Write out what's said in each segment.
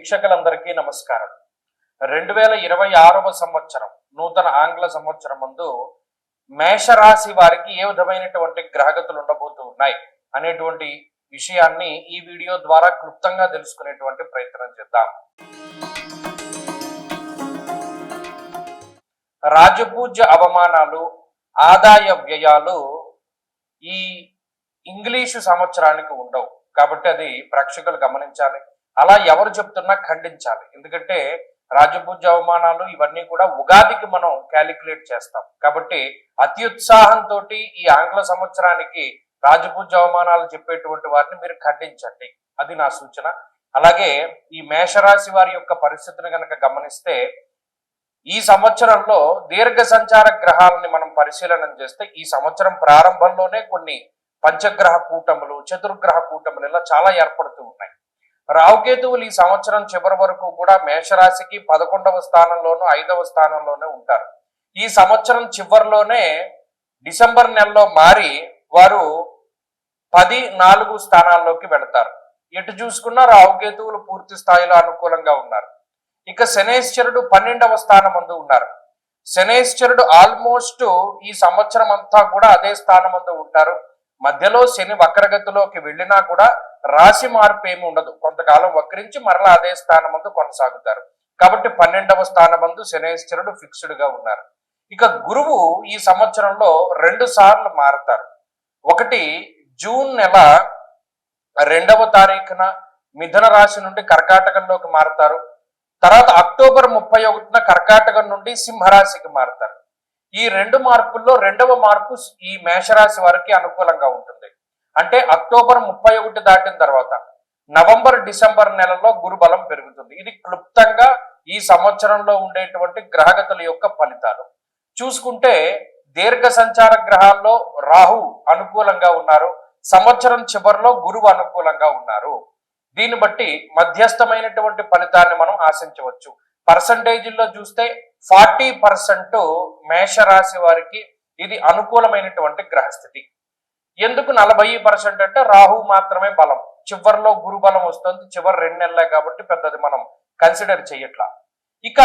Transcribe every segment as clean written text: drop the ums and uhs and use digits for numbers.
వీక్షకులందరికీ నమస్కారం. 2026వ సంవత్సరం నూతన ఆంగ్ల సంవత్సరం ముందు మేషరాశి వారికి ఏ విధమైనటువంటి గ్రహగతులు ఉండబోతూ ఉన్నాయి అనేటువంటి విషయాన్ని ఈ వీడియో ద్వారా క్లుప్తంగా తెలుసుకునేటువంటి ప్రయత్నం చేద్దాం. రాజపూజ్య అవమానాలు, ఆదాయ వ్యయాలు ఈ ఇంగ్లీషు సంవత్సరానికి ఉండవు కాబట్టి అది ప్రేక్షకులు గమనించాలి. అలా ఎవరు చెప్తున్నా ఖండించాలి. ఎందుకంటే రాజపూజ్య అవమానాలు ఇవన్నీ కూడా ఉగాదికి మనం క్యాలిక్యులేట్ చేస్తాం కాబట్టి అత్యుత్సాహంతో ఈ ఆంగ్ల సంవత్సరానికి రాజపూజ్య అవమానాలు చెప్పేటువంటి వారిని మీరు ఖండించండి, అది నా సూచన. అలాగే ఈ మేషరాశి వారి యొక్క పరిస్థితిని కనుక గమనిస్తే ఈ సంవత్సరంలో దీర్ఘ సంచార గ్రహాలని మనం పరిశీలన చేస్తే ఈ సంవత్సరం ప్రారంభంలోనే కొన్ని పంచగ్రహ కూటములు, చతుర్గ్రహ కూటములు ఇలా చాలా ఏర్పడుతూ ఉన్నాయి. రాహుకేతువులు ఈ సంవత్సరం చివరి వరకు కూడా మేషరాశికి 11వ స్థానంలోనూ 5వ స్థానంలోనే ఉంటారు. ఈ సంవత్సరం చివరిలోనే డిసెంబర్ నెలలో మారి వారు 10-4 స్థానాల్లోకి వెళతారు. ఎటు చూసుకున్నా రాహుకేతువులు పూర్తి స్థాయిలో అనుకూలంగా ఉన్నారు. ఇక శనేశ్వరుడు 12వ స్థానం ముందు ఉన్నారు. శనేశ్వరుడు ఆల్మోస్ట్ ఈ సంవత్సరం అంతా కూడా అదే స్థానం ముందు ఉంటారు. మధ్యలో శని వక్రగతిలోకి వెళ్ళినా కూడా రాశి మార్పు ఏమి ఉండదు. కొంతకాలం వక్రించి మరలా అదే స్థానం ముందు కొనసాగుతారు. కాబట్టి 12వ స్థానం ముందు శనేశ్వరుడు ఫిక్స్డ్ గా ఉన్నారు. ఇక గురువు ఈ సంవత్సరంలో 2 సార్లు మారుతారు. ఒకటి జూన్ నెల 2వ తారీఖున మిథున రాశి నుండి కర్కాటకంలోకి మారుతారు. తర్వాత అక్టోబర్ 31న కర్కాటకం నుండి సింహరాశికి మారుతారు. ఈ 2 మార్పుల్లో 2వ మార్పు ఈ మేషరాశి వారికి అనుకూలంగా ఉంటుంది. అంటే అక్టోబర్ 31 దాటిన తర్వాత నవంబర్ డిసెంబర్ నెలలో గురు బలం పెరుగుతుంది. ఇది క్లుప్తంగా ఈ సంవత్సరంలో ఉండేటువంటి గ్రహగతుల యొక్క ఫలితాలు చూసుకుంటే దీర్ఘ సంచార గ్రహాల్లో రాహు అనుకూలంగా ఉన్నారు. సంవత్సరం చివరిలో గురువు అనుకూలంగా ఉన్నారు. దీన్ని బట్టి మధ్యస్థమైనటువంటి ఫలితాన్ని మనం ఆశించవచ్చు. పర్సంటేజీల్లో చూస్తే 40% మేషరాశి వారికి ఇది అనుకూలమైనటువంటి గ్రహస్థితి. ఎందుకు 40% అంటే రాహు మాత్రమే బలం, చివరిలో గురు బలం వస్తుంది. చివరి 2 నెలలే కాబట్టి పెద్దది మనం కన్సిడర్ చేయట్లా. ఇక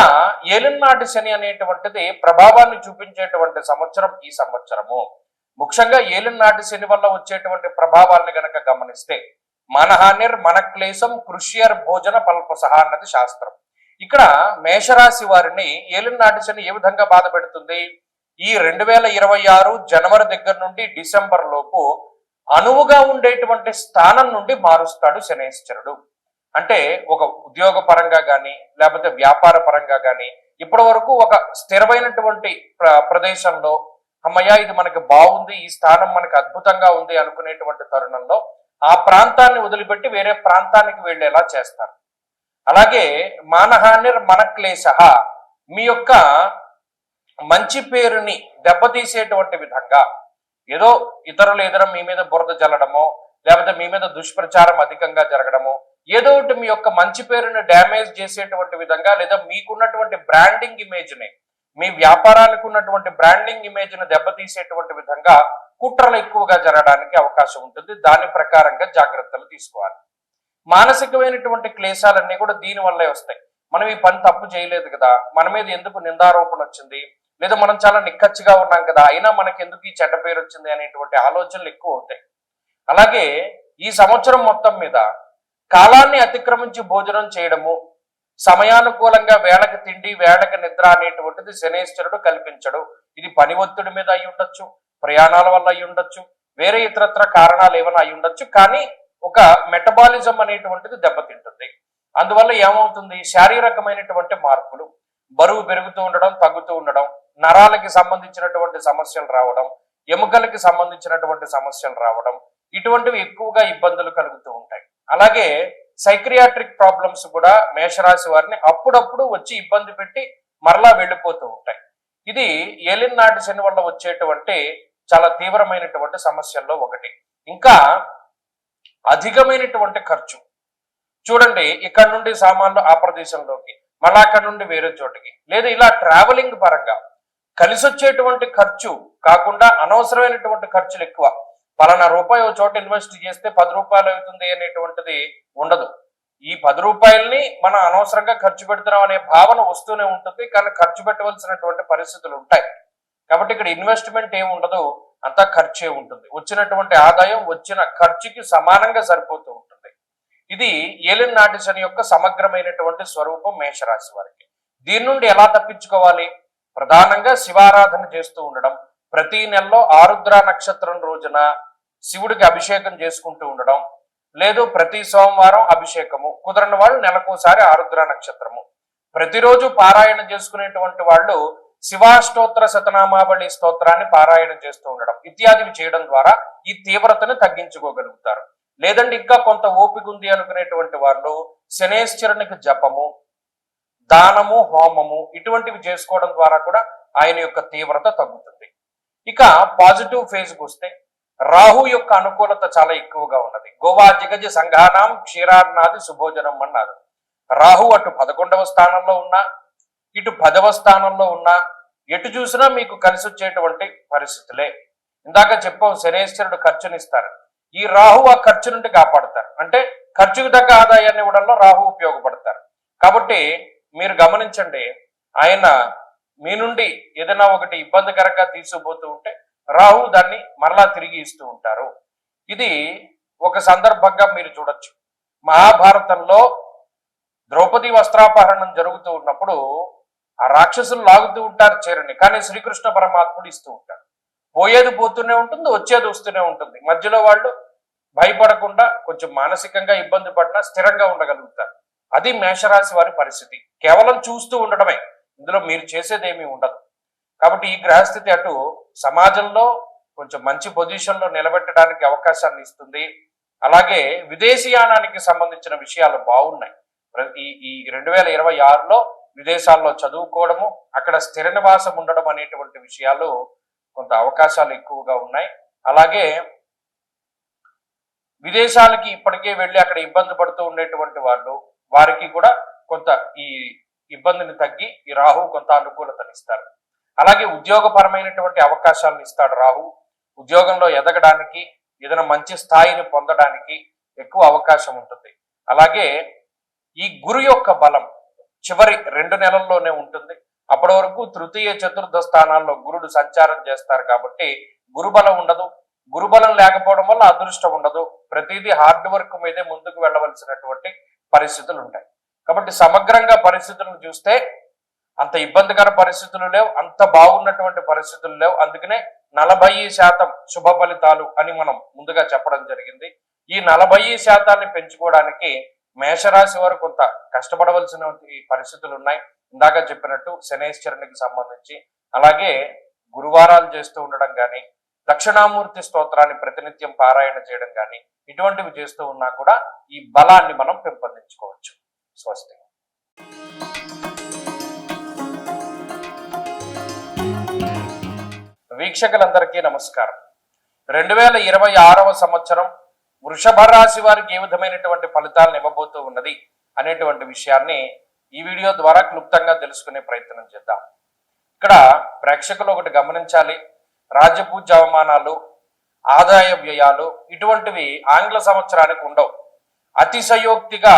ఏలినాటి శని అనేటువంటిది ప్రభావాన్ని చూపించేటువంటి సంవత్సరం ఈ సంవత్సరము. ముఖ్యంగా ఏలినాటి శని వల్ల వచ్చేటువంటి ప్రభావాన్ని గనక గమనిస్తే మనహానిర్ మన క్లేశం కృష్యర్ భోజన పల్పసహ అన్నది శాస్త్రం. ఇక్కడ మేషరాశి వారిని ఏలినాటి శని ఏ విధంగా బాధ పెడుతుంది? ఈ 2026 జనవరి దగ్గర నుండి డిసెంబర్ లోపు అనువుగా ఉండేటువంటి స్థానం నుండి మారుస్తాడు శనేశ్వరుడు. అంటే ఒక ఉద్యోగ పరంగా కానీ లేకపోతే వ్యాపార పరంగా కానీ ఇప్పటి వరకు ఒక స్థిరమైనటువంటి ప్రదేశంలో అమ్మయ్య ఇది మనకి బాగుంది, ఈ స్థానం మనకి అద్భుతంగా ఉంది అనుకునేటువంటి తరుణంలో ఆ ప్రాంతాన్ని వదిలిపెట్టి వేరే ప్రాంతానికి వెళ్ళేలా చేస్తారు. అలాగే మానహానిర్ మన క్లేశ మీ యొక్క మంచి పేరుని దెబ్బతీసేటువంటి విధంగా ఏదో ఇతరులు ఎదుర మీ మీద బురద జల్లడమో లేకపోతే మీ మీద దుష్ప్రచారం అధికంగా జరగడమో ఏదో ఒకటి మీ యొక్క మంచి పేరుని డ్యామేజ్ చేసేటువంటి విధంగా లేదా మీకున్నటువంటి బ్రాండింగ్ ఇమేజ్ని, మీ వ్యాపారానికి ఉన్నటువంటి బ్రాండింగ్ ఇమేజ్ని దెబ్బతీసేటువంటి విధంగా కుట్రలు ఎక్కువగా జరగడానికి అవకాశం ఉంటుంది. దాని ప్రకారంగా జాగ్రత్తలు తీసుకోవాలి. మానసికమైనటువంటి క్లేశాలన్నీ కూడా దీని వల్లే వస్తాయి. మనం ఈ పని తప్పు చేయలేదు కదా, మన మీద ఎందుకు నిందారోపణ వచ్చింది, లేదా మనం చాలా నిక్కచ్చిగా ఉన్నాం కదా అయినా మనకి ఎందుకు ఈ చెడ్డ పేరు వచ్చింది అనేటువంటి ఆలోచనలు ఎక్కువ అవుతాయి. అలాగే ఈ సంవత్సరం మొత్తం మీద కాలాన్ని అతిక్రమించి భోజనం చేయడము, సమయానుకూలంగా వేళకి తిండి వేళకి నిద్ర అనేటువంటిది శనేశ్వరుడు కల్పించడు. ఇది పని ఒత్తిడి మీద అయి ఉండొచ్చు, ప్రయాణాల వల్ల అయి ఉండొచ్చు, వేరే ఇతరత్ర కారణాలు ఏమైనా అయి ఉండొచ్చు. కానీ ఒక మెటబాలిజం అనేటువంటిది దెబ్బతింటుంది. అందువల్ల ఏమవుతుంది? శారీరకమైనటువంటి మార్పులు, బరువు పెరుగుతూ ఉండడం, తగ్గుతూ ఉండడం, నరాలకి సంబంధించినటువంటి సమస్యలు రావడం, ఎముకలకి సంబంధించినటువంటి సమస్యలు రావడం, ఇటువంటివి ఎక్కువగా ఇబ్బందులు కలుగుతూ ఉంటాయి. అలాగే సైక్రియాట్రిక్ ప్రాబ్లమ్స్ కూడా మేషరాశి వారిని అప్పుడప్పుడు వచ్చి ఇబ్బంది పెట్టి మరలా వెళ్ళిపోతూ ఉంటాయి. ఇది ఏలినాటి శని వల్ల వచ్చేటువంటి చాలా తీవ్రమైనటువంటి సమస్యల్లో ఒకటి. ఇంకా అధికమైనటువంటి ఖర్చు చూడండి, ఇక్కడ నుండి సామాన్లు ఆ ప్రదేశంలోకి, మళ్ళా అక్కడ నుండి వేరే చోటికి, లేదా ఇలా ట్రావెలింగ్ పరంగా కలిసి వచ్చేటువంటి ఖర్చు కాకుండా అనవసరమైనటువంటి ఖర్చులు ఎక్కువ. పలానా రూపాయి ఒక చోట ఇన్వెస్ట్ చేస్తే 10 రూపాయలు అవుతుంది అనేటువంటిది ఉండదు. ఈ 10 రూపాయల్ని మనం అనవసరంగా ఖర్చు పెడుతున్నాం అనే భావన వస్తూనే ఉంటుంది, కానీ ఖర్చు పెట్టవలసినటువంటి పరిస్థితులు ఉంటాయి. కాబట్టి ఇక్కడ ఇన్వెస్ట్మెంట్ ఏమి ఉండదు, అంతా ఖర్చే ఉంటుంది. వచ్చినటువంటి ఆదాయం వచ్చిన ఖర్చుకి సమానంగా సరిపోతూ ఉంటుంది. ఇది ఏలిన్ నాటి శని యొక్క సమగ్రమైనటువంటి స్వరూపం మేషరాశి వారికి. దీని నుండి ఎలా తప్పించుకోవాలి? ప్రధానంగా శివారాధన చేస్తూ ఉండడం, ప్రతి నెలలో ఆరుద్ర నక్షత్రం రోజున శివుడికి అభిషేకం చేసుకుంటూ ఉండడం, లేదు ప్రతి సోమవారం అభిషేకము, కుదరని వాళ్ళు నెలకోసారి ఆరుద్ర నక్షత్రము, ప్రతిరోజు పారాయణ చేసుకునేటువంటి వాళ్ళు శివాష్టోత్తర శతనామావళి స్తోత్రాన్ని పారాయణ చేస్తూ ఉండడం ఇత్యాదివి చేయడం ద్వారా ఈ తీవ్రతను తగ్గించుకోగలుగుతారు. లేదంటే ఇంకా కొంత ఓపిక ఉంది అనుకునేటువంటి వాళ్ళు శనేశ్వరునికి జపము, దానము, హోమము ఇటువంటివి చేసుకోవడం ద్వారా కూడా ఆయన యొక్క తీవ్రత తగ్గుతుంది. ఇక పాజిటివ్ ఫేజ్కి వస్తే రాహు యొక్క అనుకూలత చాలా ఎక్కువగా ఉన్నది. గోవా జిగజ సంఘానాం క్షీరార్నాది శుభోజనం అన్నారు. రాహు అటు 11వ స్థానంలో ఉన్నా, ఇటు 10వ స్థానంలో ఉన్నా, ఎటు చూసినా మీకు కలిసి వచ్చేటువంటి పరిస్థితులే. ఇందాక చెప్పాం, శనేశ్వరుడు ఖర్చునిస్తారు, ఈ రాహు ఆ ఖర్చు నుండి కాపాడుతారు. అంటే ఖర్చుకు తగ్గ ఆదాయాన్ని ఇవ్వడంలో రాహు ఉపయోగపడతారు. కాబట్టి మీరు గమనించండి, ఆయన మీ నుండి ఏదైనా ఒకటి ఇబ్బందికరంగా తీసుకుపోతూ ఉంటే రాహు దాన్ని మరలా తిరిగి ఇస్తూ ఉంటారు. ఇది ఒక సందర్భంగా మీరు చూడొచ్చు. మహాభారతంలో ద్రౌపది వస్త్రాపహరణం జరుగుతూ ఉన్నప్పుడు ఆ రాక్షసులు లాగుతూ ఉంటారు చీరని, కానీ శ్రీకృష్ణ పరమాత్ముడు ఇస్తూ ఉంటారు. పోయేది పోతూనే ఉంటుంది, వచ్చేది వస్తూనే ఉంటుంది. మధ్యలో వాళ్ళు భయపడకుండా కొంచెం మానసికంగా ఇబ్బంది పడినా స్థిరంగా ఉండగలుగుతారు. అది మేషరాశి వారి పరిస్థితి. కేవలం చూస్తూ ఉండడమే, ఇందులో మీరు చేసేదేమీ ఉండదు. కాబట్టి ఈ గ్రహస్థితి అటు సమాజంలో కొంచెం మంచి పొజిషన్లో నిలబెట్టడానికి అవకాశాన్ని ఇస్తుంది. అలాగే విదేశీయానానికి సంబంధించిన విషయాలు బాగున్నాయి. ఈ 2026లో విదేశాల్లో చదువుకోవడము, అక్కడ స్థిర నివాసం ఉండడం అనేటువంటి విషయాలు కొంత అవకాశాలు ఎక్కువగా ఉన్నాయి. అలాగే విదేశాలకి ఇప్పటికే వెళ్ళి అక్కడ ఇబ్బంది పడుతూ ఉండేటువంటి వాళ్ళు, వారికి కూడా కొంత ఈ ఇబ్బందిని తగ్గి ఈ రాహు కొంత అనుకూలతనిస్తారు. అలాగే ఉద్యోగపరమైనటువంటి అవకాశాలను ఇస్తాడు రాహు. ఉద్యోగంలో ఎదగడానికి, ఏదైనా మంచి స్థాయిని పొందడానికి ఎక్కువ అవకాశం ఉంటుంది. అలాగే ఈ గురు యొక్క బలం చివరి 2 నెలల్లోనే ఉంటుంది. అప్పటి వరకు తృతీయ చతుర్థ స్థానాల్లో గురుడు సంచారం చేస్తారు కాబట్టి గురుబలం ఉండదు. గురుబలం లేకపోవడం వల్ల అదృష్టం ఉండదు. ప్రతిదీ హార్డ్ వర్క్ మీదే ముందుకు వెళ్ళవలసినటువంటి పరిస్థితులు ఉంటాయి. కాబట్టి సమగ్రంగా పరిస్థితులను చూస్తే అంత ఇబ్బందికర పరిస్థితులు లేవు, అంత బాగున్నటువంటి పరిస్థితులు లేవు. అందుకనే 40% శుభ ఫలితాలు అని మనం ముందుగా చెప్పడం జరిగింది. ఈ 40% పెంచుకోవడానికి మేషరాశి వారు కొంత కష్టపడవలసిన పరిస్థితులు ఉన్నాయి. ఇందాక చెప్పినట్టు శనేశ్వరునికి సంబంధించి, అలాగే గురువారాలు చేస్తూ ఉండడం కానీ, దక్షిణామూర్తి స్తోత్రాన్ని ప్రతినిత్యం పారాయణ చేయడం కానీ, ఇటువంటివి చేస్తూ ఉన్నా కూడా ఈ బలాన్ని మనం పెంపొందించుకోవచ్చు. స్వస్తి. వీక్షకులందరికీ నమస్కారం. 2026వ సంవత్సరం వృషభ రాశి వారికి ఏ విధమైనటువంటి ఫలితాలను ఇవ్వబోతూ ఉన్నది అనేటువంటి విషయాన్ని ఈ వీడియో ద్వారా క్లుప్తంగా తెలుసుకునే ప్రయత్నం చేద్దాం. ఇక్కడ ప్రేక్షకులు ఒకటి గమనించాలి, రాజ్యపూజ్య అవమానాలు, ఆదాయ వ్యయాలు ఇటువంటివి ఆంగ్ల సంవత్సరానికి ఉండవు. అతిశయోక్తిగా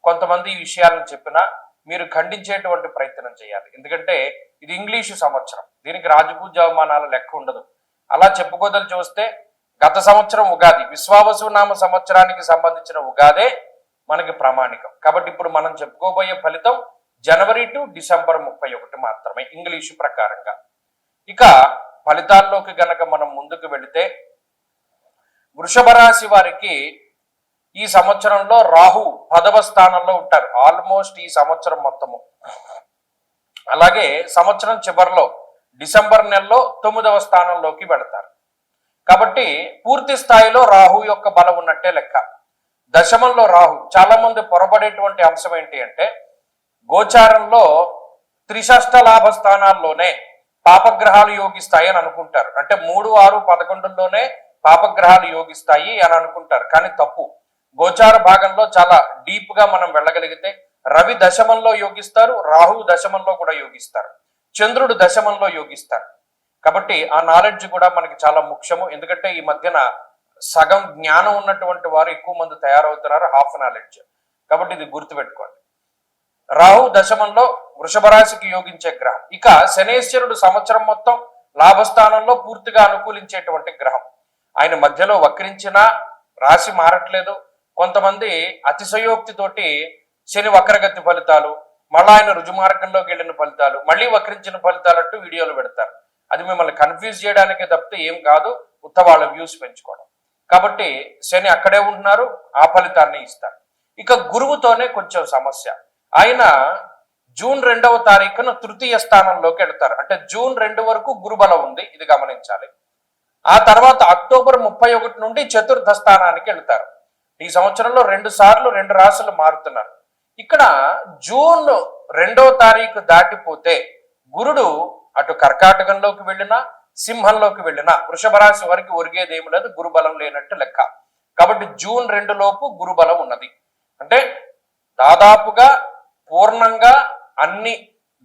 కొంతమంది ఈ విషయాలను చెప్పినా మీరు ఖండించేటువంటి ప్రయత్నం చేయాలి. ఎందుకంటే ఇది ఇంగ్లీషు సంవత్సరం, దీనికి రాజపూజ్య అవమానాల లెక్క ఉండదు. అలా చెప్పుకోదలు చూస్తే గత సంవత్సరం ఉగాది, విశ్వావసునామ సంవత్సరానికి సంబంధించిన ఉగాదే మనకి ప్రామాణికం. కాబట్టి ఇప్పుడు మనం చెప్పుకోబోయే ఫలితం జనవరి టు డిసెంబర్ 31 మాత్రమే ఇంగ్లీషు ప్రకారంగా. ఇక ఫలితాల్లోకి గనక మనం ముందుకు వెళితే వృషభ రాశి వారికి ఈ సంవత్సరంలో రాహు 10వ స్థానంలో ఉంటారు ఆల్మోస్ట్ ఈ సంవత్సరం మొత్తము. అలాగే సంవత్సరం చివరిలో డిసెంబర్ నెలలో 9వ స్థానంలోకి వెళతారు. కాబట్టి పూర్తి స్థాయిలో రాహు యొక్క బలం ఉన్నట్టే లెక్క. దశమంలో రాహు, చాలా మంది పొరబడేటువంటి అంశం ఏంటి అంటే గోచారంలో త్రిషష్ట లాభ స్థానాల్లోనే పాపగ్రహాలు యోగిస్తాయి అని అనుకుంటారు. అంటే 3, 6, 11లోనే పాపగ్రహాలు యోగిస్తాయి అని అనుకుంటారు, కానీ తప్పు. గోచార భాగంలో చాలా డీప్ గా మనం వెళ్ళగలిగితే రవి దశమంలో యోగిస్తారు, రాహు దశమంలో కూడా యోగిస్తారు, చంద్రుడు దశమంలో యోగిస్తారు. కాబట్టి ఆ నాలెడ్జ్ కూడా మనకి చాలా ముఖ్యము. ఎందుకంటే ఈ మధ్యన సగం జ్ఞానం ఉన్నటువంటి వారు ఎక్కువ మంది తయారవుతున్నారు, హాఫ్ నాలెడ్జ్. కాబట్టి ఇది గుర్తుపెట్టుకోండి. రాహు దశమంలో వృషభ రాశికి యోగించే గ్రహం. ఇక శనేశ్వరుడు సంవత్సరం మొత్తం లాభస్థానంలో పూర్తిగా అనుకూలించేటువంటి గ్రహం. ఆయన మధ్యలో వక్రించినా రాశి మారట్లేదు. కొంతమంది అతిశయోక్తితోటి శని వక్రగతి ఫలితాలు, మళ్ళీ ఆయన రుజుమార్గంలోకి వెళ్ళిన ఫలితాలు, మళ్ళీ వక్రించిన ఫలితాలు అంటూ వీడియోలు పెడతారు. అది మిమ్మల్ని కన్ఫ్యూజ్ చేయడానికే తప్పితే ఏం కాదు, ఉత్త వాళ్ళ వ్యూస్ పెంచుకోవడం. కాబట్టి శని అక్కడే ఉంటున్నారు, ఆ ఫలితాన్ని ఇస్తారు. ఇక గురువుతోనే కొంచెం సమస్య. ఆయన జూన్ 2వ తారీఖున తృతీయ స్థానంలోకి వెళ్తారు. అంటే జూన్ 2 వరకు గురుబలం ఉంది, ఇది గమనించాలి. ఆ తర్వాత అక్టోబర్ 31 నుండి చతుర్థ స్థానానికి వెళ్తారు. ఈ సంవత్సరంలో 2 సార్లు 2 రాశులు మారుతున్నారు. ఇక్కడ జూన్ 2వ తారీఖు దాటిపోతే గురుడు అటు కర్కాటకంలోకి వెళ్ళినా, సింహంలోకి వెళ్ళినా వృషభ రాశి వరకు ఒరిగేదేమి లేదు, గురుబలం లేనట్టు లెక్క. కాబట్టి జూన్ 2 లోపు గురుబలం ఉన్నది. అంటే దాదాపుగా పూర్ణంగా అన్ని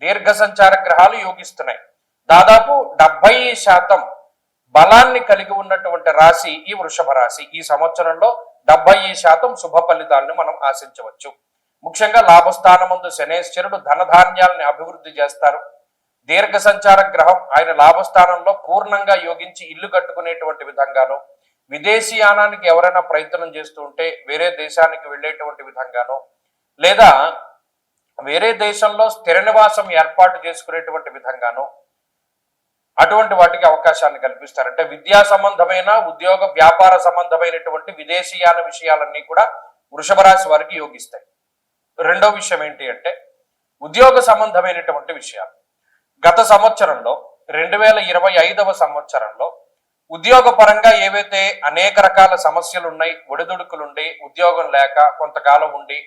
దీర్ఘ సంచార గ్రహాలు యోగిస్తున్నాయి. దాదాపు 70% బలాన్ని కలిగి ఉన్నటువంటి రాశి ఈ వృషభ రాశి. ఈ సంవత్సరంలో 70% శుభ ఫలితాలను మనం ఆశించవచ్చు. ముఖ్యంగా లాభస్థానమందు శనేశ్వరుడు ధనధాన్యాలని అభివృద్ధి చేస్తారు. దీర్ఘ సంచార గ్రహం ఆయన లాభస్థానంలో పూర్ణంగా యోగించి ఇల్లు కట్టుకునేటువంటి విధంగాను, విదేశీయానానికి ఎవరైనా ప్రయత్నం చేస్తూ ఉంటే వేరే దేశానికి వెళ్ళేటువంటి విధంగాను, లేదా వేరే దేశంలో స్థిర నివాసం ఏర్పాటు చేసుకునేటువంటి విధంగాను అటువంటి వాటికి అవకాశాన్ని కల్పిస్తారు. అంటే విద్యా సంబంధమైన, ఉద్యోగ వ్యాపార సంబంధమైనటువంటి విదేశీయాన విషయాలన్నీ కూడా వృషభ రాశి వారికి యోగిస్తాయి. రెండో విషయం ఏంటి అంటే ఉద్యోగ సంబంధమైనటువంటి విషయాలు. గత సంవత్సరంలో 2025వ సంవత్సరంలో ఉద్యోగ పరంగా ఏవైతే అనేక రకాల సమస్యలు ఉన్నాయి, ఒడిదుడుకులుండి, ఉద్యోగం లేక కొంతకాలం ఉండి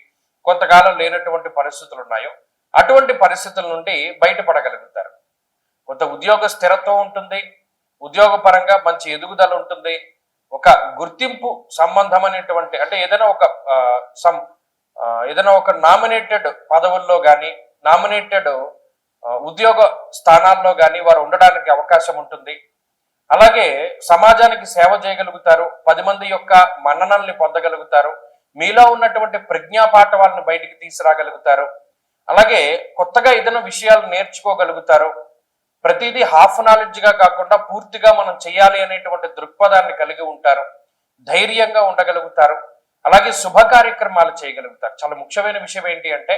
కొంతకాలం లేనటువంటి పరిస్థితులు ఉన్నాయో అటువంటి పరిస్థితుల నుండి బయటపడగలుగుతారు. కొంత ఉద్యోగ స్థిరత్వం ఉంటుంది, ఉద్యోగ పరంగా మంచి ఎదుగుదల ఉంటుంది, ఒక గుర్తింపు సంబంధమైనటువంటి అంటే ఏదైనా ఒక నామినేటెడ్ పదవుల్లో కానీ, నామినేటెడ్ ఉద్యోగ స్థానాల్లో కానీ వారు ఉండడానికి అవకాశం ఉంటుంది. అలాగే సమాజానికి సేవ చేయగలుగుతారు, 10 మంది యొక్క మన్ననల్ని పొందగలుగుతారు, మీలో ఉన్నటువంటి ప్రజ్ఞాపాఠవాలను బయటికి తీసుకురాగలుగుతారు. అలాగే కొత్తగా ఏదైనా విషయాలు నేర్చుకోగలుగుతారు. ప్రతిదీ హాఫ్ నాలెడ్జ్ గా కాకుండా పూర్తిగా మనం చేయాలి అనేటువంటి దృక్పథాన్ని కలిగి ఉంటారు, ధైర్యంగా ఉండగలుగుతారు. అలాగే శుభ కార్యక్రమాలు చేయగలుగుతారు. చాలా ముఖ్యమైన విషయం ఏంటి అంటే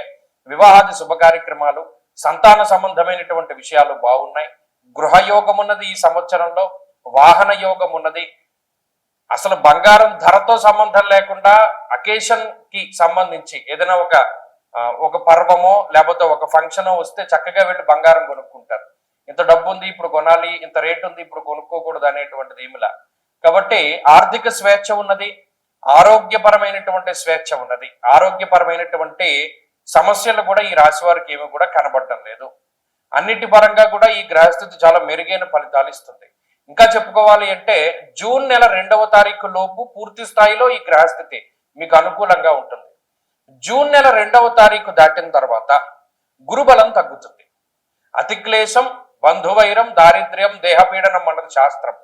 వివాహాది శుభ కార్యక్రమాలు, సంతాన సంబంధమైనటువంటి విషయాలు బాగున్నాయి. గృహయోగం ఉన్నది ఈ సంవత్సరంలో, వాహన యోగం ఉన్నది. అసలు బంగారం ధరతో సంబంధం లేకుండా అకేషన్ కి సంబంధించి ఏదైనా ఒక పర్వమో లేకపోతే ఒక ఫంక్షనో వస్తే చక్కగా వెళ్ళి బంగారం కొనుక్కుంటారు. ఇంత డబ్బు ఉంది ఇప్పుడు కొనాలి, ఇంత రేటు ఉంది ఇప్పుడు కొనుక్కోకూడదు అనేటువంటిది ఏమిలా. కాబట్టి ఆర్థిక స్వేచ్ఛ ఉన్నది, ఆరోగ్యపరమైనటువంటి స్వేచ్ఛ ఉన్నది. ఆరోగ్యపరమైనటువంటి సమస్యలు కూడా ఈ రాశి వారికి ఏమి కూడా కనబడటం లేదు. అన్నిటి పరంగా కూడా ఈ గ్రహస్థితి చాలా మెరుగైన ఫలితాలు ఇస్తుంది. ఇంకా చెప్పుకోవాలి అంటే జూన్ నెల 2వ తారీఖు లోపు పూర్తి స్థాయిలో ఈ గ్రహస్థితి మీకు అనుకూలంగా ఉంటుంది. జూన్ నెల 2వ తారీఖు దాటిన తర్వాత గురుబలం తగ్గుతుంది. అతిక్లేశం, బంధువైరం, దారిద్ర్యం, దేహపీడనం అన్నది శాస్త్రం.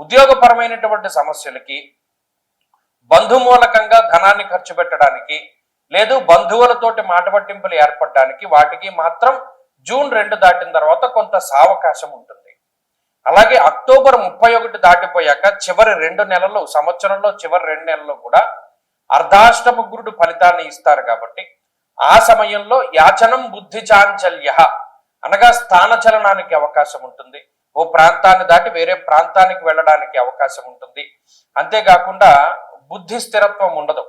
ఉద్యోగపరమైనటువంటి సమస్యలకి, బంధుమూలకంగా ధనాన్ని ఖర్చు పెట్టడానికి, లేదు బంధువులతోటి మాట పట్టింపులు ఏర్పడడానికి వాటికి మాత్రం జూన్ 2 దాటిన తర్వాత కొంత సావకాశం ఉంటుంది. అలాగే అక్టోబర్ 31 దాటిపోయాక చివరి 2 నెలలు, సంవత్సరంలో చివరి 2 నెలలు కూడా అర్ధాష్టమ గురుడు ఫలితాన్ని ఇస్తారు. కాబట్టి ఆ సమయంలో యాచనం బుద్ధి చాంచల్య అనగా స్థానచలనానికి అవకాశం ఉంటుంది. ఓ ప్రాంతాన్ని దాటి వేరే ప్రాంతానికి వెళ్ళడానికి అవకాశం ఉంటుంది. అంతేకాకుండా బుద్ధి స్థిరత్వం ఉండదు.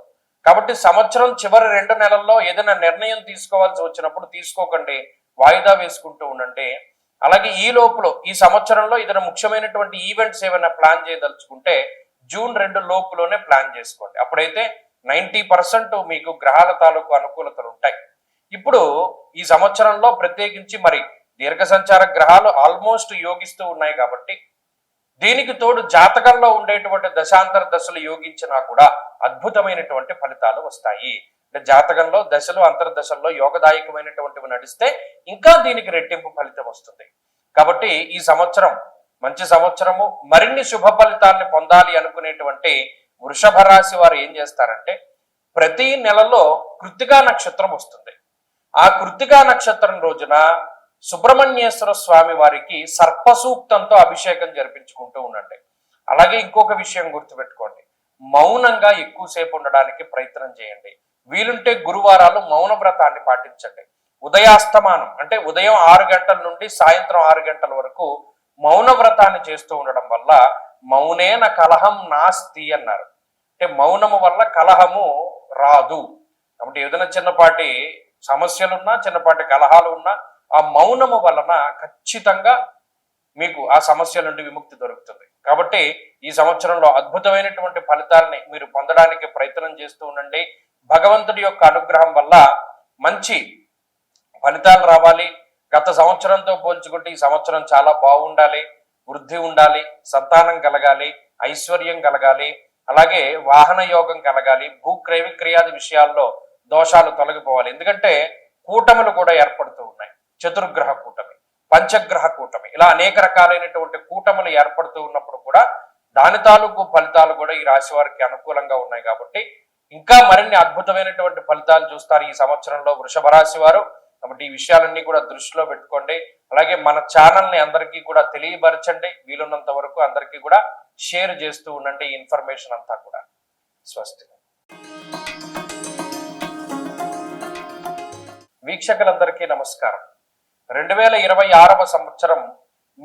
కాబట్టి సంవత్సరం చివరి 2 నెలల్లో ఏదైనా నిర్ణయం తీసుకోవాల్సి వచ్చినప్పుడు తీసుకోకండి, వాయిదా వేసుకుంటూ ఉండండి. అలాగే ఈ లోపల ఈ సంవత్సరంలో ఏదైనా ముఖ్యమైనటువంటి ఈవెంట్స్ ఏమైనా ప్లాన్ చేయదలుచుకుంటే జూన్ 2 లోపులోనే ప్లాన్ చేసుకోండి. అప్పుడైతే 90% మీకు గ్రహాల తాలూకు అనుకూలతలు ఉంటాయి. ఇప్పుడు ఈ సంవత్సరంలో ప్రత్యేకించి మరి దీర్ఘ సంచార గ్రహాలు ఆల్మోస్ట్ యోగిస్తూ ఉన్నాయి. కాబట్టి దీనికి తోడు జాతకంలో ఉండేటువంటి దశాంతర దశలు యోగించినా కూడా అద్భుతమైనటువంటి ఫలితాలు వస్తాయి. అంటే జాతకంలో దశలు అంతర్దశల్లో యోగదాయకమైనటువంటివి నడిస్తే ఇంకా దీనికి రెట్టింపు ఫలితం వస్తుంది. కాబట్టి ఈ సంవత్సరం మంచి సంవత్సరము. మరిన్ని శుభ ఫలితాన్ని పొందాలి అనుకునేటువంటి వృషభ రాశి వారు ఏం చేస్తారంటే ప్రతి నెలలో కృత్తికా నక్షత్రం వస్తుంది. ఆ కృత్తికా నక్షత్రం రోజున సుబ్రహ్మణ్యేశ్వర స్వామి వారికి సర్పసూక్తంతో అభిషేకం జరిపించుకుంటూ ఉండండి. అలాగే ఇంకొక విషయం గుర్తుపెట్టుకోండి, మౌనంగా ఎక్కువసేపు ఉండడానికి ప్రయత్నం చేయండి. వీలుంటే గురువారాలు మౌన వ్రతాన్ని పాటించండి. ఉదయాస్తమానం అంటే ఉదయం 6 గంటల నుండి సాయంత్రం 6 గంటల వరకు మౌన వ్రతాన్ని చేస్తూ ఉండడం వల్ల మౌనేన కలహం నాస్తి అన్నారు. అంటే మౌనము వల్ల కలహము రాదు. కాబట్టి ఏదైనా చిన్నపాటి సమస్యలున్నా చిన్నపాటి కలహాలు ఉన్నా ఆ మౌనము వలన ఖచ్చితంగా మీకు ఆ సమస్యల నుండి విముక్తి దొరుకుతుంది. కాబట్టి ఈ సంవత్సరంలో అద్భుతమైనటువంటి ఫలితాలని మీరు పొందడానికి ప్రయత్నం చేస్తూ ఉండండి. భగవంతుడి యొక్క అనుగ్రహం వల్ల మంచి ఫలితాలు రావాలి. గత సంవత్సరంతో పోల్చుకుంటే ఈ సంవత్సరం చాలా బాగుండాలి, వృద్ధి ఉండాలి, సంతానం కలగాలి, ఐశ్వర్యం కలగాలి, అలాగే వాహన యోగం కలగాలి, భూక్రయ విక్రయాది విషయాల్లో దోషాలు తొలగిపోవాలి. ఎందుకంటే కూటములు కూడా ఏర్పడుతూ ఉన్నాయి. చతుర్గ్రహ కూటమి, పంచగ్రహ కూటమి, ఇలా అనేక రకాలైనటువంటి కూటములు ఏర్పడుతూ ఉన్నప్పుడు కూడా దాని తాలూకు ఫలితాలు కూడా ఈ రాశి వారికి అనుకూలంగా ఉన్నాయి. కాబట్టి ఇంకా మరిన్ని అద్భుతమైనటువంటి ఫలితాలు చూస్తారు ఈ సంవత్సరంలో వృషభ రాశి వారు. కాబట్టి ఈ విషయాలన్నీ కూడా దృష్టిలో పెట్టుకోండి. అలాగే మన ఛానల్ని అందరికీ కూడా తెలియపరచండి. వీలున్నంత వరకు అందరికీ కూడా షేర్ చేస్తూ ఉండండి ఈ ఇన్ఫర్మేషన్ అంతా కూడా. స్వస్తి. వీక్షకులందరికీ నమస్కారం. 2026వ సంవత్సరం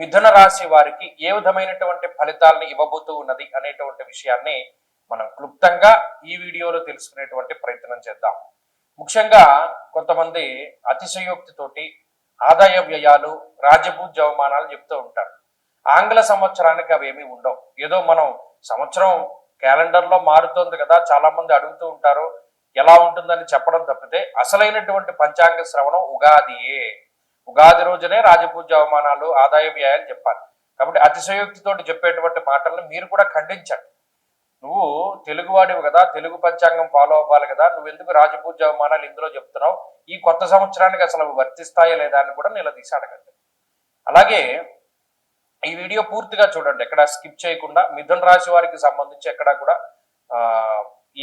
మిథున రాశి వారికి ఏ విధమైనటువంటి ఫలితాలని ఇవ్వబోతూ ఉన్నది అనేటువంటి విషయాన్ని మనం క్లుప్తంగా ఈ వీడియోలో తెలుసుకునేటువంటి ప్రయత్నం చేద్దాం. ముఖ్యంగా కొంతమంది అతిశయోక్తితోటి ఆదాయ వ్యయాలు, రాజపూజ్య అవమానాలు చెప్తూ ఉంటారు. ఆంగ్ల సంవత్సరానికి అవి ఏమీ ఉండవు. ఏదో మనం సంవత్సరం క్యాలెండర్లో మారుతోంది కదా, చాలా మంది అడుగుతూ ఉంటారు ఎలా ఉంటుందని చెప్పడం తప్పితే అసలైనటువంటి పంచాంగ శ్రవణం ఉగాదియే. ఉగాది రోజునే రాజపూజ్య అవమానాలు, ఆదాయ వ్యయాలు చెప్పాలి. కాబట్టి అతిశయోక్తితోటి చెప్పేటువంటి మాటలను మీరు కూడా ఖండించండి. నువ్వు తెలుగువాడివి కదా, తెలుగు పంచాంగం ఫాలో అవ్వాలి కదా, నువ్వు ఎందుకు రాజపూజ్య అవమానాలు ఇందులో చెప్తున్నావు, ఈ కొత్త సంవత్సరానికి అసలు వర్తిస్తాయా లేదా అని కూడా నిలదీసి అడగండి. అలాగే ఈ వీడియో పూర్తిగా చూడండి, ఎక్కడ స్కిప్ చేయకుండా. మిథున రాశి వారికి సంబంధించి ఎక్కడ కూడా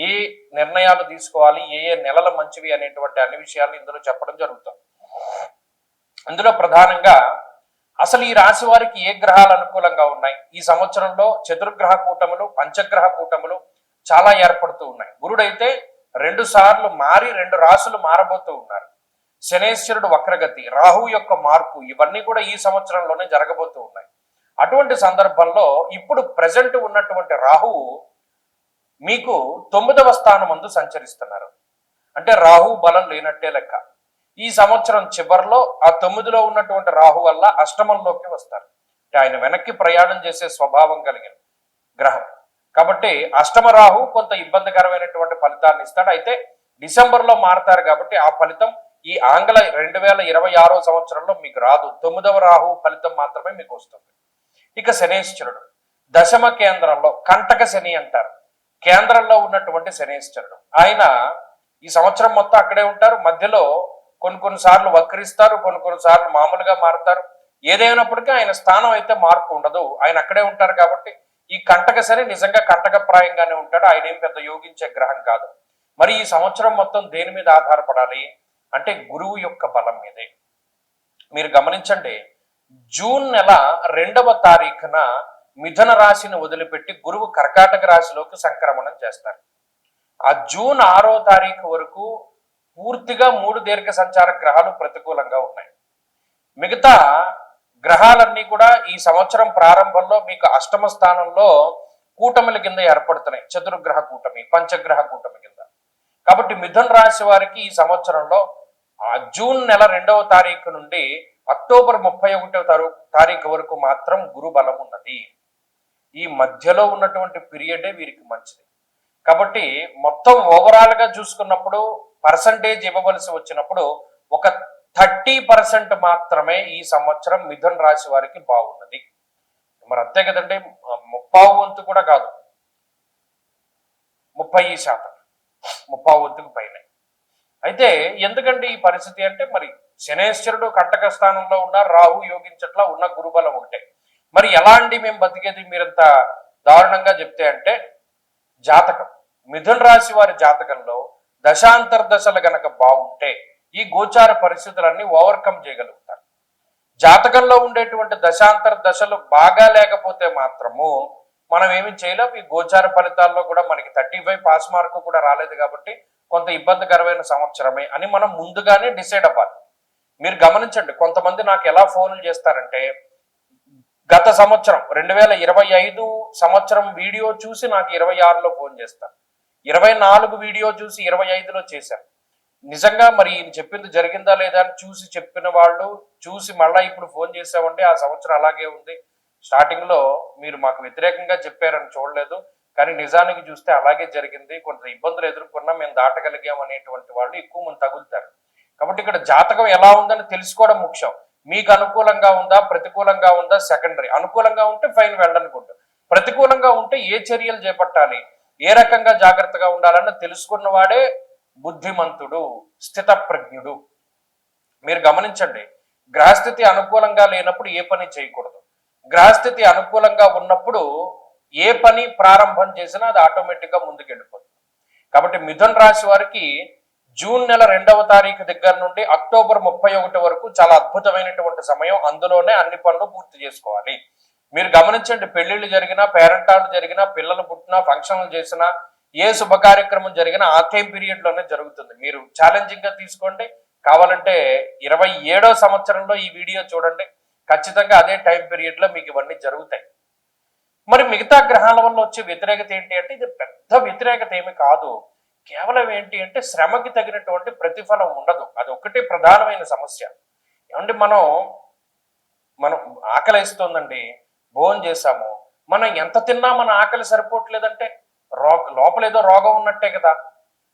ఏ నిర్ణయాలు తీసుకోవాలి, ఏ ఏ నెలలు మంచివి అనేటువంటి అన్ని విషయాలు ఇందులో చెప్పడం జరుగుతుంది. ఇందులో ప్రధానంగా అసలు ఈ రాశి వారికి ఏ గ్రహాలు అనుకూలంగా ఉన్నాయి, ఈ సంవత్సరంలో చతుర్గ్రహ కూటములు, పంచగ్రహ కూటములు చాలా ఏర్పడుతూ ఉన్నాయి. గురుడైతే 2 సార్లు మారి 2 రాశులు మారబోతూ ఉన్నారు. శనేశ్వరుడు వక్రగతి, రాహు యొక్క మార్పు, ఇవన్నీ కూడా ఈ సంవత్సరంలోనే జరగబోతూ ఉన్నాయి. అటువంటి సందర్భంలో ఇప్పుడు ప్రజెంట్ ఉన్నటువంటి రాహువు మీకు 9వ స్థానం ముందు సంచరిస్తున్నారు. అంటే రాహు బలం లేనట్టే లెక్క. ఈ సంవత్సరం చివరిలో ఆ 9లో ఉన్నటువంటి రాహు వల్ల అష్టమంలోకి వస్తారు. అంటే ఆయన వెనక్కి ప్రయాణం చేసే స్వభావం కలిగిన గ్రహం. కాబట్టి అష్టమ రాహు కొంత ఇబ్బందికరమైనటువంటి ఫలితాన్ని ఇస్తాడు. అయితే డిసెంబర్లో మారతారు కాబట్టి ఆ ఫలితం ఈ ఆంగ్ల 2026వ సంవత్సరంలో మీకు రాదు. 9వ రాహు ఫలితం మాత్రమే మీకు వస్తుంది. ఇక శనేశ్వరుడు దశమ కేంద్రంలో, కంటక శని అంటారు, కేంద్రంలో ఉన్నటువంటి శనేశ్వరుడు ఆయన ఈ సంవత్సరం మొత్తం అక్కడే ఉంటారు. మధ్యలో కొన్ని సార్లు వక్రిస్తారు, కొన్ని సార్లు మామూలుగా మారుతారు. ఏదైనప్పటికీ ఆయన స్థానం అయితే మార్పు ఉండదు, ఆయన అక్కడే ఉంటారు. కాబట్టి ఈ కంటక శని నిజంగా కంటకప్రాయంగానే ఉంటాడు, ఆయన ఏం పెద్ద యోగించే గ్రహం కాదు. మరి ఈ సంవత్సరం మొత్తం దేని మీద ఆధారపడాలి అంటే గురువు యొక్క బలం మీదే. మీరు గమనించండి, జూన్ నెల 2వ తారీఖున మిథున రాశిని వదిలిపెట్టి గురువు కర్కాటక రాశిలోకి సంక్రమణం చేస్తారు. ఆ జూన్ 6వ తారీఖు వరకు పూర్తిగా 3 దీర్ఘ సంచార గ్రహాలు ప్రతికూలంగా ఉన్నాయి. మిగతా గ్రహాలన్నీ కూడా ఈ సంవత్సరం ప్రారంభంలో మీకు అష్టమ స్థానంలో కూటమిల కింద ఏర్పడుతున్నాయి. చతుర్గ్రహ కూటమి, పంచగ్రహ కూటమి కింద. కాబట్టి మిథున రాశి వారికి ఈ సంవత్సరంలో జూన్ నెల 2వ తారీఖు నుండి అక్టోబర్ 31వ తారీఖు వరకు మాత్రం గురు బలం ఉన్నది. ఈ మధ్యలో ఉన్నటువంటి పీరియడే వీరికి మంచిది. కాబట్టి మొత్తం ఓవరాల్ గా చూసుకున్నప్పుడు పర్సంటేజ్ ఇవ్వవలసి వచ్చినప్పుడు ఒక 30% మాత్రమే ఈ సంవత్సరం మిథున రాశి వారికి బాగున్నది. మరి అంతే కదండి, 30% కూడా కాదు, 30%, 30% పైన. అయితే ఎందుకండి ఈ పరిస్థితి అంటే, మరి శనేశ్వరుడు కంటక స్థానంలో ఉన్న, రాహు యోగించట్లా ఉన్న, గురుబలం ఒకటే. మరి ఎలా అండి మేము బతికేది మీరంత దారుణంగా చెప్తే అంటే, జాతకం, మిథున రాశి వారి జాతకంలో దశాంతర్దశలు గనక బాగుంటే ఈ గోచార పరిస్థితులన్నీ ఓవర్కమ్ చేయగలుగుతారు. జాతకంలో ఉండేటువంటి దశాంతర్దశలు బాగా లేకపోతే మాత్రము మనం ఏమి చేయలేం. ఈ గోచార ఫలితాల్లో కూడా మనకి 35 పాస్ మార్కు కూడా రాలేదు కాబట్టి కొంత ఇబ్బందికరమైన సంవత్సరమే అని మనం ముందుగానే డిసైడ్ అవ్వాలి. మీరు గమనించండి, కొంతమంది నాకు ఎలా ఫోన్లు చేస్తారంటే, గత సంవత్సరం 2025 సంవత్సరం వీడియో చూసి నాకు 26లో ఫోన్ చేస్తారు, 24 వీడియో చూసి 25లో చేశారు. నిజంగా మరి ఈయన చెప్పింది జరిగిందా లేదా అని చూసి చెప్పిన వాళ్ళు చూసి మళ్ళీ ఇప్పుడు ఫోన్ చేసామంటే ఆ సంవత్సరం అలాగే ఉంది, స్టార్టింగ్ లో మీరు మాకు వ్యతిరేకంగా చెప్పారని చూడలేదు, కానీ నిజానికి చూస్తే అలాగే జరిగింది, కొంత ఇబ్బందులు ఎదుర్కొన్నా మేము దాటగలిగాం అనేటువంటి వాళ్ళు ఎక్కువ మంది తగులుతారు. కాబట్టి ఇక్కడ జాతకం ఎలా ఉందని తెలుసుకోవడం ముఖ్యం. మీకు అనుకూలంగా ఉందా ప్రతికూలంగా ఉందా సెకండరీ. అనుకూలంగా ఉంటే ఫైన్ వెళ్ళనుకుంటా, ప్రతికూలంగా ఉంటే ఏ చర్యలు చేపట్టాలి, ఏ రకంగా జాగ్రత్తగా ఉండాలని తెలుసుకున్న వాడే బుద్ధిమంతుడు, స్థితప్రజ్ఞుడు. మీరు గమనించండి, గ్రహస్థితి అనుకూలంగా లేనప్పుడు ఏ పని చేయకూడదు, గ్రహస్థితి అనుకూలంగా ఉన్నప్పుడు ఏ పని ప్రారంభం చేసినా అది ఆటోమేటిక్గా ముందుకెళ్ళిపోతుంది. కాబట్టి మిథున రాశి వారికి జూన్ నెల 2వ తారీఖు దగ్గర నుండి అక్టోబర్ 31 వరకు చాలా అద్భుతమైనటువంటి సమయం. అందులోనే అన్ని పనులు పూర్తి చేసుకోవాలి. మీరు గమనించండి, పెళ్లిళ్ళు జరిగినా, పేరెంటాలు జరిగినా, పిల్లలు పుట్టినా, ఫంక్షన్లు చేసినా, ఏ శుభ కార్యక్రమం జరిగినా ఆ టైం పీరియడ్ లోనే జరుగుతుంది. మీరు ఛాలెంజింగ్ గా తీసుకోండి, కావాలంటే 27వ సంవత్సరంలో ఈ వీడియో చూడండి, ఖచ్చితంగా అదే టైం పీరియడ్ లో మీకు ఇవన్నీ జరుగుతాయి. మరి మిగతా గ్రహాల వల్ల వచ్చే వ్యతిరేకత ఏంటి అంటే, ఇది పెద్ద వ్యతిరేకత ఏమి కాదు, కేవలం ఏంటి అంటే శ్రమకి తగినటువంటి ప్రతిఫలం ఉండదు. అది ఒకటే ప్రధానమైన సమస్య. ఏమంటే మనం ఆకలి వేస్తుందండి, భోజనం చేసాము, మనం ఎంత తిన్నా మన ఆకలి సరిపోవట్లేదంటే లోపల ఏదో రోగం ఉన్నట్టే కదా.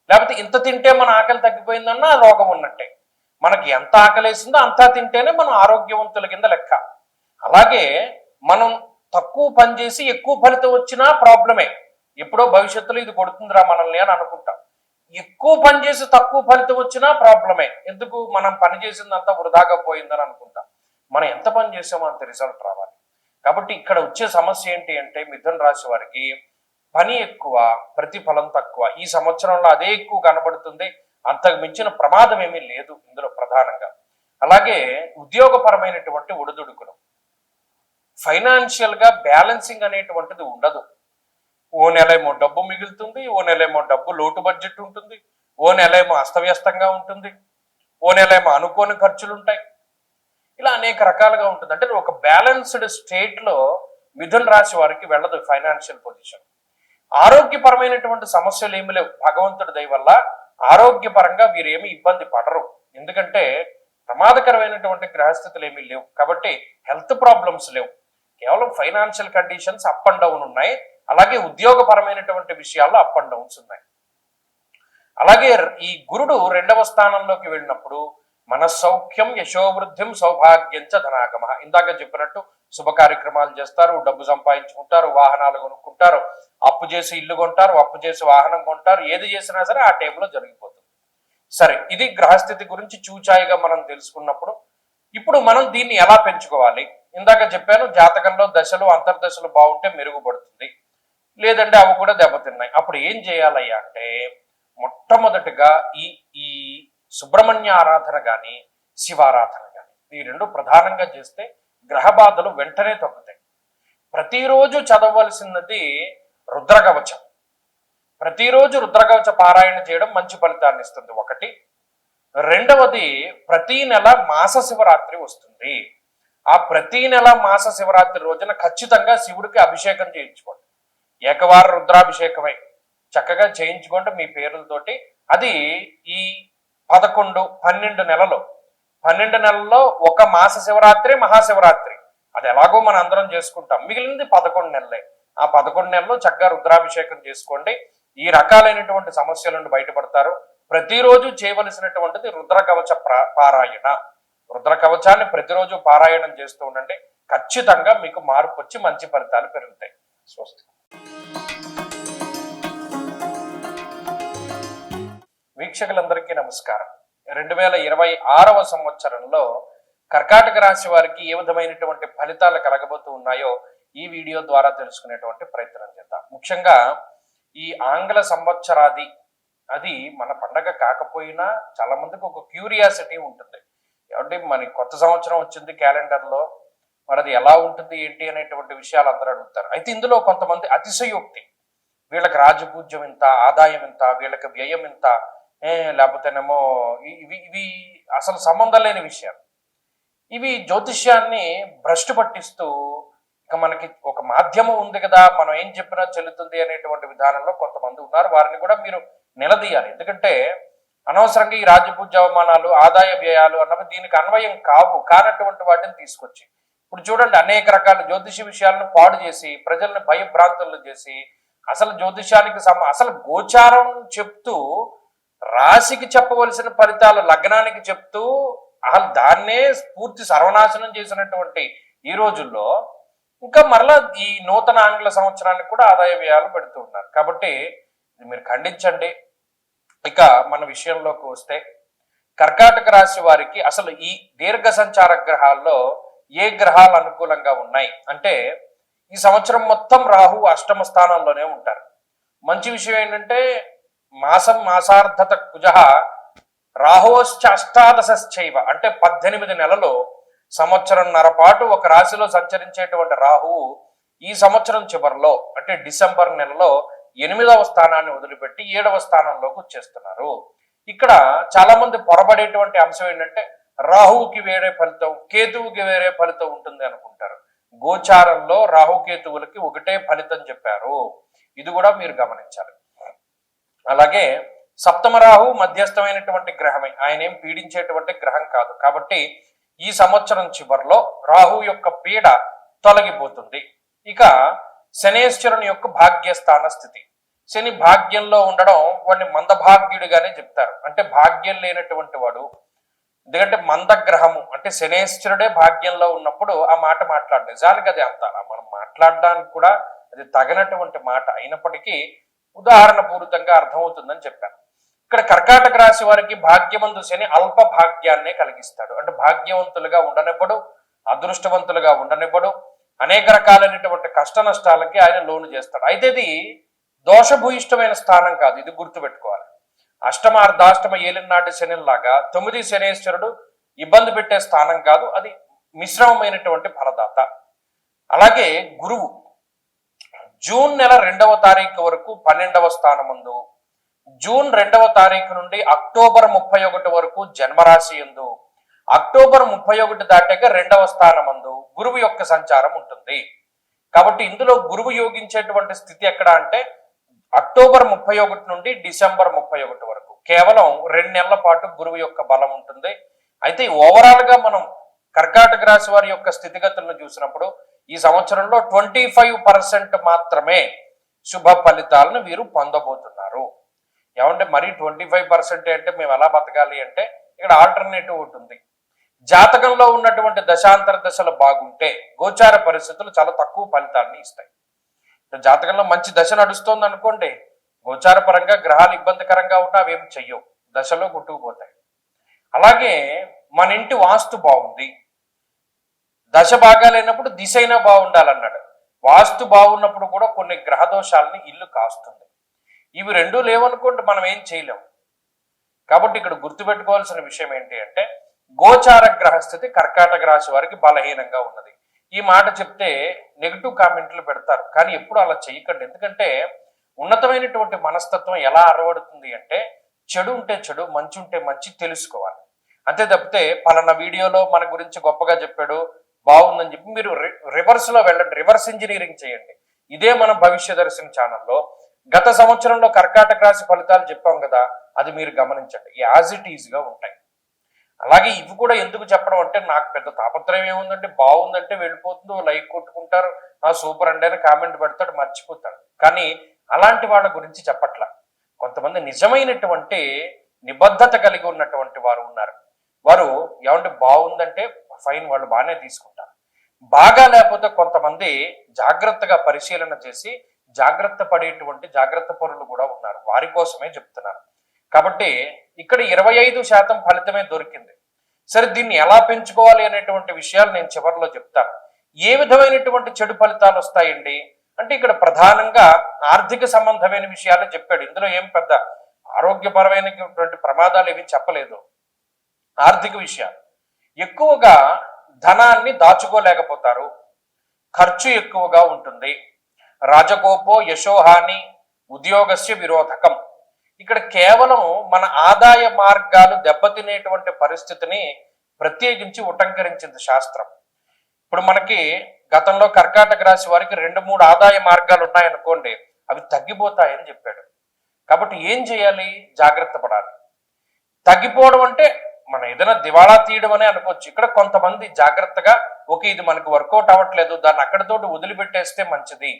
లేకపోతే ఇంత తింటే మన ఆకలి తగ్గిపోయిందన్నా రోగం ఉన్నట్టే. మనకి ఎంత ఆకలి వేసిందో అంతా తింటేనే మనం ఆరోగ్యవంతుల కింద లెక్క. అలాగే మనం తక్కువ పని చేసి ఎక్కువ ఫలితం వచ్చినా ప్రాబ్లమే. ఎప్పుడో భవిష్యత్తులో ఇది కొడుతుందిరా మనల్ని అని అనుకుంటాం. ఎక్కువ పని చేసి తక్కువ ఫలితం వచ్చినా ప్రాబ్లమే. ఎందుకు, మనం పని చేసిందంతా వృధాగా పోయిందని అనుకుంటాం. మనం ఎంత పని చేసామో అంత రిజల్ట్ రావాలి. కాబట్టి ఇక్కడ వచ్చే సమస్య ఏంటి అంటే, మిథున రాశి వారికి పని ఎక్కువ, ప్రతిఫలం తక్కువ. ఈ సంవత్సరంలో అదే ఎక్కువ కనబడుతుంది, అంతకు మించిన ప్రమాదం ఏమీ లేదు ఇందులో ప్రధానంగా. అలాగే ఉద్యోగపరమైనటువంటి ఒడిదుడుకులు, ఫైనాన్షియల్ గా బ్యాలెన్సింగ్ అనేటువంటిది ఉండదు. ఓ నెలేమో డబ్బు మిగులుతుంది, ఓ నెలేమో డబ్బు లోటు బడ్జెట్ ఉంటుంది, ఓ నెలేమో అస్తవ్యస్తంగా ఉంటుంది, ఓ నెలేమో అనుకోని ఖర్చులు ఉంటాయి. ఇలా అనేక రకాలుగా ఉంటుంది. అంటే ఒక బ్యాలెన్స్డ్ స్టేట్ లో మిథున రాశి వారికి వెళ్ళదు ఫైనాన్షియల్ పొజిషన్. ఆరోగ్యపరమైనటువంటి సమస్యలు ఏమి లేవు, భగవంతుడి దయ వల్ల ఆరోగ్యపరంగా వీరేమి ఇబ్బంది పడరు. ఎందుకంటే ప్రమాదకరమైనటువంటి గ్రహస్థితులు ఏమీ లేవు కాబట్టి హెల్త్ ప్రాబ్లమ్స్ లేవు. కేవలం financial conditions up and down ఉన్నాయి. అలాగే ఉద్యోగపరమైనటువంటి విషయాల్లో అప్ అండ్ డౌన్స్ ఉన్నాయి. అలాగే ఈ గురుడు 2వ స్థానంలోకి వెళ్ళినప్పుడు మన సౌఖ్యం, యశోవృద్ధిం, సౌభాగ్యంచ ధనాగమ. ఇందాక చెప్పినట్టు శుభ కార్యక్రమాలు చేస్తారు, డబ్బు సంపాదించుకుంటారు, వాహనాలు కొనుక్కుంటారు, అప్పు చేసి ఇల్లు కొంటారు, అప్పు చేసి వాహనం కొంటారు, ఏది చేసినా సరే ఆ టైంలో జరిగిపోతుంది. సరే, ఇది గ్రహస్థితి గురించి చూచాయిగా మనం తెలుసుకున్నప్పుడు ఇప్పుడు మనం దీన్ని ఎలా పెంచుకోవాలి. ఇందాక చెప్పాను, జాతకంలో దశలు అంతర్దశలు బాగుంటే మెరుగుపడుతుంది, లేదంటే అవి కూడా దెబ్బతిన్నాయి. అప్పుడు ఏం చేయాలయ్యా అంటే, మొట్టమొదటిగా ఈ సుబ్రహ్మణ్య ఆరాధన కానీ శివారాధన కానీ ఈ రెండు ప్రధానంగా చేస్తే గ్రహ బాధలు వెంటనే తగ్గుతాయి. ప్రతిరోజు చదవలసినది రుద్రకవచం. ప్రతిరోజు రుద్రకవచ పారాయణ చేయడం మంచి ఫలితాన్ని ఇస్తుంది ఒకటి. రెండవది, ప్రతి నెల మాస శివరాత్రి వస్తుంది. ఆ ప్రతి నెల మాస శివరాత్రి రోజున ఖచ్చితంగా శివుడికి అభిషేకం చేయించుకోండి. ఏకవార రుద్రాభిషేకమై చక్కగా చేయించుకోండి మీ పేర్లతోటి. అది ఈ 12 నెలల్లో ఒక మాస శివరాత్రి, మహాశివరాత్రి అది ఎలాగో మన అందరం చేసుకుంటాం. మిగిలింది 11 నెలలే. ఆ 11 నెలల్లో చక్కగా రుద్రాభిషేకం చేసుకోండి. ఈ రకాలైనటువంటి సమస్యల నుండి బయటపడతారు. ప్రతిరోజు చేయవలసినటువంటిది రుద్రకవచ పారాయణ. రుద్రకవచాన్ని ప్రతిరోజు పారాయణం చేస్తూ ఉండండి. ఖచ్చితంగా మీకు మార్పు వచ్చి మంచి ఫలితాలు పెరుగుతాయి. స్వస్తి. వీక్షకులందరికీ నమస్కారం. 2026వ సంవత్సరంలో కర్కాటక రాశి వారికి ఏ విధమైనటువంటి ఫలితాలు కలగబోతూ ఉన్నాయో ఈ వీడియో ద్వారా తెలుసుకునేటువంటి ప్రయత్నం చేద్దాం. ముఖ్యంగా ఈ ఆంగ్ల సంవత్సరాది అది మన పండగ కాకపోయినా చాలా మందికి ఒక క్యూరియాసిటీ ఉంటుంది. ఏమంటే మన కొత్త సంవత్సరం వచ్చింది క్యాలెండర్లో, మరి అది ఎలా ఉంటుంది ఏంటి అనేటువంటి విషయాలు అందరూ అడుగుతారు. అయితే ఇందులో కొంతమంది అతిశయోక్తి, వీళ్ళకి రాజపూజ్యం ఇంత, ఆదాయం ఇంత, వీళ్ళకి వ్యయం ఇంత, లేకపోతేనేమో ఇవి ఇవి అసలు సంబంధం లేని విషయాలు. ఇవి జ్యోతిష్యాన్ని భ్రష్టు పట్టిస్తూ ఇక మనకి ఒక మాధ్యమం ఉంది కదా, మనం ఏం చెప్పినా చెల్లుతుంది అనేటువంటి విధానంలో కొంతమంది ఉన్నారు. వారిని కూడా మీరు నిలదీయాలి. ఎందుకంటే అనవసరంగా ఈ రాజపూజ్య అవమానాలు, ఆదాయ వ్యయాలు అన్నవి దీనికి అన్వయం కానటువంటి వాటిని తీసుకొచ్చి ఇప్పుడు చూడండి, అనేక రకాల జ్యోతిష విషయాలను పాడు చేసి ప్రజలను భయభ్రాంతులను చేసి అసలు జ్యోతిషానికి అసలు గోచారం చెప్తూ రాశికి చెప్పవలసిన ఫలితాలు లగ్నానికి చెప్తూ అసలు దాన్నే పూర్తి సర్వనాశనం చేసినటువంటి ఈ రోజుల్లో ఇంకా మరలా ఈ నూతన ఆంగ్ల సంవత్సరానికి కూడా ఆదాయ వ్యయాలు పెడుతూ ఉన్నారు. కాబట్టి మీరు ఖండించండి. ఇక మన విషయంలోకి వస్తే కర్కాటక రాశి వారికి అసలు ఈ దీర్ఘ సంచార గ్రహాల్లో ఏ గ్రహాలు అనుకూలంగా ఉన్నాయి అంటే, ఈ సంవత్సరం మొత్తం రాహు అష్టమ స్థానంలోనే ఉంటారు. మంచి విషయం ఏంటంటే మాసార్థత కుజ రాహోశ్చ అష్టాదశైవ అంటే 18 నెలలు సంవత్సరంన్నర పాటు ఒక రాశిలో సంచరించేటువంటి రాహువు ఈ సంవత్సరం చివరిలో అంటే డిసెంబర్ నెలలో 8వ స్థానాన్ని వదిలిపెట్టి 7వ స్థానంలోకి వచ్చేస్తున్నారు. ఇక్కడ చాలా మంది పొరబడేటువంటి అంశం ఏంటంటే రాహువుకి వేరే ఫలితం, కేతువుకి వేరే ఫలితం ఉంటుంది అనుకుంటారు. గోచారంలో రాహుకేతువులకి ఒకటే ఫలితం చెప్పారు. ఇది కూడా మీరు గమనించాలి. అలాగే సప్తమ రాహు మధ్యస్థమైనటువంటి గ్రహమే, ఆయన ఏం పీడించేటువంటి గ్రహం కాదు. కాబట్టి ఈ సంవత్సరం చివరిలో రాహు యొక్క పీడ తొలగిపోతుంది. ఇక శనేశ్వరుని యొక్క భాగ్యస్థాన స్థితి, శని భాగ్యంలో ఉండడం వాడిని మందభాగ్యుడిగానే చెప్తారు. అంటే భాగ్యం లేనటువంటి వాడు, ఎందుకంటే మందగ్రహము అంటే శనేశ్వరుడే భాగ్యంలో ఉన్నప్పుడు ఆ మాట మాట్లాడు, నిజానికి అది అంత మనం మాట్లాడడానికి కూడా అది తగినటువంటి మాట అయినప్పటికీ ఉదాహరణ పూరితంగా అర్థమవుతుందని చెప్పాను. ఇక్కడ కర్కాటక రాశి వారికి భాగ్యమందు శని అల్ప భాగ్యాన్నే కలిగిస్తాడు. అంటే భాగ్యవంతులుగా ఉండనివ్వడు, అదృష్టవంతులుగా ఉండనివ్వడు, అనేక రకాలైనటువంటి కష్ట నష్టాలకి ఆయన లోను చేస్తాడు. అయితే ఇది దోషభూయిష్టమైన స్థానం కాదు, ఇది గుర్తుపెట్టుకోవాలి. అష్టమ అర్ధాష్టమ ఏలినాటి శనిలాగా 9 శనేశ్వరుడు ఇబ్బంది పెట్టే స్థానం కాదు, అది మిశ్రమమైనటువంటి ఫలదాత. అలాగే గురువు జూన్ నెల 2వ తారీఖు వరకు 12వ స్థానమందు, జూన్ 2వ తారీఖు నుండి అక్టోబర్ 31 వరకు జన్మరాశి యందు, అక్టోబర్ 31 దాటాక 2వ స్థానమందు గురువు యొక్క సంచారం ఉంటుంది. కాబట్టి ఇందులో గురువు యోగించేటువంటి స్థితి ఎక్కడ అంటే అక్టోబర్ 31 నుండి డిసెంబర్ 31 వరకు కేవలం 2 నెలల పాటు గురువు యొక్క బలం ఉంటుంది. అయితే ఓవరాల్ గా మనం కర్కాటక రాశి వారి యొక్క స్థితిగతులను చూసినప్పుడు ఈ సంవత్సరంలో 25% మాత్రమే శుభ ఫలితాలను వీరు పొందబోతున్నారు. ఏమంటే మరి 25% అంటే మేము ఎలా బతకాలి అంటే ఇక్కడ ఆల్టర్నేటివ్ ఉంటుంది. జాతకంలో ఉన్నటువంటి దశాంతర దశలు బాగుంటే గోచార పరిస్థితులు చాలా తక్కువ ఫలితాన్ని ఇస్తాయి. జాతకంలో మంచి దశ నడుస్తోంది అనుకోండి, గోచార పరంగా గ్రహాలు ఇబ్బందికరంగా ఉన్నా అవేం చెయ్యవు, దశలో కొట్టుకుపోతాయి. అలాగే మన ఇంటి వాస్తు బాగుంది, దశ బాగా లేనప్పుడు దిశ అయినా బాగుండాలన్నాడు. వాస్తు బాగున్నప్పుడు కూడా కొన్ని గ్రహ దోషాలని ఇల్లు కాస్తుంది. ఇవి రెండూ లేవనుకోండి మనం ఏం చేయలేము. కాబట్టి ఇక్కడ గుర్తుపెట్టుకోవాల్సిన విషయం ఏంటి అంటే గోచార గ్రహస్థితి కర్కాటక రాశి వారికి బలహీనంగా ఉన్నది. ఈ మాట చెప్తే నెగిటివ్ కామెంట్లు పెడతారు, కానీ ఎప్పుడు అలా చేయకండి. ఎందుకంటే ఉన్నతమైనటువంటి మనస్తత్వం ఎలా అరవడుతుంది అంటే చెడు ఉంటే చెడు, మంచి ఉంటే మంచి తెలుసుకోవాలి. అంతే తప్పితే పలానా వీడియోలో మన గురించి గొప్పగా చెప్పాడు బాగుందని చెప్పి మీరు రివర్స్ లో వెళ్ళండి, రివర్స్ ఇంజనీరింగ్ చేయండి. ఇదే మన భవిష్య దర్శన ఛానల్లో గత సంవత్సరంలో కర్కాటక రాశి ఫలితాలు చెప్పాం కదా, అది మీరు గమనించండి, యాజ్ ఇట్ ఈజ్ గా ఉంటాయి. అలాగే ఇవి కూడా ఎందుకు చెప్పడం అంటే నాకు పెద్ద తాపత్రయం ఏముందంటే బాగుందంటే వెళ్ళిపోతుందో లైక్ కొట్టుకుంటారు, సూపర్ అండి అని కామెంట్ పెడతాడు, మర్చిపోతాడు. కానీ అలాంటి వాళ్ళ గురించి చెప్పట్లా. కొంతమంది నిజమైనటువంటి నిబద్ధత కలిగి ఉన్నటువంటి వారు ఉన్నారు. వారు ఏమంటే బాగుందంటే ఫైన్, వాళ్ళు బాగానే తీసుకుంటారు. బాగా లేకపోతే కొంతమంది జాగ్రత్తగా పరిశీలన చేసి జాగ్రత్త పడేటువంటి జాగ్రత్త పరులు కూడా ఉన్నారు. వారి కోసమే చెప్తున్నాను. కాబట్టి ఇక్కడ 25% ఫలితమే దొరికింది. సరే, దీన్ని ఎలా పెంచుకోవాలి అనేటువంటి విషయాలు నేను చివరిలో చెప్తాను. ఏ విధమైనటువంటి చెడు ఫలితాలు వస్తాయండి అంటే ఇక్కడ ప్రధానంగా ఆర్థిక సంబంధమైన విషయాలు చెప్పాడు. ఇందులో ఏం పెద్ద ఆరోగ్యపరమైనటువంటి ప్రమాదాలు ఏవి చెప్పలేదు. ఆర్థిక విషయాలు ఎక్కువగా ధనాన్ని దాచుకోలేకపోతారు, ఖర్చు ఎక్కువగా ఉంటుంది. రాజకోపో యశోహాని ఉద్యోగస్య విరోధకం. ఇక్కడ కేవలం మన ఆదాయ మార్గాలు దెబ్బతినేటువంటి పరిస్థితిని ప్రత్యేకించి ఉటంకరించింది శాస్త్రం. ఇప్పుడు మనకి గతంలో కర్కాటక రాశి వారికి 2-3 ఆదాయ మార్గాలు ఉన్నాయనుకోండి, అవి తగ్గిపోతాయని చెప్పాడు. కాబట్టి ఏం చేయాలి? జాగ్రత్త పడాలి. తగ్గిపోవడం అంటే మనం ఏదైనా దివాళా తీయడం అనే అనుకోవచ్చు. ఇక్కడ కొంతమంది జాగ్రత్తగా ఇది మనకు వర్కౌట్ అవ్వట్లేదు, దాన్ని అక్కడితోటి వదిలిపెట్టేస్తే మంచిది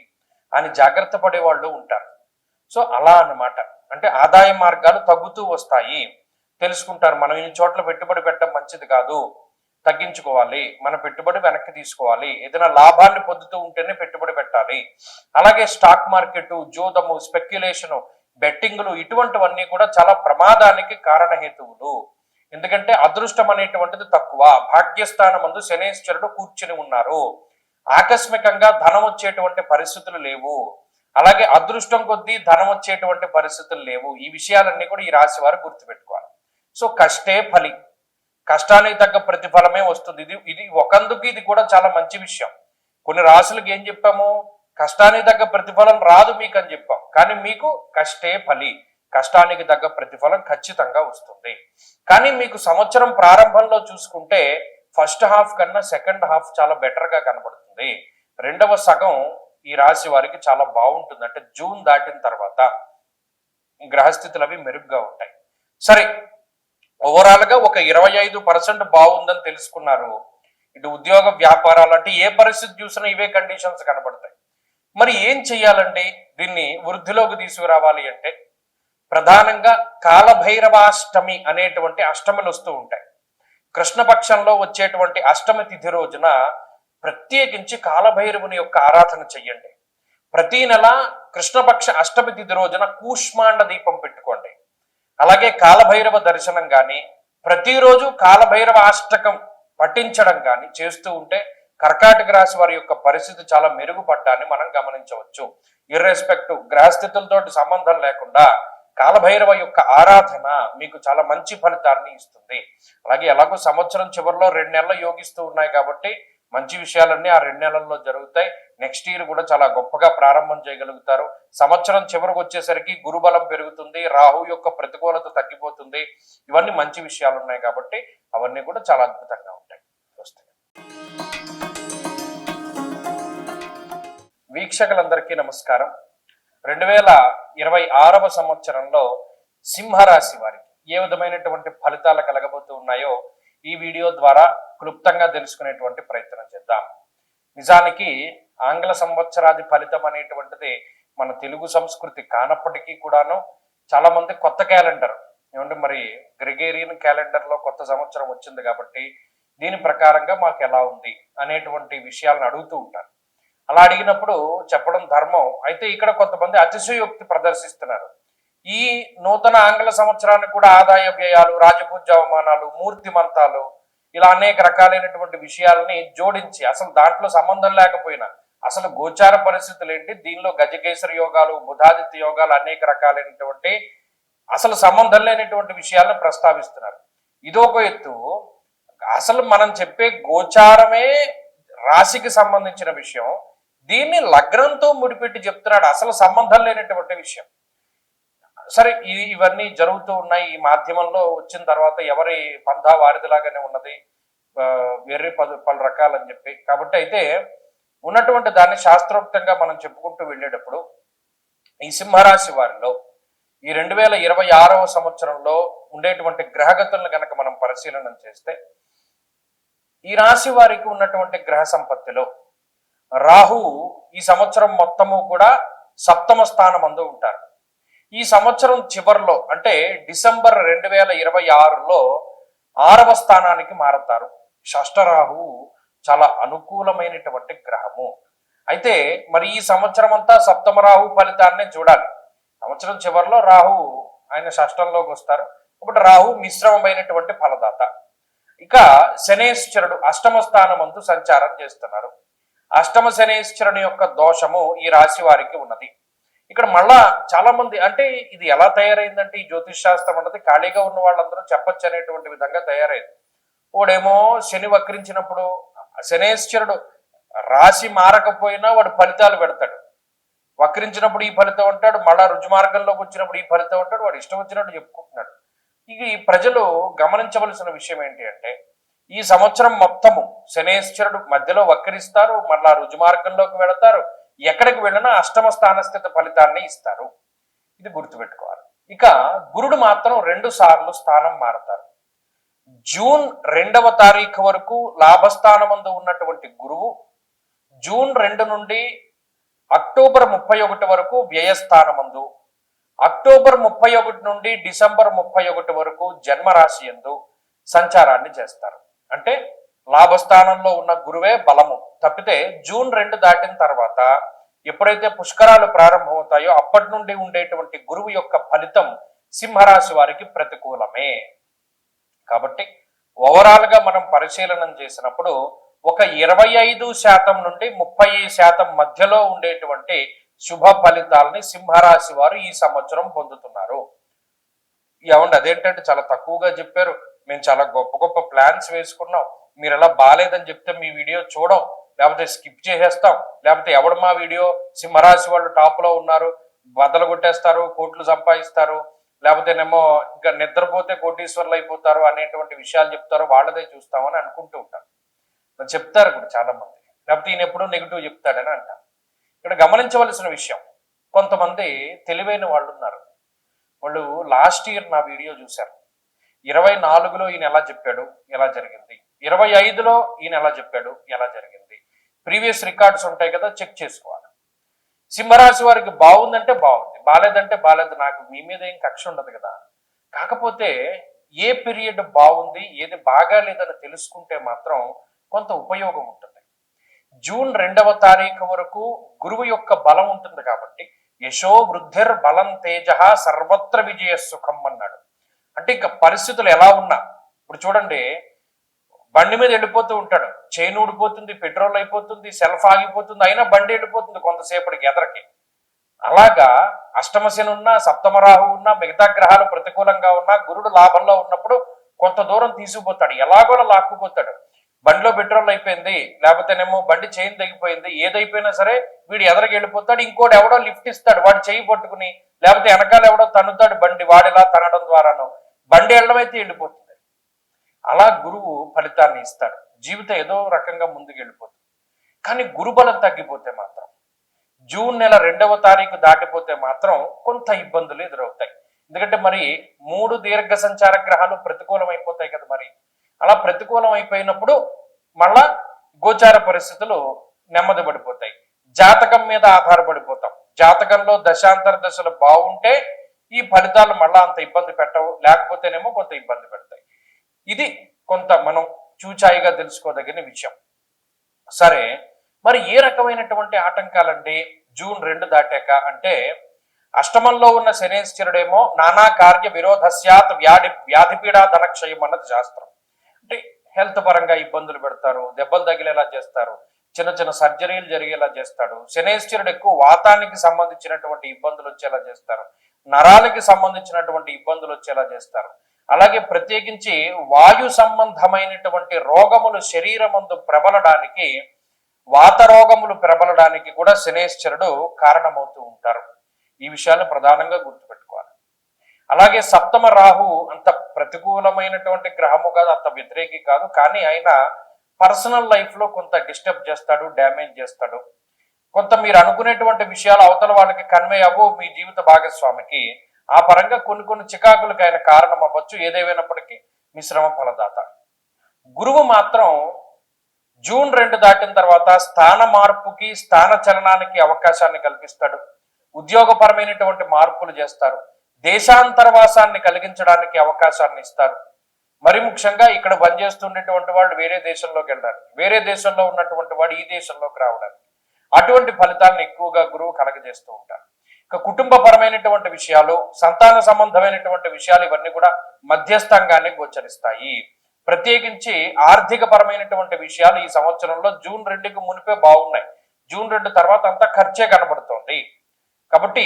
అని జాగ్రత్త పడే వాళ్ళు ఉంటారు. సో అలా అన్నమాట. అంటే ఆదాయ మార్గాలు తగ్గుతూ వస్తాయి, తెలుసుకుంటారు. మనం ఈ చోట్ల పెట్టుబడి పెట్టడం మంచిది కాదు, తగ్గించుకోవాలి, మన పెట్టుబడి వెనక్కి తీసుకోవాలి, ఏదైనా లాభాన్ని పొందుతూ ఉంటేనే పెట్టుబడి పెట్టాలి. అలాగే స్టాక్ మార్కెట్, జోదము, స్పెక్యులేషను, బెట్టింగ్లు ఇటువంటివన్నీ కూడా చాలా ప్రమాదానికి కారణహేతువులు. ఎందుకంటే అదృష్టం అనేటువంటిది తక్కువ. భాగ్యస్థానం ముందు శనేశ్వరుడు కూర్చుని ఉన్నారు. ఆకస్మికంగా ధనం వచ్చేటువంటి పరిస్థితులు లేవు. అలాగే అదృష్టం కొద్దీ ధనం వచ్చేటువంటి పరిస్థితులు లేవు. ఈ విషయాలన్నీ కూడా ఈ రాశి వారు గుర్తుపెట్టుకోవాలి. సో కష్టే ఫలి, కష్టానికి తగ్గ ప్రతిఫలమే వస్తుంది. ఇది ఒకందుకు ఇది కూడా చాలా మంచి విషయం. కొన్ని రాశులకు ఏం చెప్పాము? కష్టానికి తగ్గ ప్రతిఫలం రాదు మీకు అని చెప్పాం. కానీ మీకు కష్టే ఫలి, కష్టానికి తగ్గ ప్రతిఫలం ఖచ్చితంగా వస్తుంది. కానీ మీకు సంవత్సరం ప్రారంభంలో చూసుకుంటే ఫస్ట్ హాఫ్ కన్నా సెకండ్ హాఫ్ చాలా బెటర్గా కనబడుతుంది. రెండవ సగం ఈ రాశి వారికి చాలా బాగుంటుంది. అంటే జూన్ దాటిన తర్వాత గ్రహస్థితులు అవి మెరుగ్గా ఉంటాయి. సరే, ఓవరాల్ గా ఒక 25% బాగుందని తెలుసుకున్నారు. ఇటు ఉద్యోగ వ్యాపారాలు అంటే ఏ పరిస్థితి చూసినా ఇవే కండిషన్స్ కనబడతాయి. మరి ఏం చెయ్యాలండి? దీన్ని వృద్ధిలోకి తీసుకురావాలి అంటే ప్రధానంగా కాలభైరవాష్టమి అనేటువంటి అష్టములు వస్తూ ఉంటాయి. కృష్ణపక్షంలో వచ్చేటువంటి అష్టమి తిథి రోజున ప్రత్యేకించి కాలభైరవుని యొక్క ఆరాధన చెయ్యండి. ప్రతి నెల కృష్ణపక్ష అష్టమి తిథి రోజున కూష్మాండ దీపం పెట్టుకోండి. అలాగే కాలభైరవ దర్శనం కానీ, ప్రతిరోజు కాలభైరవ అష్టకం పఠించడం కానీ చేస్తూ ఉంటే కర్కాటక రాశి వారి యొక్క పరిస్థితి చాలా మెరుగుపడ్డాన్ని మనం గమనించవచ్చు. ఇర్రెస్పెక్టివ్ గ్రహస్థితులతోటి సంబంధం లేకుండా కాలభైరవ యొక్క ఆరాధన మీకు చాలా మంచి ఫలితాన్ని ఇస్తుంది. అలాగే ఎలాగో సంవత్సరం చివరిలో 2 నెలలు యోగిస్తూ ఉన్నాయి కాబట్టి మంచి విషయాలన్నీ ఆ 2 నెలల్లో జరుగుతాయి. నెక్స్ట్ ఇయర్ కూడా చాలా గొప్పగా ప్రారంభం చేయగలుగుతారు. సంవత్సరం చివరికి వచ్చేసరికి గురుబలం పెరుగుతుంది, రాహు యొక్క ప్రతికూలత తగ్గిపోతుంది. ఇవన్నీ మంచి విషయాలు ఉన్నాయి కాబట్టి అవన్నీ కూడా చాలా అద్భుతంగా ఉంటాయి. వీక్షకులందరికీ నమస్కారం. 2026వ సంవత్సరంలో సింహరాశి వారికి ఏ విధమైనటువంటి ఫలితాలు కలగబోతూ ఉన్నాయో ఈ వీడియో ద్వారా క్లుప్తంగా తెలుసుకునేటువంటి ప్రయత్నం చేద్దాం. నిజానికి ఆంగ్ల సంవత్సరాది ఫలితం అనేటువంటిది మన తెలుగు సంస్కృతి కానప్పటికీ కూడాను చాలా మంది కొత్త క్యాలెండర్ ఏమంటే మరి గ్రెగేరియన్ క్యాలెండర్లో కొత్త సంవత్సరం వచ్చింది కాబట్టి దీని ప్రకారంగా మాకు ఎలా ఉంది అనేటువంటి విషయాలను అడుగుతూ ఉంటారు. అలా అడిగినప్పుడు చెప్పడం ధర్మం. అయితే ఇక్కడ కొంతమంది అతిశయోక్తి ప్రదర్శిస్తున్నారు. ఈ నూతన ఆంగ్ల సంవత్సరానికి కూడా ఆదాయ వ్యయాలు, రాజపూజ్య అవమానాలు, మూర్తిమంతాలు ఇలా అనేక రకాలైనటువంటి విషయాలని జోడించి అసలు దాంట్లో సంబంధం లేకపోయినా అసలు గోచార పరిస్థితులు ఏంటి, దీనిలో గజకేసరి యోగాలు, బుధాదిత్య యోగాలు అనేక రకాలైనటువంటి అసలు సంబంధం లేనటువంటి విషయాలను ప్రస్తావిస్తున్నారు. ఇదొక ఎత్తు. అసలు మనం చెప్పే గోచారమే రాశికి సంబంధించిన విషయం, దీన్ని లగ్నంతో ముడిపెట్టి చెప్తున్నాడు, అసలు సంబంధం లేనటువంటి విషయం. సరే, ఇవన్నీ జరుగుతూ ఉన్నాయి. ఈ మాధ్యమంలో వచ్చిన తర్వాత ఎవరి పంధా వారిదిలాగానే ఉన్నది, వేరే పలు రకాలని చెప్పి. కాబట్టి అయితే ఉన్నటువంటి దాన్ని శాస్త్రోక్తంగా మనం చెప్పుకుంటూ వెళ్ళేటప్పుడు ఈ సింహరాశి వారిలో ఈ 2026వ సంవత్సరంలో ఉండేటువంటి గ్రహగతులను కనుక మనం పరిశీలన చేస్తే ఈ రాశి వారికి ఉన్నటువంటి గ్రహ సంపత్తిలో రాహు ఈ సంవత్సరం మొత్తము కూడా 7వ స్థానం అందు ఉంటారు. ఈ సంవత్సరం చివరిలో అంటే డిసెంబర్ 2026లో 6వ స్థానానికి మారతారు. షష్ఠరాహు చాలా అనుకూలమైనటువంటి గ్రహము. అయితే మరి ఈ సంవత్సరం అంతా 7వ రాహు ఫలితాన్ని చూడాలి. సంవత్సరం చివరిలో రాహు ఆయన షష్ఠంలోకి వస్తారు. కాబట్టి రాహు మిశ్రమమైనటువంటి ఫలదాత. ఇక శనేశ్వరుడు 8వ స్థానం అందు సంచారం చేస్తున్నారు. 8వ శనేశ్వరుని యొక్క దోషము ఈ రాశి వారికి ఉన్నది. ఇక్కడ మళ్ళా చాలా మంది అంటే ఇది ఎలా తయారైందంటే ఈ జ్యోతిష్ శాస్త్రం అన్నది ఖాళీగా ఉన్న వాళ్ళందరూ చెప్పొచ్చు అనేటువంటి విధంగా తయారైంది. వాడేమో శని వక్రించినప్పుడు శనేశ్వరుడు రాశి మారకపోయినా వాడు ఫలితాలు పెడతాడు. వక్రించినప్పుడు ఈ ఫలితం అంటాడు, మళ్ళా రుజుమార్గంలోకి వచ్చినప్పుడు ఈ ఫలితం అంటాడు, వాడు ఇష్టం వచ్చినట్టు చెప్పుకుంటున్నాడు. ఇక ఈ ప్రజలు గమనించవలసిన విషయం ఏంటి అంటే ఈ సంవత్సరం మొత్తము శనేశ్వరుడు మధ్యలో వక్రిస్తారు, మళ్ళా రుజుమార్గంలోకి వెళతారు, ఎక్కడికి వెళ్ళినా అష్టమ స్థానస్థిత ఫలితాన్ని ఇస్తారు. ఇది గుర్తుపెట్టుకోవాలి. ఇక గురుడు మాత్రం 2 సార్లు స్థానం మారతారు. జూన్ 2వ తారీఖు వరకు లాభస్థానమందు ఉన్నటువంటి గురువు జూన్ 2 నుండి అక్టోబర్ 31 వరకు వ్యయస్థానమందు, అక్టోబర్ 31 నుండి డిసెంబర్ 31 వరకు జన్మరాశి యందు సంచారాన్ని చేస్తారు. అంటే లాభస్థానంలో ఉన్న గురువే బలము తప్పితే జూన్ 2 దాటిన తర్వాత ఎప్పుడైతే పుష్కరాలు ప్రారంభమవుతాయో అప్పటి నుండి ఉండేటువంటి గురువు యొక్క ఫలితం సింహరాశి వారికి ప్రతికూలమే. కాబట్టి ఓవరాల్ గా మనం పరిశీలనం చేసినప్పుడు ఒక 25% నుండి 30% మధ్యలో ఉండేటువంటి శుభ ఫలితాలని సింహరాశి వారు ఈ సంవత్సరం పొందుతున్నారు. ఏమండి అదేంటంటే చాలా తక్కువగా చెప్పారు, మేము చాలా గొప్ప గొప్ప ప్లాన్స్ వేసుకున్నాం, మీరు ఎలా బాగాలేదని చెప్తే మీ వీడియో చూడం, లేకపోతే స్కిప్ చేసేస్తాం, లేకపోతే ఎవడు మా వీడియో సింహరాశి వాళ్ళు టాప్ లో ఉన్నారు బద్దలు కొట్టేస్తారు, కోట్లు సంపాదిస్తారు, లేకపోతేనేమో ఇంకా నిద్రపోతే కోటీశ్వర్లు అయిపోతారు అనేటువంటి విషయాలు చెప్తారు, వాళ్ళదే చూస్తామని అనుకుంటూ ఉంటారు. చెప్తారు ఇప్పుడు చాలా మంది, లేకపోతే ఈయన ఎప్పుడూ నెగిటివ్ చెప్తాడని అంటారు. ఇక్కడ గమనించవలసిన విషయం, కొంతమంది తెలివైన వాళ్ళు ఉన్నారు, వాళ్ళు లాస్ట్ ఇయర్ నా వీడియో చూశారు. 24లో ఈయన ఎలా చెప్పాడు ఎలా జరిగింది, 25లో ఈయన ఎలా చెప్పాడు ఎలా జరిగింది, ప్రీవియస్ రికార్డ్స్ ఉంటాయి కదా, చెక్ చేసుకోవాలి. సింహరాశి వారికి బాగుందంటే బాగుంది, బాలేదంటే బాలేదు, నాకు మీ మీద ఏం కక్ష ఉండదు కదా. కాకపోతే ఏ పీరియడ్ బాగుంది ఏది బాగా లేదని తెలుసుకుంటే మాత్రం కొంత ఉపయోగం ఉంటుంది. జూన్ 2వ తారీఖు వరకు గురువు యొక్క బలం ఉంటుంది కాబట్టి యశో వృద్ధిర్ బలం తేజ సర్వత్ర విజయ సుఖం అన్నాడు. అంటే ఇంకా పరిస్థితులు ఎలా ఉన్నా, ఇప్పుడు చూడండి బండి మీద వెళ్ళిపోతూ ఉంటాడు, చైన్ ఊడిపోతుంది, పెట్రోల్ అయిపోతుంది, సెల్ఫ్ ఆగిపోతుంది, అయినా బండి వెళ్ళిపోతుంది కొంతసేపటికి ఎదరకి. అలాగా అష్టమశని ఉన్నా సప్తమ రాహు ఉన్నా మిగతా గ్రహాలు ప్రతికూలంగా ఉన్నా గురుడు లాభంలో ఉన్నప్పుడు కొంత దూరం తీసుకుపోతాడు, ఎలాగోలా లాక్కుపోతాడు. బండిలో పెట్రోల్ అయిపోయింది, లేకపోతేనేమో బండి చైన్ తెగిపోయింది, ఏదైపోయినా సరే వీడు ఎదరికి వెళ్ళిపోతాడు, ఇంకోటి ఎవడో లిఫ్ట్ ఇస్తాడు, వాడు చేయి పట్టుకుని, లేకపోతే వెనకాల ఎవడో తన్నుతాడు బండి, వాడిలా తనడం ద్వారాను బండి వెళ్ళమైతే వెళ్ళిపోతుంది. అలా గురువు ఫలితాన్ని ఇస్తాడు, జీవితం ఏదో రకంగా ముందుకు వెళ్ళిపోతుంది. కానీ గురుబలం తగ్గిపోతే మాత్రం జూన్ నెల 2వ తారీఖు దాటిపోతే మాత్రం కొంత ఇబ్బందులు ఎదురవుతాయి. ఎందుకంటే మరి 3 దీర్ఘ సంచార గ్రహాలు ప్రతికూలం అయిపోతాయి కదా. మరి అలా ప్రతికూలం అయిపోయినప్పుడు మళ్ళా గోచార పరిస్థితులు నెమ్మది పడిపోతాయి, జాతకం మీద ఆధారపడిపోతాం. జాతకంలో దశాంతర దశలు బాగుంటే ఈ ఫలితాలు మళ్ళా అంత ఇబ్బంది పెట్టవు, లేకపోతేనేమో కొంత ఇబ్బంది పెడతాయి. ఇది కొంత మనం చూచాయిగా తెలుసుకోదగిన విషయం. సరే, మరి ఏ రకమైనటువంటి ఆటంకాలండి జూన్ 2 దాటాక అంటే అష్టమంలో ఉన్న శనేశ్వరుడేమో నానా కార్య విరోధస్యాత్ వ్యాధిపీడా ధనక్షయం అన్నది శాస్త్రం. అంటే హెల్త్ పరంగా ఇబ్బందులు పెడతారు, దెబ్బలు తగిలేలా చేస్తారు, చిన్న చిన్న సర్జరీలు జరిగేలా చేస్తాడు. శనేశ్వరుడు ఎక్కువ వాతానికి సంబంధించినటువంటి ఇబ్బందులు వచ్చేలా చేస్తారు, నరాలకి సంబంధించినటువంటి ఇబ్బందులు వచ్చేలా చేస్తారు. అలాగే ప్రత్యేకించి వాయు సంబంధమైనటువంటి రోగములు శరీరమందు ప్రబలడానికి, వాత రోగములు ప్రబలడానికి కూడా శనేశ్వరుడు కారణమవుతూ ఉంటారు. ఈ విషయాలు ప్రధానంగా గుర్తుపెట్టుకోవాలి. అలాగే సప్తమ రాహు అంత ప్రతికూలమైనటువంటి గ్రహము కాదు, అంత వ్యతిరేకి కాదు, కానీ ఆయన పర్సనల్ లైఫ్ లో కొంత డిస్టర్బ్ చేస్తాడు, డ్యామేజ్ చేస్తాడు. కొంత మీరు అనుకునేటువంటి విషయాలు అవతల వాళ్ళకి కన్వే అవ్వవు మీ జీవిత భాగస్వామికి. ఆ పరంగా కొన్ని కొన్ని చికాకులకు ఆయన కారణం అవ్వచ్చు. ఏదేమైనప్పటికీ మిశ్రమ ఫలదాత. గురువు మాత్రం జూన్ 2 దాటిన తర్వాత స్థాన మార్పుకి, స్థాన చలనానికి అవకాశాన్ని కల్పిస్తాడు. ఉద్యోగపరమైనటువంటి మార్పులు చేస్తారు, దేశాంతరవాసాన్ని కలిగించడానికి అవకాశాన్ని ఇస్తారు. మరి ముఖ్యంగా ఇక్కడ పనిచేస్తున్నటువంటి వాళ్ళు వేరే దేశంలోకి వెళ్ళడానికి, వేరే దేశంలో ఉన్నటువంటి వాడు ఈ దేశంలోకి రావడానికి, అటువంటి ఫలితాలను ఎక్కువగా గురువు కలగజేస్తూ ఉంటారు. ఇక కుటుంబపరమైనటువంటి విషయాలు, సంతాన సంబంధమైనటువంటి విషయాలు ఇవన్నీ కూడా మధ్యస్థంగానే గోచరిస్తాయి. ప్రత్యేకించి ఆర్థిక పరమైనటువంటి విషయాలు ఈ సంవత్సరంలో జూన్ 2కి మునిపే బాగున్నాయి. జూన్ 2 తర్వాత అంతా ఖర్చే కనబడుతోంది. కాబట్టి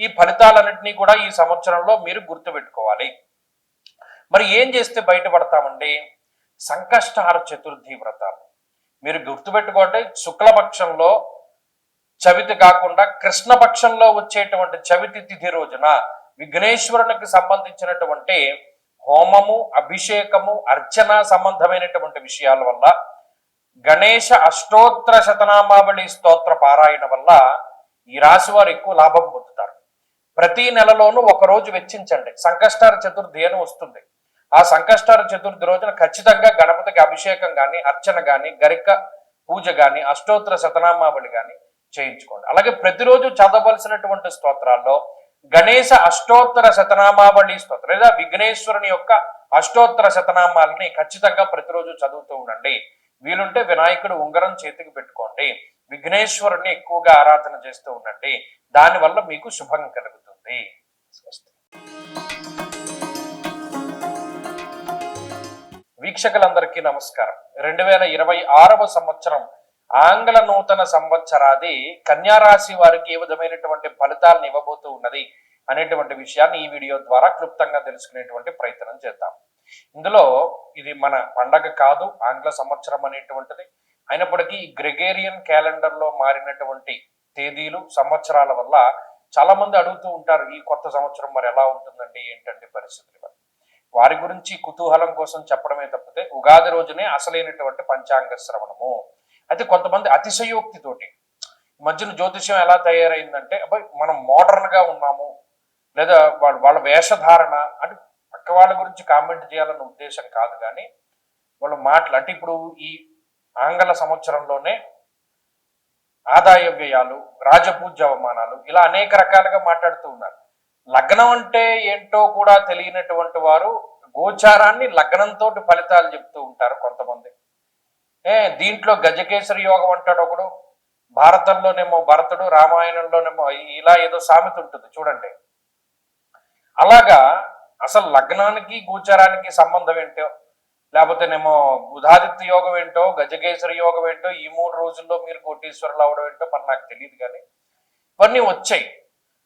ఈ ఫలితాలన్నింటినీ కూడా ఈ సంవత్సరంలో మీరు గుర్తుపెట్టుకోవాలి. మరి ఏం చేస్తే బయటపడతామండి? సంకష్టహార చతుర్థి వ్రతాలు మీరు గుర్తుపెట్టుకోండి. శుక్లపక్షంలో చవితి కాకుండా కృష్ణపక్షంలో వచ్చేటువంటి చవితి తిథి రోజున విఘ్నేశ్వరునికి సంబంధించినటువంటి హోమము, అభిషేకము, అర్చన సంబంధమైనటువంటి విషయాల వల్ల, గణేష అష్టోత్తర శతనామావళి స్తోత్ర పారాయణ వల్ల ఈ రాశి వారు ఎక్కువ లాభం పొందుతారు. ప్రతి నెలలోనూ ఒక రోజు వెచ్చించండి. సంకష్టార చతుర్థి అని వస్తుంది. ఆ సంకష్టార చతుర్థి రోజున ఖచ్చితంగా గణపతికి అభిషేకం కానీ, అర్చన కానీ, గరిక పూజ కానీ, అష్టోత్తర శతనామావళి కానీ చేయించుకోండి. అలాగే ప్రతిరోజు చదవలసినటువంటి స్తోత్రాల్లో గణేశ అష్టోత్తర శతనామావళి స్తోత్రం లేదా విఘ్నేశ్వరుని యొక్క అష్టోత్తర శతనామాలని ఖచ్చితంగా ప్రతిరోజు చదువుతూ ఉండండి. వీలుంటే వినాయకుడు ఉంగరం చేతికి పెట్టుకోండి. విఘ్నేశ్వరుని ఎక్కువగా ఆరాధన చేస్తూ ఉండండి. దానివల్ల మీకు శుభం కలుగుతుంది. స్వస్తి. వీక్షకులందరికీ నమస్కారం. 2026వ సంవత్సరం ఆంగ్ల నూతన సంవత్సరాది కన్యారాశి వారికి ఏ విధమైనటువంటి ఫలితాలను ఇవ్వబోతూ ఉన్నది అనేటువంటి విషయాన్ని ఈ వీడియో ద్వారా క్లుప్తంగా తెలుసుకునేటువంటి ప్రయత్నం చేద్దాం. ఇందులో ఇది మన పండగ కాదు, ఆంగ్ల సంవత్సరం అనేటువంటిది. అయినప్పటికీ గ్రెగేరియన్ క్యాలెండర్ లో మారినటువంటి తేదీలు, సంవత్సరాల వల్ల చాలా మంది అడుగుతూ ఉంటారు, ఈ కొత్త సంవత్సరం మరి ఎలా ఉంటుందండి, ఏంటంటే పరిస్థితులు. వారి గురించి కుతూహలం కోసం చెప్పడమే తప్పితే ఉగాది రోజునే అసలైనటువంటి పంచాంగ శ్రవణము. అయితే కొంతమంది అతిశయోక్తితోటి మధ్యన జ్యోతిష్యం ఎలా తయారైందంటే, అబ్బాయి మనం మోడర్న్ గా ఉన్నాము, లేదా వాళ్ళ వేషధారణ అంటే పక్క వాళ్ళ గురించి కామెంట్ చేయాలన్న ఉద్దేశం కాదు, కానీ వాళ్ళ మాటలు అంటే ఇప్పుడు ఈ ఆంగ్ల సంవత్సరంలోనే ఆదాయ వ్యయాలు, రాజపూజ్య అవమానాలు, ఇలా అనేక రకాలుగా మాట్లాడుతూ ఉన్నారు. లగ్నం అంటే ఏంటో కూడా తెలియనటువంటి వారు గోచారాన్ని లగ్నంతో ఫలితాలు చెప్తూ ఉంటారు కొంతమంది. దీంట్లో గజకేసరి యోగం అంటాడు ఒకడు, భారతంలోనేమో భరతుడు, రామాయణంలోనేమో ఇలా ఏదో సామెత ఉంటుంది చూడండి. అలాగా అసలు లగ్నానికి గోచారానికి సంబంధం ఏంటో, లేకపోతేనేమో బుధాదిత్య యోగం ఏంటో, గజకేసరి యోగం ఏంటో, ఈ 3 రోజుల్లో మీరు కోటీశ్వరులు అవడం ఏంటో మరి నాకు తెలియదు, కానీ ఇవన్నీ వచ్చాయి.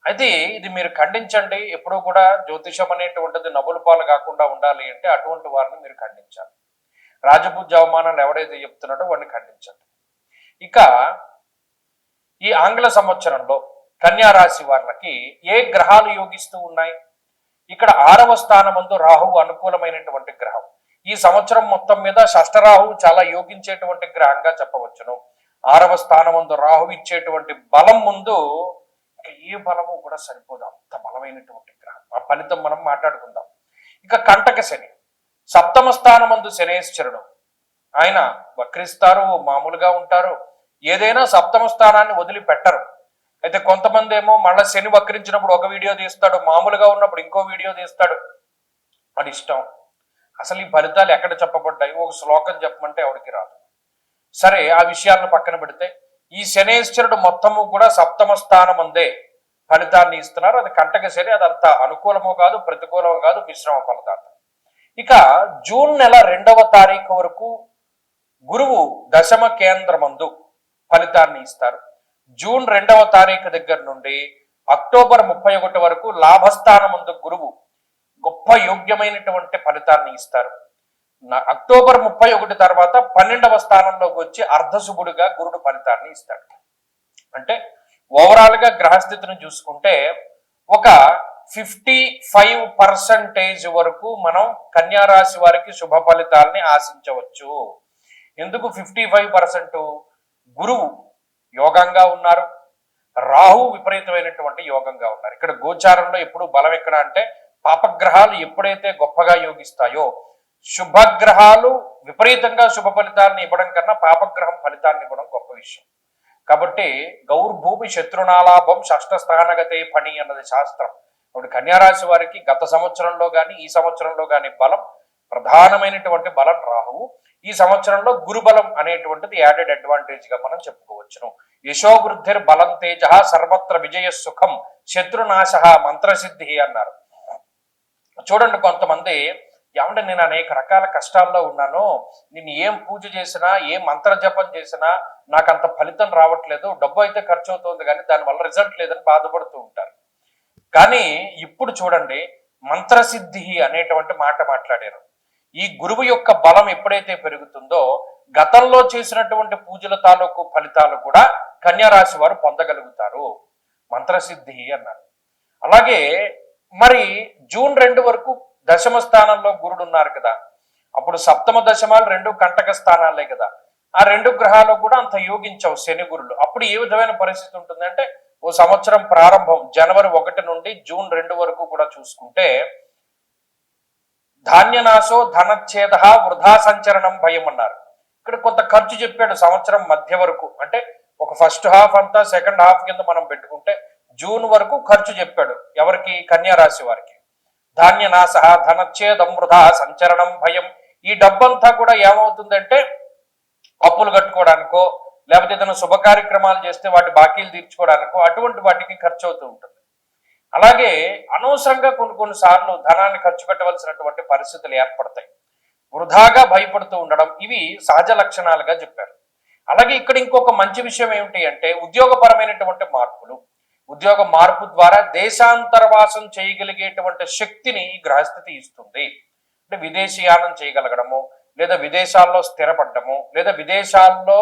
అయితే ఇది మీరు ఖండించండి. ఎప్పుడూ కూడా జ్యోతిషం అనేటువంటిది నవ్వుల పాలు కాకుండా ఉండాలి అంటే అటువంటి వారిని మీరు ఖండించాలి. రాజపూజ్య అవమానాలు ఎవడైతే చెప్తున్నాడో వాడిని ఖండించండి. ఇక ఈ ఆంగ్ల సంవత్సరంలో కన్యా రాశి వారికి ఏ గ్రహాలు యోగిస్తూ ఉన్నాయి? ఇక్కడ 6వ స్థానమందు రాహువు అనుకూలమైనటువంటి గ్రహం. ఈ సంవత్సరం మొత్తం మీద షష్ఠరాహువు చాలా యోగించేటువంటి గ్రహంగా చెప్పవచ్చును. 6వ స్థానమందు రాహువు ఇచ్చేటువంటి బలం ముందు ఇక ఏ బలము కూడా సరిపోదు, అంత బలమైనటువంటి గ్రహం. ఆ ఫలితం మనం మాట్లాడుకుందాం. ఇక కంటక శని, 7వ స్థానమందు శనేశ్వరుడు. ఆయన వక్రిస్తారు, మామూలుగా ఉంటారు, ఏదైనా 7వ స్థానాన్ని వదిలిపెట్టరు. అయితే కొంతమంది ఏమో మళ్ళీ శని వక్రించినప్పుడు ఒక వీడియో తీస్తాడు, మామూలుగా ఉన్నప్పుడు ఇంకో వీడియో తీస్తాడు, అది ఇష్టం. అసలు ఈ ఫలితాలు ఎక్కడ చెప్పబడ్డాయి? ఒక శ్లోకం చెప్పమంటే ఎవరికి రాదు. సరే, ఆ విషయాలను పక్కన పెడితే ఈ శనేశ్వరుడు మొత్తము కూడా 7వ స్థానం అందే ఫలితాన్ని ఇస్తున్నారు. అది కంటక శని, అదంత అనుకూలమో కాదు, ప్రతికూలమో కాదు, మిశ్రమ ఫలితాలు. ఇక జూన్ నెల 2వ తారీఖు వరకు గురువు దశమ కేంద్రమందు ఫలితాన్ని ఇస్తారు. జూన్ 2వ తారీఖు దగ్గర నుండి అక్టోబర్ 31 వరకు లాభస్థానమందు గురువు గొప్ప యోగ్యమైనటువంటి ఫలితాన్ని ఇస్తారు. అక్టోబర్ 31 తర్వాత 12వ స్థానంలోకి వచ్చి అర్ధశుభుడుగా గురుడు ఫలితాన్ని ఇస్తాడు. అంటే ఓవరాల్ గా గ్రహస్థితిని చూసుకుంటే ఒక 55% వరకు మనం కన్యా రాశి వారికి శుభ ఫలితాలని ఆశించవచ్చు. ఎందుకు 55%? గురువు యోగంగా ఉన్నారు, రాహు విపరీతమైనటువంటి యోగంగా ఉన్నారు. ఇక్కడ గోచారంలో ఎప్పుడు బలం ఎక్కడ అంటే, పాపగ్రహాలు ఎప్పుడైతే గొప్పగా యోగిస్తాయో, శుభగ్రహాలు విపరీతంగా శుభ ఫలితాలను ఇవ్వడం కన్నా పాపగ్రహం ఫలితాన్ని ఇవ్వడం గొప్ప విషయం. కాబట్టి గౌర్భూమి శత్రునాలాభం షష్ఠ స్థానగతే పని అన్నది శాస్త్రం. ఇప్పుడు కన్యారాశి వారికి గత సంవత్సరంలో కానీ ఈ సంవత్సరంలో కానీ బలం, ప్రధానమైనటువంటి బలం రాహువు. ఈ సంవత్సరంలో గురుబలం అనేటువంటిది యాడెడ్ అడ్వాంటేజ్ గా మనం చెప్పుకోవచ్చును. యశోవృద్ధిర్ బలం తేజ సర్వత్ర విజయ సుఖం శత్రునాశ మంత్రసిద్ధి అన్నారు. చూడండి, కొంతమంది ఏమంటే నేను అనేక రకాల కష్టాల్లో ఉన్నాను, నేను ఏం పూజ చేసినా ఏ మంత్ర జపం చేసినా నాకు అంత ఫలితం రావట్లేదు, డబ్బు అయితే ఖర్చు అవుతుంది కానీ దానివల్ల రిజల్ట్ లేదని బాధపడుతూ ఉంటారు. కానీ ఇప్పుడు చూడండి, మంత్రసిద్ధి అనేటువంటి మాట మాట్లాడారు. ఈ గురువు యొక్క బలం ఎప్పుడైతే పెరుగుతుందో గతంలో చేసినటువంటి పూజల తాలూకు ఫలితాలు కూడా కన్యా రాశి వారు పొందగలుగుతారు. మంత్రసిద్ధి అన్నారు. అలాగే మరి జూన్ 2 వరకు దశమ స్థానంలో గురుడు ఉన్నారు కదా, అప్పుడు సప్తమ దశమాలు 2 కంటక స్థానాలే కదా, ఆ 2 గ్రహాలు కూడా అంత యోగించవు శని గురులు. అప్పుడు ఏ విధమైన పరిస్థితి ఉంటుందంటే ఓ సంవత్సరం ప్రారంభం జనవరి 1 నుండి జూన్ 2 వరకు కూడా చూసుకుంటే ధాన్యనాశో ధనచ్ఛేద వృధా సంచరణం భయం అన్నారు. ఇక్కడ కొంత ఖర్చు చెప్పాడు సంవత్సరం మధ్య వరకు, అంటే ఒక ఫస్ట్ హాఫ్ అంతా సెకండ్ హాఫ్ కింద మనం పెట్టుకుంటే జూన్ వరకు ఖర్చు చెప్పాడు. ఎవరికి? కన్యా రాశి వారికి. ధాన్యనాశ ధనచ్ఛేదం వృధా సంచరణం భయం. ఈ డబ్బంతా కూడా ఏమవుతుందంటే అప్పులు కట్టుకోవడానికో లేకపోతే ఏదైనా శుభ కార్యక్రమాలు చేస్తే వాటి బాకీలు తీర్చుకోవడానికో అటువంటి వాటికి ఖర్చు అవుతూ ఉంటుంది. అలాగే అనవసరంగా కొన్ని సార్లు ధనాన్ని ఖర్చు పెట్టవలసినటువంటి పరిస్థితులు ఏర్పడతాయి. వృధాగా భయపడుతూ ఉండడం, ఇవి సహజ లక్షణాలుగా చెప్పారు. అలాగే ఇక్కడ ఇంకొక మంచి విషయం ఏమిటి అంటే ఉద్యోగపరమైనటువంటి మార్పులు. ఉద్యోగ మార్పు ద్వారా దేశాంతరవాసం చేయగలిగేటువంటి శక్తిని ఈ గ్రహస్థితి ఇస్తుంది. అంటే విదేశీయానం చేయగలగడము, లేదా విదేశాల్లో స్థిరపడము, లేదా విదేశాల్లో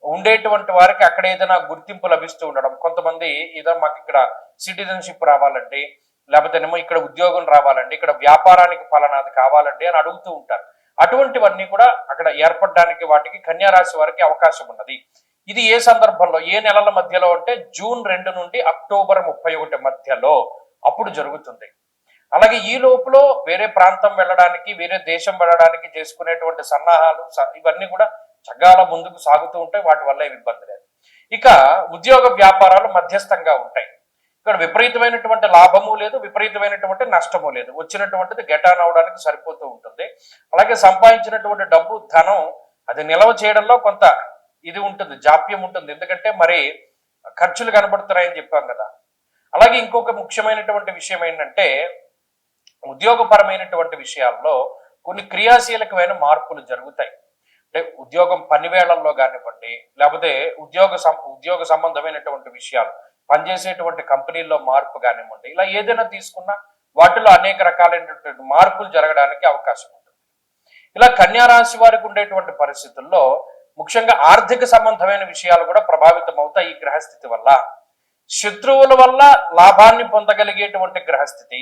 ఉండేటువంటి వారికి అక్కడ ఏదైనా గుర్తింపు లభిస్తూ ఉండడం. కొంతమంది ఏదైనా మాకు ఇక్కడ సిటిజన్షిప్ రావాలండి, లేకపోతే ఏమో ఇక్కడ ఉద్యోగం రావాలండి, ఇక్కడ వ్యాపారానికి ఫలానాది కావాలండి అని అడుగుతూ ఉంటారు. అటువంటివన్నీ కూడా అక్కడ ఏర్పడడానికి వాటికి కన్యా రాశి వారికి అవకాశం ఉన్నది. ఇది ఏ సందర్భంలో, ఏ నెలల మధ్యలో అంటే జూన్ 2 నుండి అక్టోబర్ 31 మధ్యలో అప్పుడు జరుగుతుంది. అలాగే ఈ లోపల వేరే ప్రాంతం వెళ్ళడానికి, వేరే దేశం వెళ్ళడానికి చేసుకునేటువంటి సన్నాహాలు ఇవన్నీ కూడా చక్కగా ముందుకు సాగుతూ ఉంటాయి. వాటి వల్ల ఏమి ఇబ్బంది లేదు. ఇక ఉద్యోగ వ్యాపారాలు మధ్యస్థంగా ఉంటాయి. ఇక్కడ విపరీతమైనటువంటి లాభము లేదు, విపరీతమైనటువంటి నష్టము లేదు. వచ్చినటువంటిది గెటాన్ అవడానికి సరిపోతూ ఉంటుంది. అలాగే సంపాదించినటువంటి డబ్బు, ధనం అది నిల్వ చేయడంలో కొంత ఇది ఉంటుంది, జాప్యం ఉంటుంది. ఎందుకంటే మరి ఖర్చులు కనబడుతున్నాయని చెప్పాం కదా. అలాగే ఇంకొక ముఖ్యమైనటువంటి విషయం ఏంటంటే ఉద్యోగపరమైనటువంటి విషయాల్లో కొన్ని క్రియాశీలకమైన మార్పులు జరుగుతాయి. అంటే ఉద్యోగం పని వేళల్లో కానివ్వండి, లేకపోతే ఉద్యోగ సంబంధమైనటువంటి విషయాలు, పనిచేసేటువంటి కంపెనీల్లో మార్పు కానివ్వండి, ఇలా ఏదైనా తీసుకున్నా వాటిలో అనేక రకాలైనటువంటి మార్పులు జరగడానికి అవకాశం ఉంటుంది. ఇలా కన్యా రాశి వారికి ఉండేటువంటి పరిస్థితుల్లో ముఖ్యంగా ఆర్థిక సంబంధమైన విషయాలు కూడా ప్రభావితం అవుతాయి ఈ గ్రహస్థితి వల్ల. శత్రువుల వల్ల లాభాన్ని పొందగలిగేటువంటి గ్రహస్థితి,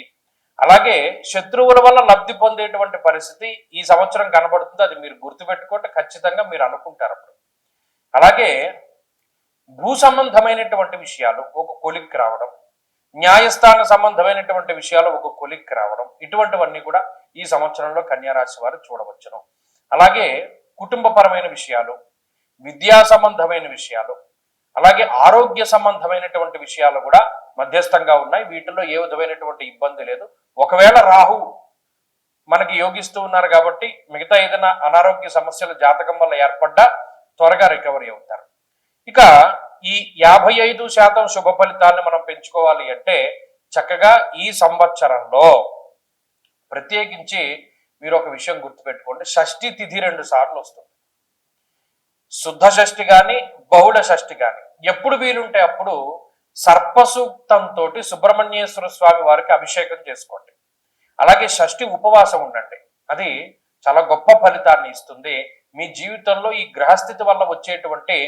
అలాగే శత్రువుల వల్ల లబ్ధి పొందేటువంటి పరిస్థితి ఈ సంవత్సరం కనబడుతుంది. అది మీరు గుర్తుపెట్టుకుంటే ఖచ్చితంగా మీరు అనుకుంటారు అప్పుడు. అలాగే భూ సంబంధమైనటువంటి విషయాలు ఒక కొలిక్కి రావడం, న్యాయస్థాన సంబంధమైనటువంటి విషయాలు ఒక కొలిక్కి రావడం, ఇటువంటివన్నీ కూడా ఈ సంవత్సరంలో కన్యా రాశి వారు చూడవచ్చును. అలాగే కుటుంబపరమైన విషయాలు, విద్యా సంబంధమైన విషయాలు, అలాగే ఆరోగ్య సంబంధమైనటువంటి విషయాలు కూడా మధ్యస్థంగా ఉన్నాయి. వీటిల్లో ఏ విధమైనటువంటి ఇబ్బంది లేదు. ఒకవేళ రాహు మనకి యోగిస్తూ ఉన్నారు కాబట్టి మిగతా ఏదైనా అనారోగ్య సమస్యలు జాతకం వల్ల ఏర్పడ్డా త్వరగా రికవరీ అవుతారు. ఇక ఈ 55% శుభ ఫలితాలను మనం పెంచుకోవాలి అంటే చక్కగా ఈ సంవత్సరంలో ప్రత్యేకించి మీరు ఒక విషయం గుర్తుపెట్టుకోండి, షష్ఠి తిథి 2 సార్లు వస్తుంది. శుద్ధ షష్ఠి కానీ బహుళ షష్ఠి కానీ ఎప్పుడు వీలుంటే అప్పుడు సర్పసూక్తంతో సుబ్రహ్మణ్యేశ్వర స్వామి వారికి అభిషేకం చేసుకోండి. అలాగే షష్ఠి ఉపవాసం ఉండండి, అది చాలా గొప్ప ఫలితాన్ని ఇస్తుంది. మీ జీవితంలో ఈ గ్రహస్థితి వల్ల వచ్చేటువంటి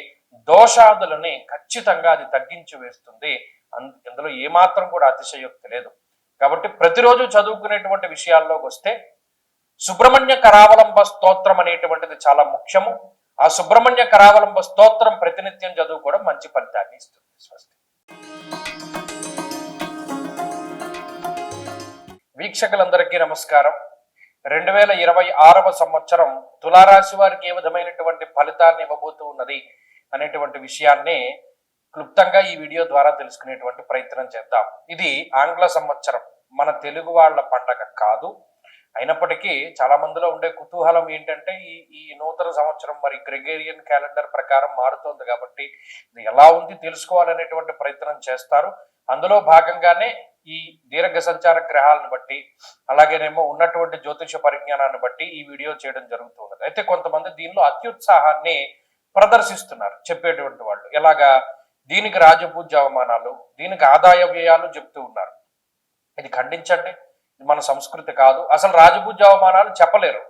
దోషాదులని ఖచ్చితంగా అది తగ్గించి వేస్తుంది. ఇందులో ఏమాత్రం కూడా అతిశయోక్తి లేదు. కాబట్టి ప్రతిరోజు చదువుకునేటువంటి విషయాల్లోకి వస్తే సుబ్రహ్మణ్య కరావలంబ స్తోత్రం అనేటువంటిది చాలా ముఖ్యము. ఆ సుబ్రహ్మణ్య కరావలంబ స్తోత్రం ప్రతినిత్యం చదువుకోవడం మంచి ఫలితాన్ని ఇస్తుంది. స్వస్తి. వీక్షకులందరికీ నమస్కారం. 2026వ సంవత్సరం తులారాశి వారికి ఏ విధమైనటువంటి ఫలితాన్ని ఇవ్వబోతూ ఉన్నది అనేటువంటి విషయాన్ని క్లుప్తంగా ఈ వీడియో ద్వారా తెలుసుకునేటువంటి ప్రయత్నం చేద్దాం. ఇది ఆంగ్ల సంవత్సరం, మన తెలుగు వాళ్ళ పండగ కాదు. అయినప్పటికీ చాలా మందిలో ఉండే కుతూహలం ఏంటంటే ఈ నూతన సంవత్సరం మరి గ్రెగేరియన్ క్యాలెండర్ ప్రకారం మారుతోంది కాబట్టి ఇది ఎలా ఉంది తెలుసుకోవాలనేటువంటి ప్రయత్నం చేస్తారు. అందులో భాగంగానే ఈ దీర్ఘ సంచార గ్రహాలను బట్టి అలాగేనేమో ఉన్నటువంటి జ్యోతిష పరిజ్ఞానాన్ని బట్టి ఈ వీడియో చేయడం జరుగుతూ ఉన్నది. అయితే కొంతమంది దీనిలో అత్యుత్సాహాన్ని ప్రదర్శిస్తున్నారు చెప్పేటువంటి వాళ్ళు. ఎలాగా దీనికి రాజపూజ్య అవమానాలు, దీనికి ఆదాయ వ్యయాలు చెప్తూ ఉన్నారు. ఇది ఖండించండి, ఇది మన సంస్కృతి కాదు. అసలు రాజపూజ్య అవమానాలు చెప్పలేరు,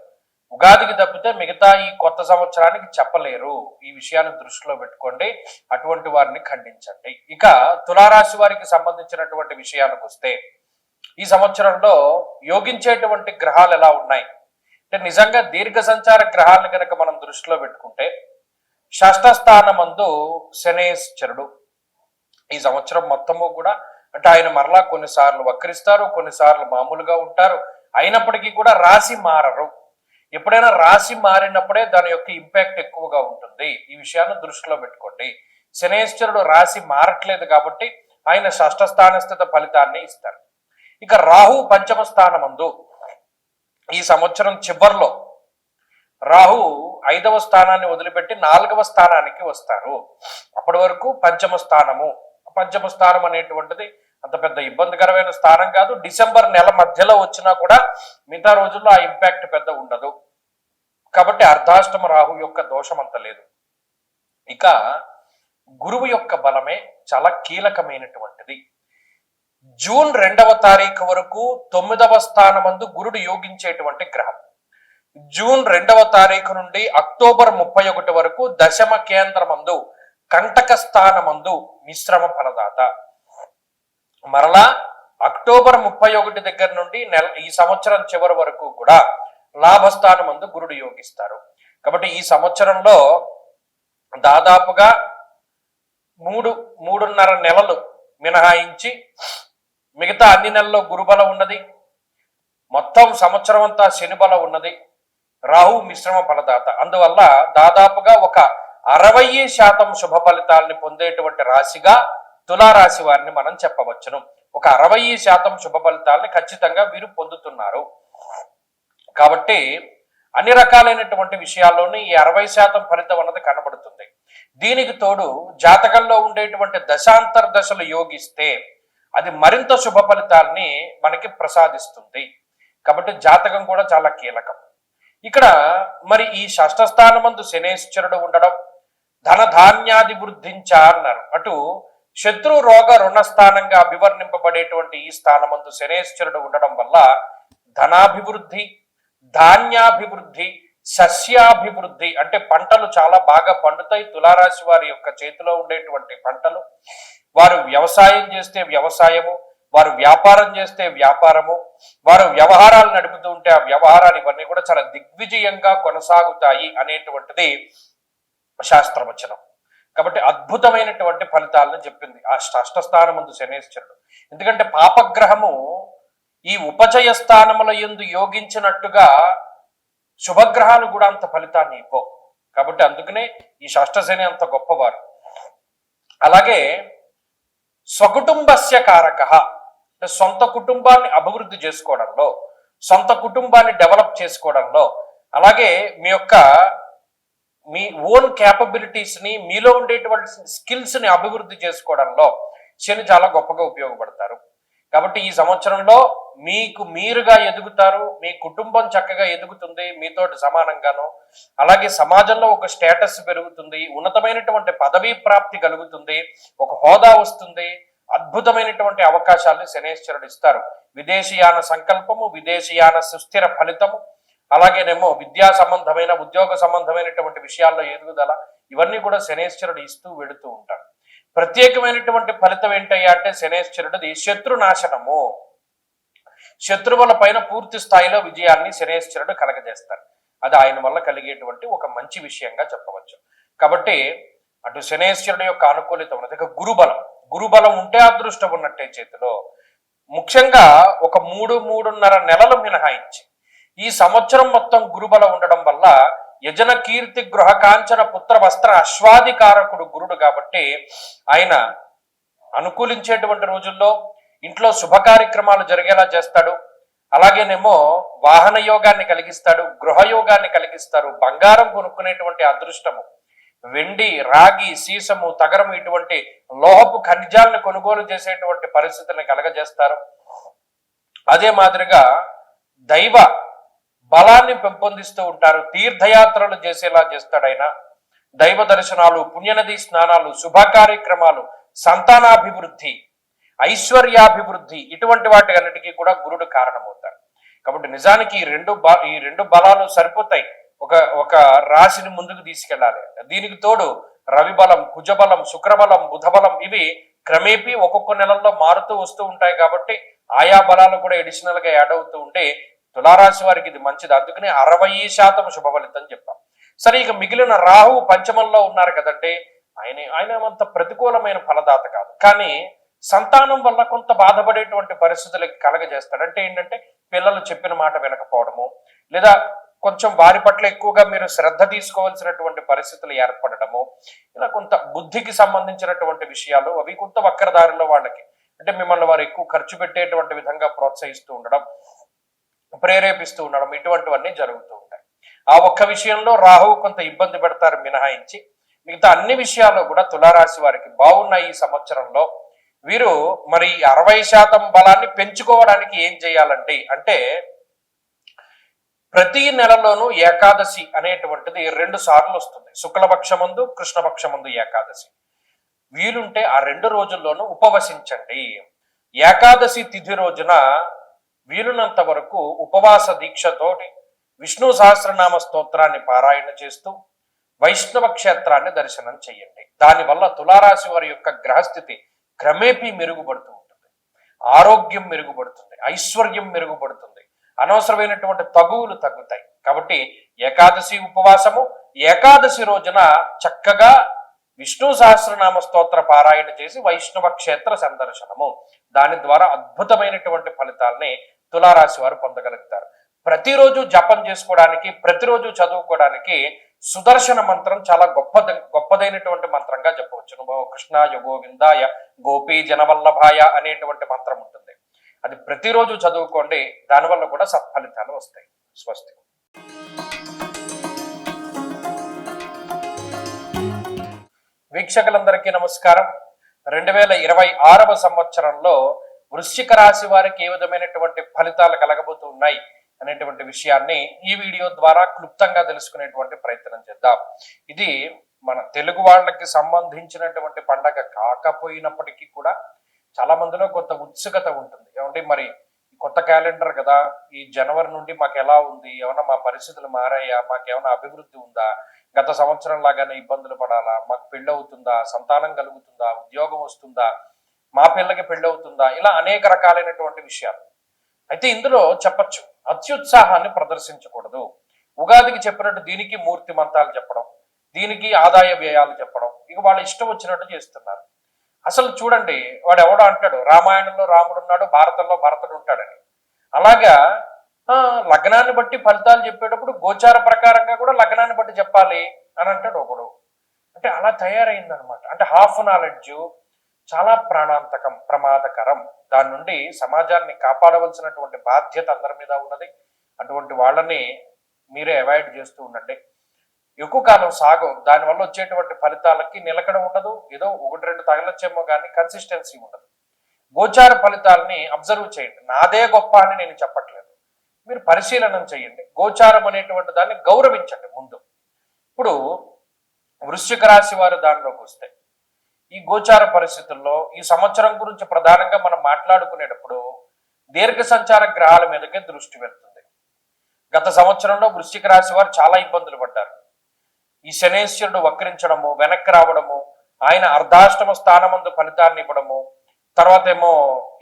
ఉగాదికి తప్పితే మిగతా ఈ కొత్త సంవత్సరానికి చెప్పలేరు. ఈ విషయాన్ని దృష్టిలో పెట్టుకోండి, అటువంటి వారిని ఖండించండి. ఇక తులారాశి వారికి సంబంధించినటువంటి విషయానికి వస్తే ఈ సంవత్సరంలో యోగించేటువంటి గ్రహాలు ఎలా ఉన్నాయి అంటే, నిజంగా దీర్ఘ సంచార గ్రహాలను కనుక మనం దృష్టిలో పెట్టుకుంటే షష్ఠ స్థానమందు శనేశ్వరుడు ఈ సంవత్సరం మొత్తము కూడా, అంటే ఆయన మరలా కొన్నిసార్లు వక్రిస్తారు, కొన్నిసార్లు మామూలుగా ఉంటారు. అయినప్పటికీ కూడా రాశి మారరు. ఎప్పుడైనా రాశి మారినప్పుడే దాని యొక్క ఇంపాక్ట్ ఎక్కువగా ఉంటుంది. ఈ విషయాన్ని దృష్టిలో పెట్టుకోండి. శనేశ్వరుడు రాశి మారట్లేదు కాబట్టి ఆయన షష్ఠ స్థానస్థిత ఫలితాన్ని ఇస్తారు. ఇక రాహు పంచమ స్థానమందు ఈ సంవత్సరం చివరిలో రాహు 5వ స్థానాన్ని వదిలిపెట్టి 4వ స్థానానికి వస్తారు. అప్పటి వరకు పంచమ స్థానం అనేటువంటిది అంత పెద్ద ఇబ్బందికరమైన స్థానం కాదు. డిసెంబర్ నెల మధ్యలో వచ్చినా కూడా మిగతా రోజుల్లో ఆ ఇంపాక్ట్ పెద్ద ఉండదు. కాబట్టి అర్ధాష్టమ రాహు యొక్క దోషం అంత లేదు. ఇక గురువు యొక్క బలమే చాలా కీలకమైనటువంటిది. జూన్ 2వ తారీఖు వరకు 9వ స్థానమందు గురుడు యోగించేటువంటి గ్రహం. జూన్ 2వ తారీఖు నుండి అక్టోబర్ 31 వరకు దశమ కేంద్రమందు కంటక స్థానమందు మిశ్రమ ఫలదాత. మరలా అక్టోబర్ 31 దగ్గర నుండి ఈ సంవత్సరం చివరి వరకు కూడా లాభస్థానమందు గురుడు యోగిస్తారు. కాబట్టి ఈ సంవత్సరంలో దాదాపుగా 3.5 నెలలు మినహాయించి మిగతా అన్ని నెలల్లో గురుబలం ఉన్నది. మొత్తం సంవత్సరం అంతా శని బలం ఉన్నది. రాహు మిశ్రమ ఫలదాత. అందువల్ల దాదాపుగా ఒక 60% శుభ ఫలితాలని పొందేటువంటి రాశిగా తులారాశి వారిని మనం చెప్పవచ్చును. ఒక 60% శుభ ఫలితాలని ఖచ్చితంగా వీరు పొందుతున్నారు. కాబట్టి అన్ని రకాలైనటువంటి విషయాల్లోనూ ఈ 60% ఫలితం అన్నది కనబడుతుంది. దీనికి తోడు జాతకంలో ఉండేటువంటి దశాంతర్దశలు యోగిస్తే అది మరింత శుభ ఫలితాల్ని మనకి ప్రసాదిస్తుంది. కాబట్టి జాతకం కూడా చాలా కీలకం. ఇక్కడ మరి ఈ షష్ఠ స్థానమందు శనేశ్వరుడు ఉండడం ధనధాన్యాధివృద్ధించ అన్నారు. అటు శత్రు రోగ రుణస్థానంగా అభివర్ణింపబడేటువంటి ఈ స్థానమందు శనేశ్వరుడు ఉండడం వల్ల ధనాభివృద్ధి, ధాన్యాభివృద్ధి, సస్యాభివృద్ధి, అంటే పంటలు చాలా బాగా పండుతాయి. తులారాశి వారి యొక్క చేతిలో ఉండేటువంటి పంటలు, వారు వ్యవసాయం చేస్తే వ్యవసాయము, వారు వ్యాపారం చేస్తే వ్యాపారము, వారు వ్యవహారాలు నడుపుతూ ఉంటే ఆ వ్యవహారాలు ఇవన్నీ కూడా చాలా దిగ్విజయంగా కొనసాగుతాయి అనేటువంటిది శాస్త్రవచనం. కాబట్టి అద్భుతమైనటువంటి ఫలితాలను చెప్పింది ఆ షష్ఠ స్థానమందు శనేశ్వరుడు. ఎందుకంటే పాపగ్రహము ఈ ఉపచయ స్థానముల యందు యోగించినట్టుగా శుభగ్రహాలు కూడా అంత ఫలితాన్ని ఇవ్వవు. కాబట్టి అందుకనే ఈ షష్ఠ శని అంత గొప్పవారు. అలాగే స్వకుటుంబస్య కారక, సొంత కుటుంబాన్ని అభివృద్ధి చేసుకోవడంలో, సొంత కుటుంబాన్ని డెవలప్ చేసుకోవడంలో, అలాగే మీ ఓన్ క్యాపబిలిటీస్ ని, మీలో ఉండేటువంటి స్కిల్స్ ని అభివృద్ధి చేసుకోవడంలో శని చాలా గొప్పగా ఉపయోగపడతారు. కాబట్టి ఈ సంవత్సరంలో మీకు మీరుగా ఎదుగుతారు, మీ కుటుంబం చక్కగా ఎదుగుతుంది మీతోటి సమానంగాను. అలాగే సమాజంలో ఒక స్టేటస్ పెరుగుతుంది, ఉన్నతమైనటువంటి పదవీ ప్రాప్తి కలుగుతుంది, ఒక హోదా వస్తుంది, అద్భుతమైనటువంటి అవకాశాలను శనేశ్వరుడు ఇస్తారు. విదేశీయాన సంకల్పము, విదేశీయాన సుస్థిర ఫలితము, అలాగేనేమో విద్యా సంబంధమైన ఉద్యోగ సంబంధమైనటువంటి విషయాల్లో ఎదుగుదల, ఇవన్నీ కూడా శనేశ్వరుడు ఇస్తూ వెడుతూ ఉంటారు. ప్రత్యేకమైనటువంటి ఫలితం ఏంటయ్యా అంటే శనేశ్వరుడిది శత్రునాశనము. శత్రువుల పైన పూర్తి స్థాయిలో విజయాన్ని శనేశ్వరుడు కలగజేస్తారు. అది ఆయన వల్ల కలిగేటువంటి ఒక మంచి విషయంగా చెప్పవచ్చు. కాబట్టి అటు శనేశ్వరుడు యొక్క అనుకూలిత ఉన్నది. ఇక గురుబలం ఉంటే అదృష్టం ఉన్నట్టే చేతిలో. ముఖ్యంగా ఒక 3.5 నెలలు మినహాయించి ఈ సంవత్సరం మొత్తం గురుబలం ఉండడం వల్ల యజన కీర్తి గృహ కాంచన పుత్ర వస్త్ర అశ్వాధికారకుడు గురుడు కాబట్టి ఆయన అనుకూలించేటువంటి రోజుల్లో ఇంట్లో శుభ కార్యక్రమాలు జరిగేలా చేస్తాడు. అలాగేనేమో వాహన యోగాన్ని కలిగిస్తాడు, గృహ యోగాన్ని కలిగిస్తారు, బంగారం కొనుక్కునేటువంటి అదృష్టము, వెండి, రాగి, సీసము, తగరము ఇటువంటి లోహపు ఖనిజాలను కొనుగోలు చేసేటువంటి పరిస్థితులను కలగజేస్తారు. అదే మాదిరిగా దైవ బలాన్ని పెంపొందిస్తూ ఉంటారు. తీర్థయాత్రలు చేసేలా చేస్తాడు ఆయన. దైవ దర్శనాలు, పుణ్యనది స్నానాలు, శుభ కార్యక్రమాలు, సంతానాభివృద్ధి, ఐశ్వర్యాభివృద్ధి ఇటువంటి వాటి అన్నిటికీ కూడా గురుడు కారణమవుతాడు. కాబట్టి నిజానికి ఈ రెండు బలాలు సరిపోతాయి ఒక ఒక రాశిని ముందుకు తీసుకెళ్ళాలి. దీనికి తోడు రవి బలం, కుజబలం, శుక్రబలం, బుధబలం ఇవి క్రమేపీ ఒక్కొక్క నెలల్లో మారుతూ వస్తూ ఉంటాయి. కాబట్టి ఆయా బలాలు కూడా అడిషనల్ గా యాడ్ అవుతూ ఉంటే తులారాశి వారికి ఇది మంచిది. అందుకని 60% శుభ ఫలితం చెప్పాం. సరే, ఇక మిగిలిన రాహు పంచమంలో ఉన్నారు కదండి. ఆయన అంత ప్రతికూలమైన ఫలదాత కాదు, కానీ సంతానం వల్ల కొంత బాధపడేటువంటి పరిస్థితులకి కలగజేస్తాడు. అంటే ఏంటంటే పిల్లలు చెప్పిన మాట వినకపోవడము, లేదా కొంచెం వారి పట్ల ఎక్కువగా మీరు శ్రద్ధ తీసుకోవాల్సినటువంటి పరిస్థితులు ఏర్పడటము, ఇలా కొంత బుద్ధికి సంబంధించినటువంటి విషయాలు అవి కొంత వక్రదారిలో వాళ్ళకి, అంటే మిమ్మల్ని వారు ఎక్కువ ఖర్చు పెట్టేటువంటి విధంగా ప్రోత్సహిస్తూ ఉండడం, ప్రేరేపిస్తూ ఉండడం ఇటువంటివన్నీ జరుగుతూ ఉంటాయి. ఆ ఒక్క విషయంలో రాహువు కొంత ఇబ్బంది పెడతారు మినహాయించి మిగతా అన్ని విషయాల్లో కూడా తులారాశి వారికి బాగున్న ఈ సంవత్సరంలో వీరు మరి 60% బలాన్ని పెంచుకోవడానికి ఏం చేయాలండి అంటే, ప్రతి నెలలోనూ ఏకాదశి అనేటువంటిది 2 సార్లు వస్తుంది. శుక్లపక్షమందు, కృష్ణపక్షమందు ఏకాదశి. వీలుంటే ఆ 2 రోజుల్లోనూ ఉపవసించండి. ఏకాదశి తిథి రోజున వీలునంత వరకు ఉపవాస దీక్షతోటి విష్ణు సహస్రనామ స్తోత్రాన్ని పారాయణ చేస్తూ వైష్ణవ క్షేత్రాన్ని దర్శనం చేయండి. దానివల్ల తులారాశి వారి యొక్క గ్రహస్థితి క్రమేపీ మెరుగుపడుతూ ఉంటుంది. ఆరోగ్యం మెరుగుపడుతుంది, ఐశ్వర్యం మెరుగుపడుతుంది, అనవసరమైనటువంటి తగువులు తగ్గుతాయి. కాబట్టి ఏకాదశి ఉపవాసము, ఏకాదశి రోజున చక్కగా విష్ణు సహస్రనామ స్తోత్ర పారాయణ చేసి వైష్ణవ క్షేత్ర సందర్శనము, దాని ద్వారా అద్భుతమైనటువంటి ఫలితాలని తులారాశి వారు పొందగలుగుతారు. ప్రతిరోజు జపం చేసుకోవడానికి, ప్రతిరోజు చదువుకోవడానికి సుదర్శన మంత్రం చాలా గొప్పదైనటువంటి మంత్రంగా చెప్పవచ్చు. కృష్ణాయ గోవిందాయ గోపీ జనవల్లభాయ అనేటువంటి మంత్రం ఉంటుంది. అది ప్రతిరోజు చదువుకోండి, దానివల్ల కూడా సత్ఫలితాలు వస్తాయి. స్వస్తి. వీక్షకులందరికీ నమస్కారం. 2026వ సంవత్సరంలో వృశ్చిక రాశి వారికి ఏ విధమైనటువంటి ఫలితాలు కలగబోతూ ఉన్నాయి అనేటువంటి విషయాన్ని ఈ వీడియో ద్వారా క్లుప్తంగా తెలుసుకునేటువంటి ప్రయత్నం చేద్దాం. ఇది మన తెలుగు వాళ్ళకి సంబంధించినటువంటి పండగ కాకపోయినప్పటికీ కూడా చాలా మందిలో కొంత ఉత్సుకత ఉంటుంది. ఏమంటే మరి కొత్త క్యాలెండర్ కదా, ఈ జనవరి నుండి మాకు ఎలా ఉంది, ఏమన్నా మా పరిస్థితులు మారాయా, మాకేమైనా అభివృద్ధి ఉందా, గత సంవత్సరం లాగానే ఇబ్బందులు పడాలా, మాకు పెళ్ళి అవుతుందా, సంతానం కలుగుతుందా, ఉద్యోగం వస్తుందా, మా పిల్లకి పెళ్ళి అవుతుందా, ఇలా అనేక రకాలైనటువంటి విషయాలు. అయితే ఇందులో చెప్పచ్చు, అత్యుత్సాహాన్ని ప్రదర్శించకూడదు. ఉగాదికి చెప్పినట్టు దీనికి మూర్తి మంత్రాలు చెప్పడం, దీనికి ఆదాయ వ్యయాలు చెప్పడం, ఇక వాళ్ళ ఇష్టం వచ్చినట్టు చేస్తున్నారు. అసలు చూడండి, వాడు ఎవడో అంటాడు రామాయణంలో రాముడు ఉన్నాడు, భారతంలో భరతుడు ఉంటాడని. అలాగా లగ్నాన్ని బట్టి ఫలితాలు చెప్పేటప్పుడు గోచార ప్రకారంగా కూడా లగ్నాన్ని బట్టి చెప్పాలి అని అంటాడు ఒకడు. అంటే అలా తయారైందనమాట. అంటే హాఫ్ నాలెడ్జ్ చాలా ప్రాణాంతకం, ప్రమాదకరం. దాని నుండి సమాజాన్ని కాపాడవలసినటువంటి బాధ్యత అందరి మీద ఉన్నది. అటువంటి వాళ్ళని మీరే అవాయిడ్ చేస్తూ ఉండండి. ఎక్కువ కాలం సాగం, దానివల్ల వచ్చేటువంటి ఫలితాలకి నిలకడ ఉండదు. ఏదో 1-2 తగలచ్చేమో కానీ కన్సిస్టెన్సీ ఉండదు. గోచార ఫలితాలని అబ్జర్వ్ చేయండి. నాదే గొప్ప అని నేను చెప్పట్లేదు, మీరు పరిశీలనం చేయండి. గోచారం అనేటువంటి దాన్ని గౌరవించండి ముందు. ఇప్పుడు వృశ్చిక రాశి వారు దానిలోకి వస్తే, ఈ గోచార పరిస్థితుల్లో ఈ సంవత్సరం గురించి ప్రధానంగా మనం మాట్లాడుకునేటప్పుడు దీర్ఘ సంచార గ్రహాల మీదకే దృష్టి వెళ్తుంది. గత సంవత్సరంలో వృశ్చిక రాశి వారు చాలా ఇబ్బందులు పడ్డారు. ఈ శనేశ్వరుడు వక్రించడము, వెనక్కి రావడము, ఆయన అర్ధాష్టమ స్థానమందు ఫలితాన్ని ఇవ్వడము, తర్వాత ఏమో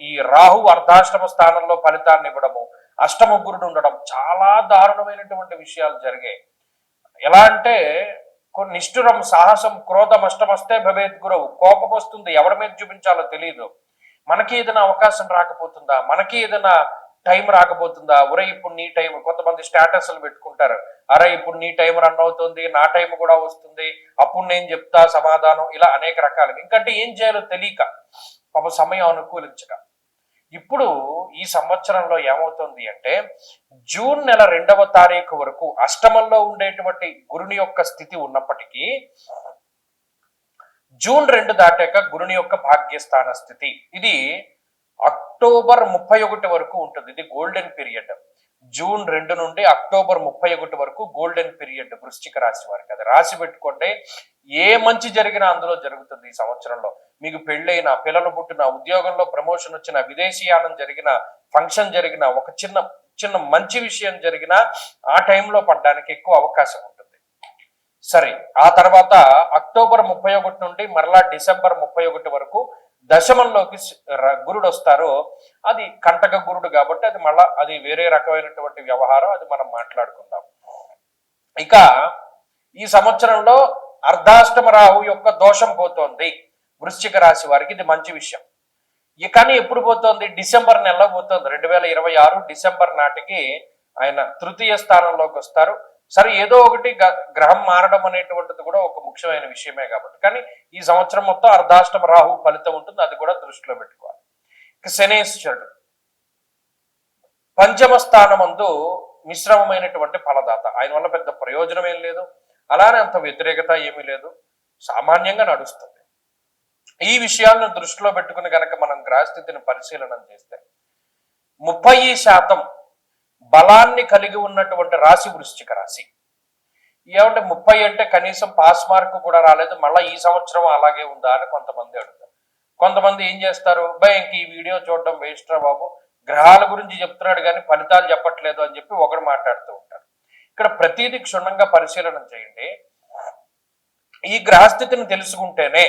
ఈ రాహు అర్ధాష్టమ స్థానంలో ఫలితాన్ని ఇవ్వడము, అష్టమ గురుడు ఉండడం, చాలా దారుణమైనటువంటి విషయాలు జరిగాయి. ఎలా అంటే నిష్ఠురం సాహసం క్రోధం అష్టమస్తే భవేత్ గురువు. కోపం వస్తుంది, ఎవరి మీద చూపించాలో తెలియదు. మనకి ఏదైనా అవకాశం రాకపోతుందా, మనకి ఏదైనా టైం రాకపోతుందా, ఒరే ఇప్పుడు నీ టైం, కొంతమంది స్టేటస్లు పెట్టుకుంటారు, అరే ఇప్పుడు నీ టైం రన్ అవుతుంది, నా టైం కూడా వస్తుంది, అప్పుడు నేను చెప్తా సమాధానం, ఇలా అనేక రకాలు. ఇంకంటే ఏం చేయాలో తెలియక పాప సమయం అనుకూలించక ఇప్పుడు ఈ సంవత్సరంలో ఏమవుతుంది అంటే జూన్ నెల 2వ తారీఖు వరకు అష్టమంలో ఉండేటువంటి గురుని యొక్క స్థితి ఉన్నప్పటికీ జూన్ 2 దాటాక గురుని యొక్క భాగ్యస్థాన స్థితి ఇది అక్టోబర్ 31 వరకు ఉంటుంది. ఇది గోల్డెన్ పీరియడ్. జూన్ 2 నుండి అక్టోబర్ 31 వరకు గోల్డెన్ పీరియడ్ వృశ్చిక రాశి వారికి. అది రాసి పెట్టుకుంటే ఏ మంచి జరిగినా అందులో జరుగుతుంది. ఈ సంవత్సరంలో మీకు పెళ్ళైన, పిల్లలు పుట్టిన, ఉద్యోగంలో ప్రమోషన్ వచ్చిన, విదేశీయానం జరిగిన, ఫంక్షన్ జరిగిన, ఒక చిన్న చిన్న మంచి విషయం జరిగినా ఆ టైంలో పడ్డానికి ఎక్కువ అవకాశం ఉంటుంది. సరే, ఆ తర్వాత అక్టోబర్ 31 నుండి మరలా డిసెంబర్ 31 వరకు దశమంలోకి గురుడు వస్తారు. అది కంటక గురుడు కాబట్టి అది మళ్ళా అది వేరే రకమైనటువంటి వ్యవహారం, అది మనం మాట్లాడుకుందాం. ఇక ఈ సంవత్సరంలో అర్ధాష్టమ రాహు యొక్క దోషం పోతోంది వృశ్చిక రాశి వారికి. ఇది మంచి విషయం. కానీ ఎప్పుడు పోతోంది? డిసెంబర్ నెలలో పోతుంది. 2026 డిసెంబర్ నాటికి ఆయన తృతీయ స్థానంలోకి వస్తారు. సరే, ఏదో ఒకటి గ్రహం మారడం అనేటువంటిది కూడా ఒక ముఖ్యమైన విషయమే కాబట్టి, కానీ ఈ సంవత్సరం మొత్తం అర్ధాష్టమ రాహు ఫలితం ఉంటుంది. అది కూడా దృష్టిలో పెట్టుకోవాలి. ఇక శనేశ్వరుడు పంచమ స్థానమందు మిశ్రమమైనటువంటి ఫలదాత. ఆయన వల్ల పెద్ద ప్రయోజనం ఏం లేదు, అలానే అంత వ్యతిరేకత ఏమీ లేదు, సామాన్యంగా నడుస్తుంది. ఈ విషయాలను దృష్టిలో పెట్టుకుని కనుక మనం గ్రహస్థితిని పరిశీలన చేస్తే 30% బలాన్ని కలిగి ఉన్నటువంటి రాశి వృశ్చిక రాశి. ఏమంటే 30 అంటే కనీసం పాస్ మార్క్ కూడా రాలేదు, మళ్ళీ ఈ సంవత్సరం అలాగే ఉందా అని కొంతమంది అడుగుతారు. కొంతమంది ఏం చేస్తారు, ఇంక ఈ వీడియో చూడడం వేస్ట్ రా బాబు, గ్రహాల గురించి చెప్తున్నాడు కానీ ఫలితాలు చెప్పట్లేదు అని చెప్పి ఒకరు మాట్లాడుతూ ఉంటారు. ఇక్కడ ప్రతిదీ క్షుణ్ణంగా పరిశీలన చేయండి. ఈ గ్రహస్థితిని తెలుసుకుంటేనే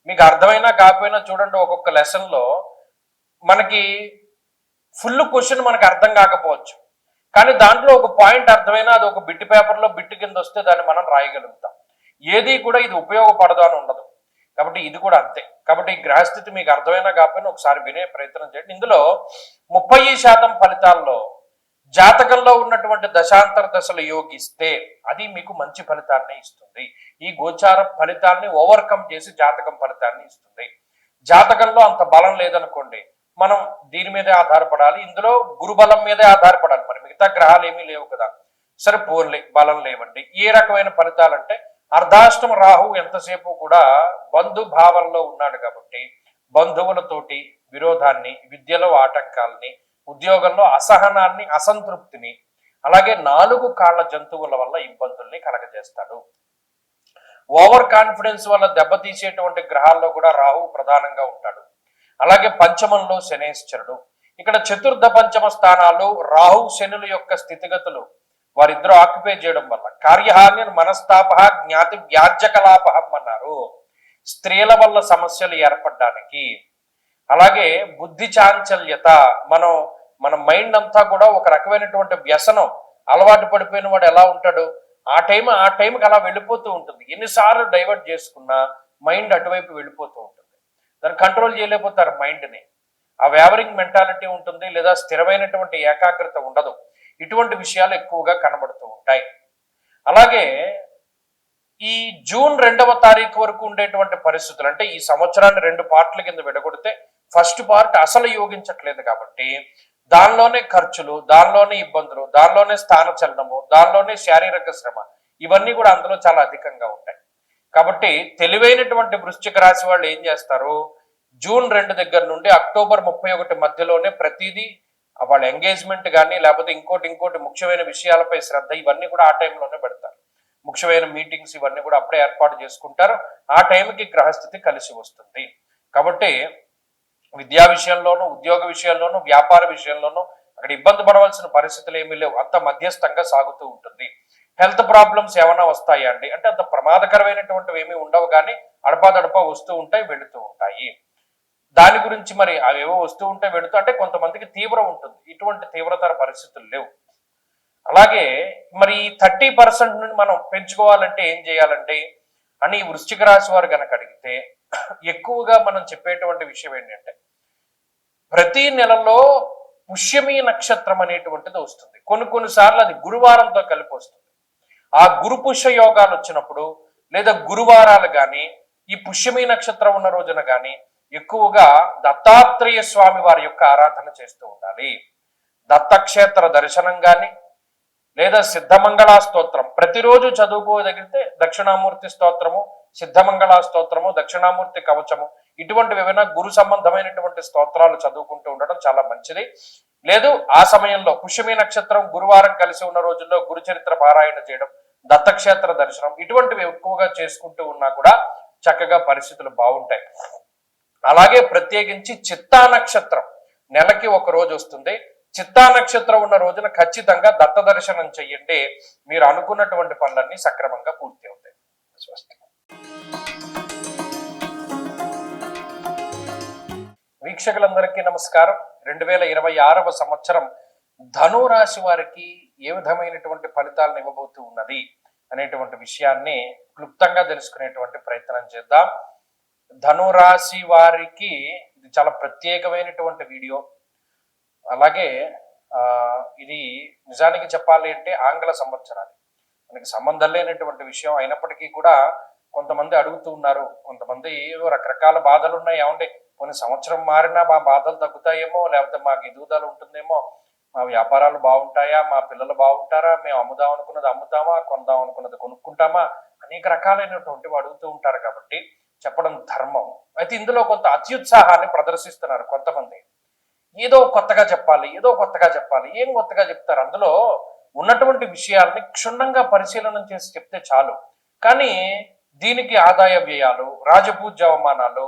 మీకు అర్థమైనా కాకపోయినా చూడండి, ఒక్కొక్క లెసన్లో మనకి ఫుల్ క్వశ్చన్ మనకు అర్థం కాకపోవచ్చు, కానీ దాంట్లో ఒక పాయింట్ అర్థమైనా అది ఒక బిట్ పేపర్లో బిట్ కింద వస్తే దాన్ని మనం రాయగలుగుతాం. ఏది కూడా ఇది ఉపయోగపడదు అని ఉండదు. కాబట్టి ఇది కూడా అంతే. కాబట్టి ఈ గ్రహస్థితి మీకు అర్థమైనా కాకపోయినా ఒకసారి వినే ప్రయత్నం చేయండి. ఇందులో 30% ఫలితాల్లో జాతకంలో ఉన్నటువంటి దశాంతర దశలు యోగిస్తే అది మీకు మంచి ఫలితాన్ని ఇస్తుంది. ఈ గోచార ఫలితాన్ని ఓవర్కమ్ చేసి జాతకం ఫలితాన్ని ఇస్తుంది. జాతకంలో అంత బలం లేదనుకోండి, మనం దీని మీదే ఆధారపడాలి. ఇందులో గురుబలం మీదే ఆధారపడాలి. మరి మిగతా గ్రహాలు ఏమీ లేవు కదా. సరే, పోర్లే, బలం లేవండి. ఏ రకమైన ఫలితాలంటే అర్ధాష్టమ రాహు ఎంతసేపు కూడా బంధు భావంలో ఉన్నాడు కాబట్టి బంధువులతోటి విరోధాన్ని, విద్యలో ఆటంకాలని, ఉద్యోగంలో అసహనాన్ని, అసంతృప్తిని, అలాగే 4 కాళ్ల జంతువుల వల్ల ఇబ్బందుల్ని కలగజేస్తాడు. ఓవర్ కాన్ఫిడెన్స్ వల్ల దెబ్బతీసేటువంటి గ్రహాల్లో కూడా రాహు ప్రధానంగా ఉంటాడు. అలాగే పంచమంలో శనేశ్వరుడు. ఇక్కడ చతుర్థ పంచమ స్థానాలు రాహు శనుల యొక్క స్థితిగతులు వారిద్దరూ ఆక్యుపై చేయడం వల్ల కార్యహాని, మనస్తాప, జ్ఞాతి వ్యాజ్యకలాపహం అన్నారు. స్త్రీల వల్ల సమస్యలు ఏర్పడడానికి, అలాగే బుద్ధి చాంచల్యత, మన మైండ్ అంతా కూడా ఒక రకమైనటువంటి వ్యసనం అలవాటు పడిపోయిన వాడు ఎలా ఉంటాడు, ఆ టైంకి అలా వెళ్ళిపోతూ ఉంటుంది. ఎన్నిసార్లు డైవర్ట్ చేసుకున్నా మైండ్ అటువైపు వెళ్ళిపోతూ ఉంటుంది. దాన్ని కంట్రోల్ చేయలేకపోతారు మైండ్ని. ఆ వేవరింగ్ మెంటాలిటీ ఉంటుంది, లేదా స్థిరమైనటువంటి ఏకాగ్రత ఉండదు. ఇటువంటి విషయాలు ఎక్కువగా కనబడుతూ ఉంటాయి. అలాగే ఈ జూన్ 2వ తారీఖు వరకు ఉండేటువంటి పరిస్థితులు, అంటే ఈ సంవత్సరాన్ని 2 పార్ట్ల కింద విడగొడితే ఫస్ట్ పార్ట్ అసలు యోగించట్లేదు కాబట్టి దానిలోనే ఖర్చులు, దానిలోనే ఇబ్బందులు, దానిలోనే స్థానచలనము, దానిలోనే శారీరక శ్రమ, ఇవన్నీ కూడా అందులో చాలా అధికంగా ఉంటాయి. కాబట్టి తెలివైనటువంటి వృశ్చిక రాశి వాళ్ళు ఏం చేస్తారు, జూన్ 2 దగ్గర నుండి అక్టోబర్ 31 మధ్యలోనే ప్రతిదీ వాళ్ళ ఎంగేజ్మెంట్ కానీ లేకపోతే ఇంకోటి ముఖ్యమైన విషయాలపై శ్రద్ధ, ఇవన్నీ కూడా ఆ టైంలోనే పెడతారు. ముఖ్యమైన మీటింగ్స్ ఇవన్నీ కూడా అప్పుడే ఏర్పాటు చేసుకుంటారు. ఆ టైంకి గ్రహస్థితి కలిసి వస్తుంది. కాబట్టి విద్యా విషయంలోనూ, ఉద్యోగ విషయంలోనూ, వ్యాపార విషయంలోనూ అక్కడ ఇబ్బంది పడవలసిన పరిస్థితులు ఏమీ లేవు. అంత మధ్యస్థంగా సాగుతూ ఉంటుంది. హెల్త్ ప్రాబ్లమ్స్ ఏమైనా వస్తాయా అండి అంటే అంత ప్రమాదకరమైనటువంటివి ఏమీ ఉండవు, కానీ అడపాదడపా వస్తూ ఉంటాయి, వెళుతూ ఉంటాయి. దాని గురించి మరి అవేవో వస్తూ ఉంటే వెళుతూ, అంటే కొంతమందికి తీవ్రం ఉంటుంది, ఇటువంటి తీవ్రతర పరిస్థితులు లేవు. అలాగే మరి 30% నుండి మనం పెంచుకోవాలంటే ఏం చేయాలంటే అని వృశ్చిక రాశి వారు కనుక అడిగితే ఎక్కువగా మనం చెప్పేటువంటి విషయం ఏంటంటే ప్రతి నెలలో పుష్యమి నక్షత్రం అనేటువంటిది వస్తుంది. కొన్నిసార్లు అది గురువారంతో కలిపి వస్తుంది. ఆ గురు పుష్య యోగాలు వచ్చినప్పుడు లేదా గురువారాలు కానీ, ఈ పుష్యమి నక్షత్రం ఉన్న రోజున కానీ ఎక్కువగా దత్తాత్రేయ స్వామి వారి యొక్క ఆరాధన చేస్తూ ఉండాలి. దత్తక్షేత్ర దర్శనం కానీ లేదా సిద్ధమంగళ స్తోత్రం ప్రతిరోజు చదువుకోదగితే దక్షిణామూర్తి స్తోత్రము, సిద్ధమంగళ స్తోత్రము, దక్షిణామూర్తి కవచము ఇటువంటివి ఏమైనా గురు సంబంధమైనటువంటి స్తోత్రాలు చదువుకుంటూ ఉండడం చాలా మంచిది. లేదు ఆ సమయంలో పుష్యమి నక్షత్రం గురువారం కలిసి ఉన్న రోజుల్లో గురు చరిత్ర పారాయణ చేయడం, దత్తక్షేత్ర దర్శనం ఇటువంటివి ఎక్కువగా చేసుకుంటూ ఉన్నా కూడా చక్కగా పరిస్థితులు బాగుంటాయి. అలాగే ప్రత్యేకించి చిత్తా నక్షత్రం నెలకి ఒక రోజు వస్తుంది. చిత్తా నక్షత్రం ఉన్న రోజున ఖచ్చితంగా దత్త దర్శనం చెయ్యండి. మీరు అనుకున్నటువంటి పనులన్నీ సక్రమంగా పూర్తి అవుతాయి. స్వస్తి. వీక్షకులందరికీ నమస్కారం. 2026వ సంవత్సరం ధనురాశి వారికి ఏ విధమైనటువంటి ఫలితాలను ఇవ్వబోతూ ఉన్నది అనేటువంటి విషయాన్ని క్లుప్తంగా తెలుసుకునేటువంటి ప్రయత్నం చేద్దాం. ధనురాశి వారికి ఇది చాలా ప్రత్యేకమైనటువంటి వీడియో. అలాగే ఇది నిజానికి చెప్పాలి అంటే ఆంగ్ల సంవత్సరాలు మనకి సంబంధం లేనటువంటి విషయం అయినప్పటికీ కూడా కొంతమంది అడుగుతూ ఉన్నారు. కొంతమంది ఏదో రకరకాల బాధలు ఉన్నాయి. ఏమంటే కొన్ని సంవత్సరం మారినా మా బాధలు తగ్గుతాయేమో, లేకపోతే మాకు ఎదుగుదల ఉంటుందేమో, మా వ్యాపారాలు బాగుంటాయా, మా పిల్లలు బాగుంటారా, మేము అమ్ముదాం అనుకున్నది అమ్ముతామా, కొందాం అనుకున్నది కొనుక్కుంటామా, అనేక రకాలైనటువంటివి అడుగుతూ ఉంటారు. కాబట్టి చెప్పడం ధర్మం. అయితే ఇందులో కొంత అత్యుత్సాహాన్ని ప్రదర్శిస్తున్నారు కొంతమంది. ఏదో కొత్తగా చెప్పాలి, ఏదో కొత్తగా చెప్పాలి. ఏం కొత్తగా చెప్తారు? అందులో ఉన్నటువంటి విషయాల్ని క్షుణ్ణంగా పరిశీలన చేసి చెప్తే చాలు. కానీ దీనికి ఆదాయ వ్యయాలు, రాజపూజ్య అవమానాలు,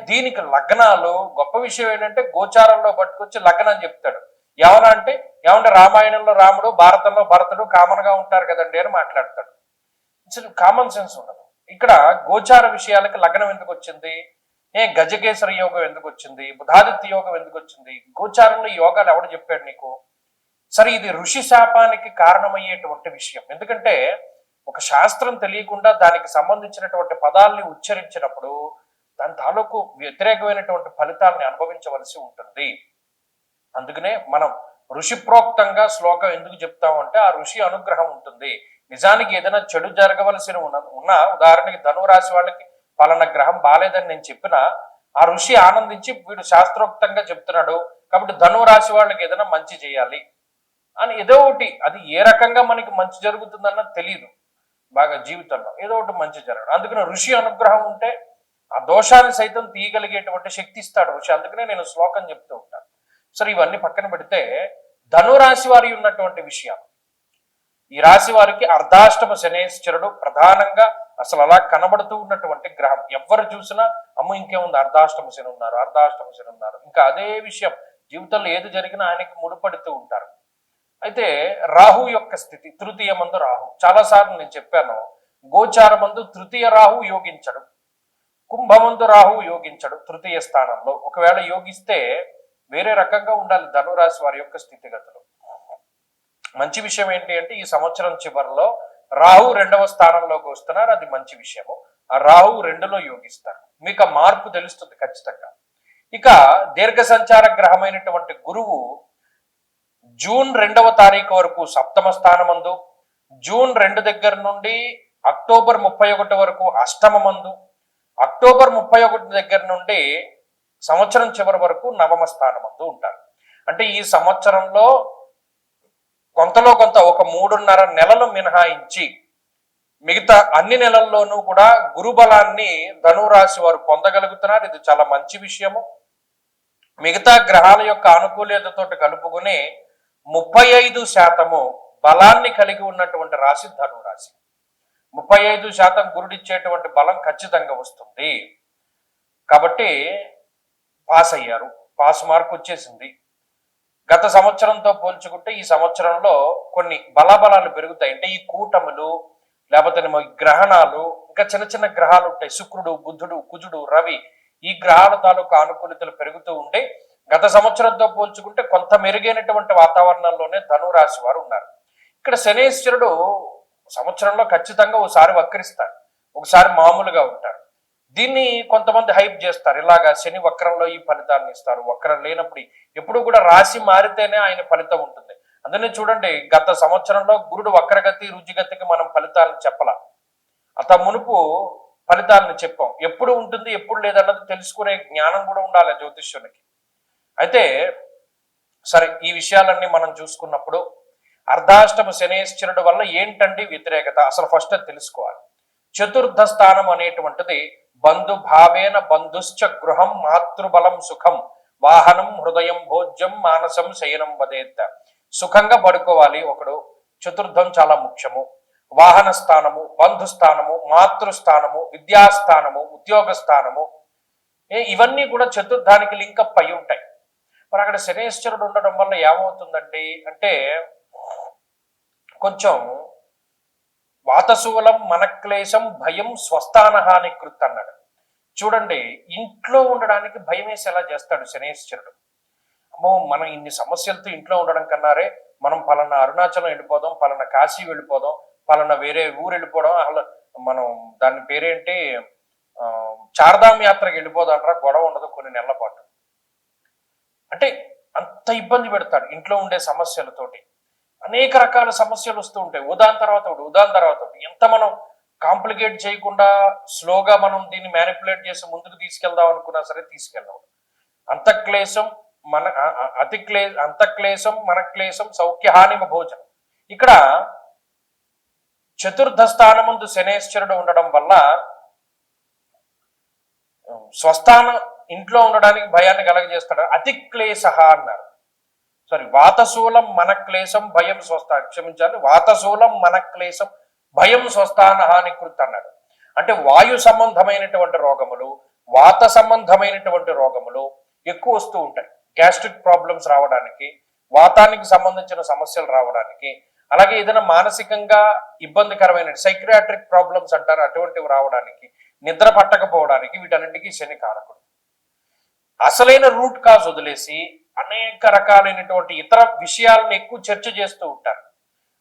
దీనికి లగ్నాలు, గొప్ప విషయం ఏంటంటే గోచారంలో పట్టుకొచ్చి లగ్నం చెప్తాడు. ఏమంటే రామాయణంలో రాముడు, భారతంలో భరతుడు కామన్ గా ఉంటారు కదండి అని మాట్లాడతాడు. అసలు కామన్ సెన్స్ ఉండదు. ఇక్కడ గోచార విషయాలకి లగ్నం ఎందుకు వచ్చింది, గజకేసర యోగం ఎందుకు వచ్చింది, బుధాదిత్య యోగం ఎందుకు వచ్చింది, గోచారంలో యోగాలు ఎవడు చెప్పాడు నీకు? సరే, ఇది ఋషి శాపానికి కారణమయ్యేటువంటి విషయం. ఎందుకంటే ఒక శాస్త్రం తెలియకుండా దానికి సంబంధించినటువంటి పదాలని ఉచ్చరించినప్పుడు దాని తాలూకు వ్యతిరేకమైనటువంటి ఫలితాలని అనుభవించవలసి ఉంటుంది. అందుకనే మనం ఋషి ప్రోక్తంగా శ్లోకం ఎందుకు చెప్తామంటే ఆ ఋషి అనుగ్రహం ఉంటుంది. నిజానికి ఏదైనా చెడు జరగవలసిన ఉన్న ఉదాహరణకి ధనురాశి వాళ్ళకి పలానా గ్రహం బాలేదని నేను చెప్పినా ఆ ఋషి ఆనందించి వీడు శాస్త్రోక్తంగా చెప్తున్నాడు కాబట్టి ధనురాశి వాళ్ళకి ఏదైనా మంచి చేయాలి అని ఏదో ఒకటి, అది ఏ రకంగా మనకి మంచి జరుగుతుందన్నది తెలియదు. బాగా జీవితంలో ఏదో ఒకటి మంచి జరగడం. అందుకని ఋషి అనుగ్రహం ఉంటే ఆ దోషాన్ని సైతం తీయగలిగేటువంటి శక్తి ఇస్తాడు ఋషి. అందుకనే నేను శ్లోకం చెప్తూ ఉంటాను. సరే, ఇవన్నీ పక్కన పెడితే ధనురాశి వారి ఉన్నటువంటి విషయాలు, ఈ రాశి వారికి అర్ధాష్టమ శనేశ్వరుడు ప్రధానంగా అసలు అలా కనబడుతూ ఉన్నటువంటి గ్రహం. ఎవరు చూసినా అమ్మ ఇంకేముంది, అర్ధాష్టమ శని ఉన్నారు, అర్ధాష్టమ శని ఉన్నారు. ఇంకా అదే విషయం జీవితంలో ఏది జరిగినా ఆయనకి ముడిపడుతూ ఉంటారు. అయితే రాహు యొక్క స్థితి, తృతీయ మందు రాహు. చాలాసార్లు నేను చెప్పాను, గోచార మందు తృతీయ రాహు యోగించడు, కుంభమందు రాహు యోగించడు తృతీయ స్థానంలో. ఒకవేళ యోగిస్తే వేరే రకంగా ఉండాలి ధనురాశి వారి యొక్క స్థితిగతులు. మంచి విషయం ఏంటి అంటే ఈ సంవత్సరం చివరిలో రాహు 2వ స్థానంలోకి వస్తున్నారు. అది మంచి విషయము. ఆ రాహు 2లో యోగిస్తారు. మీకు ఆ మార్పు తెలుస్తుంది ఖచ్చితంగా. ఇక దీర్ఘ సంచార గ్రహమైనటువంటి గురువు జూన్ 2వ తారీఖు వరకు సప్తమ స్థానమందు, జూన్ 2 దగ్గర నుండి అక్టోబర్ 31 వరకు అష్టమ మందు, అక్టోబర్ 31 దగ్గర నుండి సంవత్సరం చివరి వరకు నవమ స్థానమందు ఉంటారు. అంటే ఈ సంవత్సరంలో కొంతలో కొంత ఒక 3.5 నెలలు మినహాయించి మిగతా అన్ని నెలల్లోనూ కూడా గురుబలాన్ని ధనురాశి వారు పొందగలుగుతున్నారు. ఇది చాలా మంచి విషయము. మిగతా గ్రహాల యొక్క అనుకూల్యతతో కలుపుకుని 35% బలాన్ని కలిగి ఉన్నటువంటి రాశి ధనురాశి. 35% గురుడిచ్చేటువంటి బలం ఖచ్చితంగా వస్తుంది. కాబట్టి పాస్ అయ్యారు, పాస్ మార్క్ వచ్చేసింది. గత సంవత్సరంతో పోల్చుకుంటే ఈ సంవత్సరంలో కొన్ని బలాబలాలు పెరుగుతాయి. అంటే ఈ కూటములు లేకపోతే గ్రహణాలు, ఇంకా చిన్న చిన్న గ్రహాలు ఉంటాయి, శుక్రుడు, బుధుడు, కుజుడు, రవి, ఈ గ్రహాల తాలూకు అనుకూలితలు పెరుగుతూ ఉంటే గత సంవత్సరంతో పోల్చుకుంటే కొంత మెరుగైనటువంటి వాతావరణంలోనే ధనురాశి వారు ఉన్నారు. ఇక్కడ శనేశ్వరుడు సంవత్సరంలో ఖచ్చితంగా ఒకసారి వక్రిస్తారు, ఒకసారి మామూలుగా ఉంటారు. దీన్ని కొంతమంది హైప్ చేస్తారు, ఇలాగా శని వక్రంలో ఈ ఫలితాన్ని ఇస్తారు, వక్రం లేనప్పుడు ఎప్పుడు కూడా రాశి మారితేనే ఆయన ఫలితం ఉంటుంది. అందుకని చూడండి, గత సంవత్సరంలో గురుడు వక్రగతి రుచిగతికి మనం ఫలితాలను చెప్పాల. అంత మునుపు ఫలితాలను చెప్పాం. ఎప్పుడు ఉంటుంది ఎప్పుడు లేదన్నది తెలుసుకునే జ్ఞానం కూడా ఉండాలి జ్యోతిష్యునికి. అయితే సరే, ఈ విషయాలన్నీ మనం చూసుకున్నప్పుడు అర్ధాష్టమ శనేశ్వరుడు వల్ల ఏంటండి వ్యతిరేకత, అసలు ఫస్ట్ అది తెలుసుకోవాలి. చతుర్థ స్థానం అనేటువంటిది బంధు భావేన బంధుశ్చ గృహం మాతృబలం సుఖం వాహనం హృదయం భోజ్యం మానసం శయనం వదేత్త. సుఖంగా పడుకోవాలి ఒకడు, చతుర్థం చాలా ముఖ్యము. వాహన స్థానము, బంధు స్థానము, మాతృస్థానము, విద్యాస్థానము, ఉద్యోగ స్థానము, ఇవన్నీ కూడా చతుర్థానికి లింకప్ అయి ఉంటాయి. మరి అక్కడ శనేశ్వరుడు ఉండడం వల్ల ఏమవుతుందండి అంటే కొంచెం వాతశూలం మనక్లేశం భయం స్వస్థానహాని కృత్ అన్నాడు. చూడండి, ఇంట్లో ఉండడానికి భయం వేసి ఎలా చేస్తాడు శనేశ్వరుడు. అమ్మో, మనం ఇన్ని సమస్యలతో ఇంట్లో ఉండడం కన్నారే మనం పలానా అరుణాచలం వెళ్ళిపోదాం, పలానా కాశీ వెళ్ళిపోదాం, పలానా వేరే ఊరు వెళ్ళిపోవడం, అసలు మనం దాని పేరేంటి చార్ధామ్ యాత్రకి వెళ్ళిపోదాం అంటారా, గొడవ ఉండదు కొన్ని నెలల పాటు. అంటే అంత ఇబ్బంది పెడతాడు ఇంట్లో ఉండే సమస్యలతోటి. అనేక రకాల సమస్యలు వస్తూ ఉంటాయి, ఉదాహరణ తర్వాత ఒకటి, ఉదాహరణ తర్వాత ఒకటి. ఎంత మనం కాంప్లికేట్ చేయకుండా స్లోగా మనం దీన్ని మ్యానిపులేట్ చేసి ముందుకు తీసుకెళ్దాం అనుకున్నా సరే తీసుకెళ్దాం. అంతఃక్లేశం మన అంతఃక్లేశం మనక్లేశం సౌఖ్యహానిమ భోజనం. ఇక్కడ చతుర్థ స్థానముందు శనేశ్వరుడు ఉండడం వల్ల స్వస్థానం ఇంట్లో ఉండడానికి భయాన్ని కలగజేస్తాడు. అతిక్లేశ అన్నారు. సారీ, వాతశూలం మనక్లేశం భయం క్షమించాలి, వాతశూలం మనక్లేశం భయం స్వస్థాన హాని కృత్ అన్నాడు. అంటే వాయు సంబంధమైనటువంటి రోగములు, వాత సంబంధమైనటువంటి రోగములు ఎక్కువ వస్తూ ఉంటాయి. గ్యాస్ట్రిక్ ప్రాబ్లమ్స్ రావడానికి, వాతానికి సంబంధించిన సమస్యలు రావడానికి, అలాగే ఏదైనా మానసికంగా ఇబ్బందికరమైన సైక్రియాట్రిక్ ప్రాబ్లమ్స్ అంటారు, అటువంటివి రావడానికి, నిద్ర పట్టకపోవడానికి, వీటన్నింటికీ శని కారకుడు. అసలైన రూట్ కాజ్ వదిలేసి అనేక రకాలైనటువంటి ఇతర విషయాలను ఎక్కువ చర్చ చేస్తూ ఉంటారు.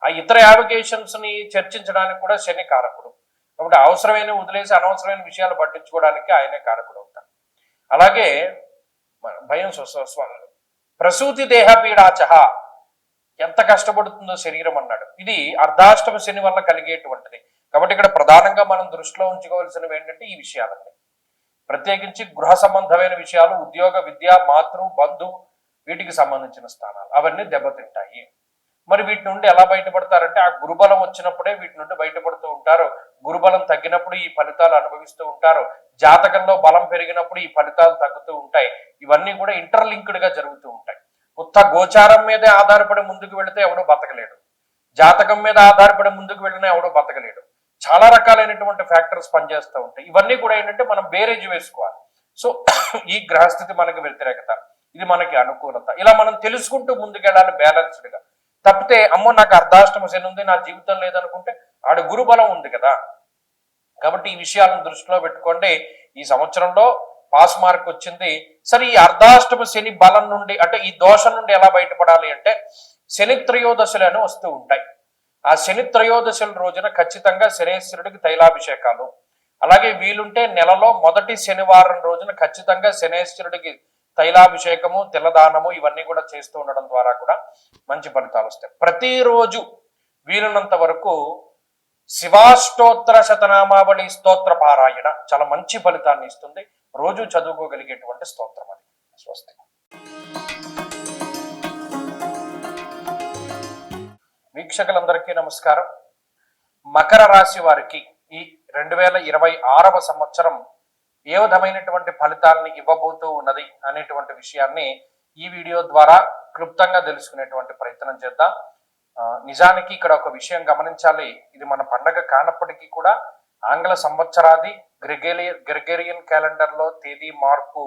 ఆ ఇతర యావిగేషన్స్ ని చర్చించడానికి కూడా శని కారకుడు. కాబట్టి అవసరమైన వదిలేసి అనవసరమైన విషయాలు పట్టించుకోవడానికి ఆయనే కారకుడు అవుతాడు. అలాగే భయం ప్రసూతి దేహపీడాచహ, ఎంత కష్టపడుతుందో శరీరం అన్నాడు. ఇది అర్ధాష్టమ శని వల్ల కలిగేటువంటిది. కాబట్టి ఇక్కడ ప్రధానంగా మనం దృష్టిలో ఉంచుకోవాల్సినవి ఏంటంటే ఈ విషయాలన్నీ, ప్రత్యేకించి గృహ సంబంధమైన విషయాలు, ఉద్యోగ, విద్య, మాతృ, బంధు, వీటికి సంబంధించిన స్థానాలు అవన్నీ దెబ్బతింటాయి. మరి వీటి నుండి ఎలా బయటపడతారంటే ఆ గురుబలం వచ్చినప్పుడే వీటి నుండి బయటపడుతూ ఉంటారు. గురుబలం తగ్గినప్పుడు ఈ ఫలితాలు అనుభవిస్తూ ఉంటారు. జాతకంలో బలం పెరిగినప్పుడు ఈ ఫలితాలు తగ్గుతూ ఉంటాయి. ఇవన్నీ కూడా ఇంటర్లింక్డ్ గా జరుగుతూ ఉంటాయి. ఉత్త గోచారం మీదే ఆధారపడి ముందుకు వెళితే ఎవడో బతకలేడు, జాతకం మీద ఆధారపడి ముందుకు వెళ్ళినా ఎవడో బతకలేడు. చాలా రకాలైనటువంటి ఫ్యాక్టర్స్ పనిచేస్తూ ఉంటాయి. ఇవన్నీ కూడా ఏంటంటే మనం బేరేజ్ వేసుకోవాలి. సో ఈ గ్రహస్థితి మనకి వ్యతిరేకత, ఇది మనకి అనుకూలత, ఇలా మనం తెలుసుకుంటూ ముందుకెళ్ళాలి బ్యాలెన్స్డ్ గా. తప్పితే అమ్మో నాకు అర్ధాష్టమ శని ఉంది, నా జీవితం లేదనుకుంటే ఆడు గురుబలం ఉంది కదా. కాబట్టి ఈ విషయాలను దృష్టిలో పెట్టుకోండి. ఈ సంవత్సరంలో పాస్ మార్క్ వచ్చింది. సరే, ఈ అర్ధాష్టమ శని బలం నుండి అంటే ఈ దోషం నుండి ఎలా బయటపడాలి అంటే శని త్రయోదశలు అని వస్తూ ఉంటాయి. ఆ శని త్రయోదశల రోజున ఖచ్చితంగా శనేశ్వరుడికి తైలాభిషేకాలు, అలాగే వీలుంటే నెలలో మొదటి శనివారం రోజున ఖచ్చితంగా శనేశ్వరుడికి తైలాభిషేకము, తెల్లదానము ఇవన్నీ కూడా చేస్తూ ఉండడం ద్వారా కూడా మంచి ఫలితాలు వస్తాయి. ప్రతిరోజు వీలున్నంత వరకు శివాష్టోత్తర శతనామావళి స్తోత్ర పారాయణ చాలా మంచి ఫలితాన్ని ఇస్తుంది. రోజు చదువుకోగలిగేటువంటి స్తోత్రం అది. స్వస్తి. వీక్షకులందరికీ నమస్కారం. మకర రాశి వారికి ఈ 2026వ సంవత్సరం ఏ విధమైనటువంటి ఫలితాలని ఇవ్వబోతూ ఉన్నది అనేటువంటి విషయాన్ని ఈ వీడియో ద్వారా క్లుప్తంగా తెలుసుకునేటువంటి ప్రయత్నం చేద్దాం. నిజానికి ఇక్కడ ఒక విషయం గమనించాలి. ఇది మన పండగ కానప్పటికీ కూడా ఆంగ్ల సంవత్సరాది గ్రెగేరియన్ క్యాలెండర్ లో తేదీ మార్పు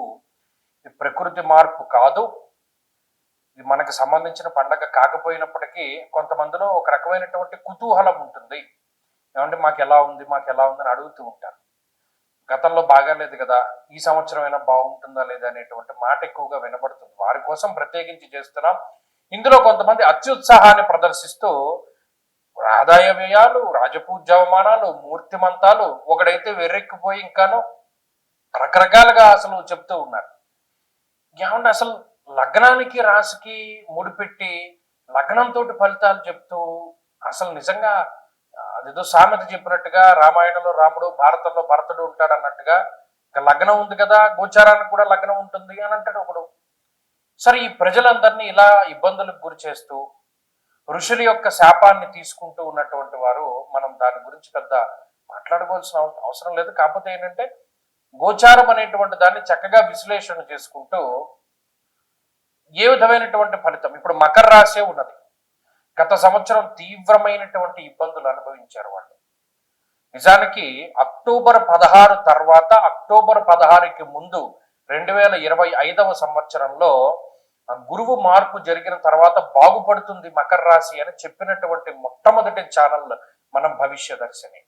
ప్రకృతి మార్పు కాదు. ఇది మనకు సంబంధించిన పండగ కాకపోయినప్పటికీ కొంతమందిలో ఒక రకమైనటువంటి కుతూహలం ఉంటుంది. ఏమంటే మాకు ఎలా ఉంది అని అడుగుతూ ఉంటారు. గతంలో బాగాలేదు కదా, ఈ సంవత్సరం అయినా బాగుంటుందా లేదా అనేటువంటి మాట ఎక్కువగా వినబడుతుంది. వారి కోసం ప్రత్యేకించి చేస్తున్నాం. ఇందులో కొంతమంది అత్యుత్సాహాన్ని ప్రదర్శిస్తూ ఆదాయ వ్యయాలు, రాజపూజ్యవమానాలు, మూర్తిమంతాలు, ఒకడైతే వెర్రెక్కిపోయి ఇంకాను రకరకాలుగా అసలు చెప్తూ ఉన్నారు. ఏమంటే అసలు లగ్నానికి రాశికి ముడిపెట్టి లగ్నంతో ఫలితాలు చెప్తూ అసలు నిజంగా ఏదో సామెత చెప్పినట్టుగా రామాయణంలో రాముడు, భారతంలో భరతుడు ఉంటాడు అన్నట్టుగా ఇక లగ్నం ఉంది కదా, గోచారానికి కూడా లగ్నం ఉంటుంది అని అంటాడు ఒకడు. సరే, ఈ ప్రజలందరినీ ఇలా ఇబ్బందులకు గురి చేస్తూ ఋషుల యొక్క శాపాన్ని తీసుకుంటూ ఉన్నటువంటి వారు, మనం దాని గురించి పెద్ద మాట్లాడుకోవాల్సిన అవసరం లేదు. కాకపోతే ఏంటంటే గోచారం అనేటువంటి దాన్ని చక్కగా విశ్లేషణ చేసుకుంటూ ఏ విధమైనటువంటి ఫలితం, ఇప్పుడు మకర రాశి ఉన్నది. గత సంవత్సరం తీవ్రమైనటువంటి ఇబ్బందులు అనుభవించారు వాళ్ళు. నిజానికి అక్టోబర్ 16 తర్వాత, అక్టోబర్ 16కి ముందు 2025వ సంవత్సరంలో గురువు మార్పు జరిగిన తర్వాత బాగుపడుతుంది మకర రాశి అని చెప్పినటువంటి మొట్టమొదటి ఛానల్ మనం భవిష్యదర్శిని.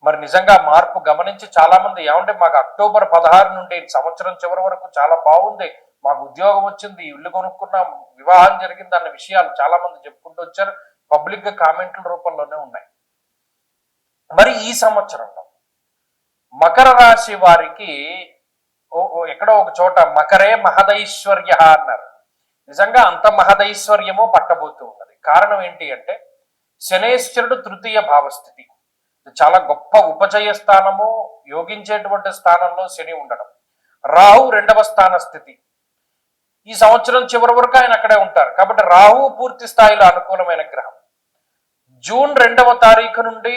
మరి నిజంగా మార్పు గమనించి చాలా మంది ఏమంటే మాకు అక్టోబర్ 16 నుండి సంవత్సరం చివరి వరకు చాలా బాగుంది, మాకు ఉద్యోగం వచ్చింది, ఇల్లు కొనుక్కున్నాం, వివాహం జరిగింది అన్న విషయాలు చాలా మంది చెప్పుకుంటూ వచ్చారు. పబ్లిక్ గా కామెంట్ల రూపంలోనే ఉన్నాయి. మరి ఈ సంవత్సరంలో మకర రాశి వారికి ఎక్కడో ఒక చోట మకరే మహదైశ్వర్య అన్నారు. నిజంగా అంత మహదైశ్వర్యమో పట్టబోతూ ఉన్నది. కారణం ఏంటి అంటే శనేశ్వరుడు తృతీయ భావస్థితి, చాలా గొప్ప ఉపజయ స్థానము, యోగించేటువంటి స్థానంలో శని ఉండడం. రాహు 2వ స్థాన స్థితి, ఈ సంవత్సరం చివరి వరకు ఆయన అక్కడే ఉంటారు. కాబట్టి రాహు పూర్తి స్థాయిలో అనుకూలమైన గ్రహం. జూన్ 2వ తారీఖు నుండి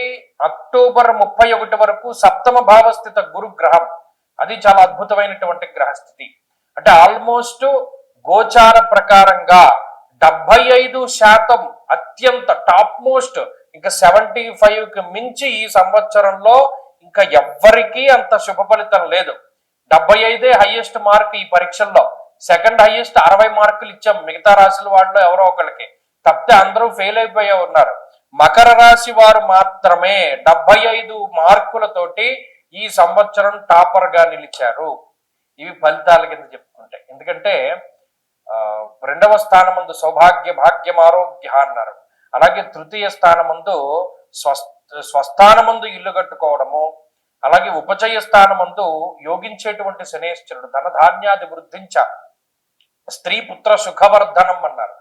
అక్టోబర్ 31 వరకు సప్తమ భావస్థిత గురు గ్రహం, అది చాలా అద్భుతమైనటువంటి గ్రహస్థితి. అంటే ఆల్మోస్ట్ గోచార ప్రకారంగా 75% అత్యంత టాప్ మోస్ట్, ఇంకా 75కి మించి ఈ సంవత్సరంలో ఇంకా ఎవ్వరికీ అంత శుభ ఫలితం లేదు. 75 హైయెస్ట్ మార్క్ ఈ పరీక్షల్లో, సెకండ్ హైయెస్ట్ 60 మార్కులు ఇచ్చాం మిగతా రాశుల వాళ్ళు ఎవరో ఒకరికి, తప్పితే అందరూ ఫెయిల్ అయిపోయే ఉన్నారు. మకర రాశి వారు మాత్రమే 75 మార్కులతోటి ఈ సంవత్సరం టాపర్ గా నిలిచారు. ఇవి ఫలితాల కింద చెప్పుకుంటే, ఎందుకంటే 2వ స్థానమందు సౌభాగ్య భాగ్యం ఆరోగ్య అన్నారు. అలాగే తృతీయ స్థానమందు స్వస్థానమందు ఇల్లు కట్టుకోవడము, అలాగే ఉపచయ స్థానమందు యోగించేటువంటి శనేశ్వరుడు ధనధాన్యాది వృద్ధించ, స్త్రీ పుత్ర సుఖవర్ధనం అన్నారు.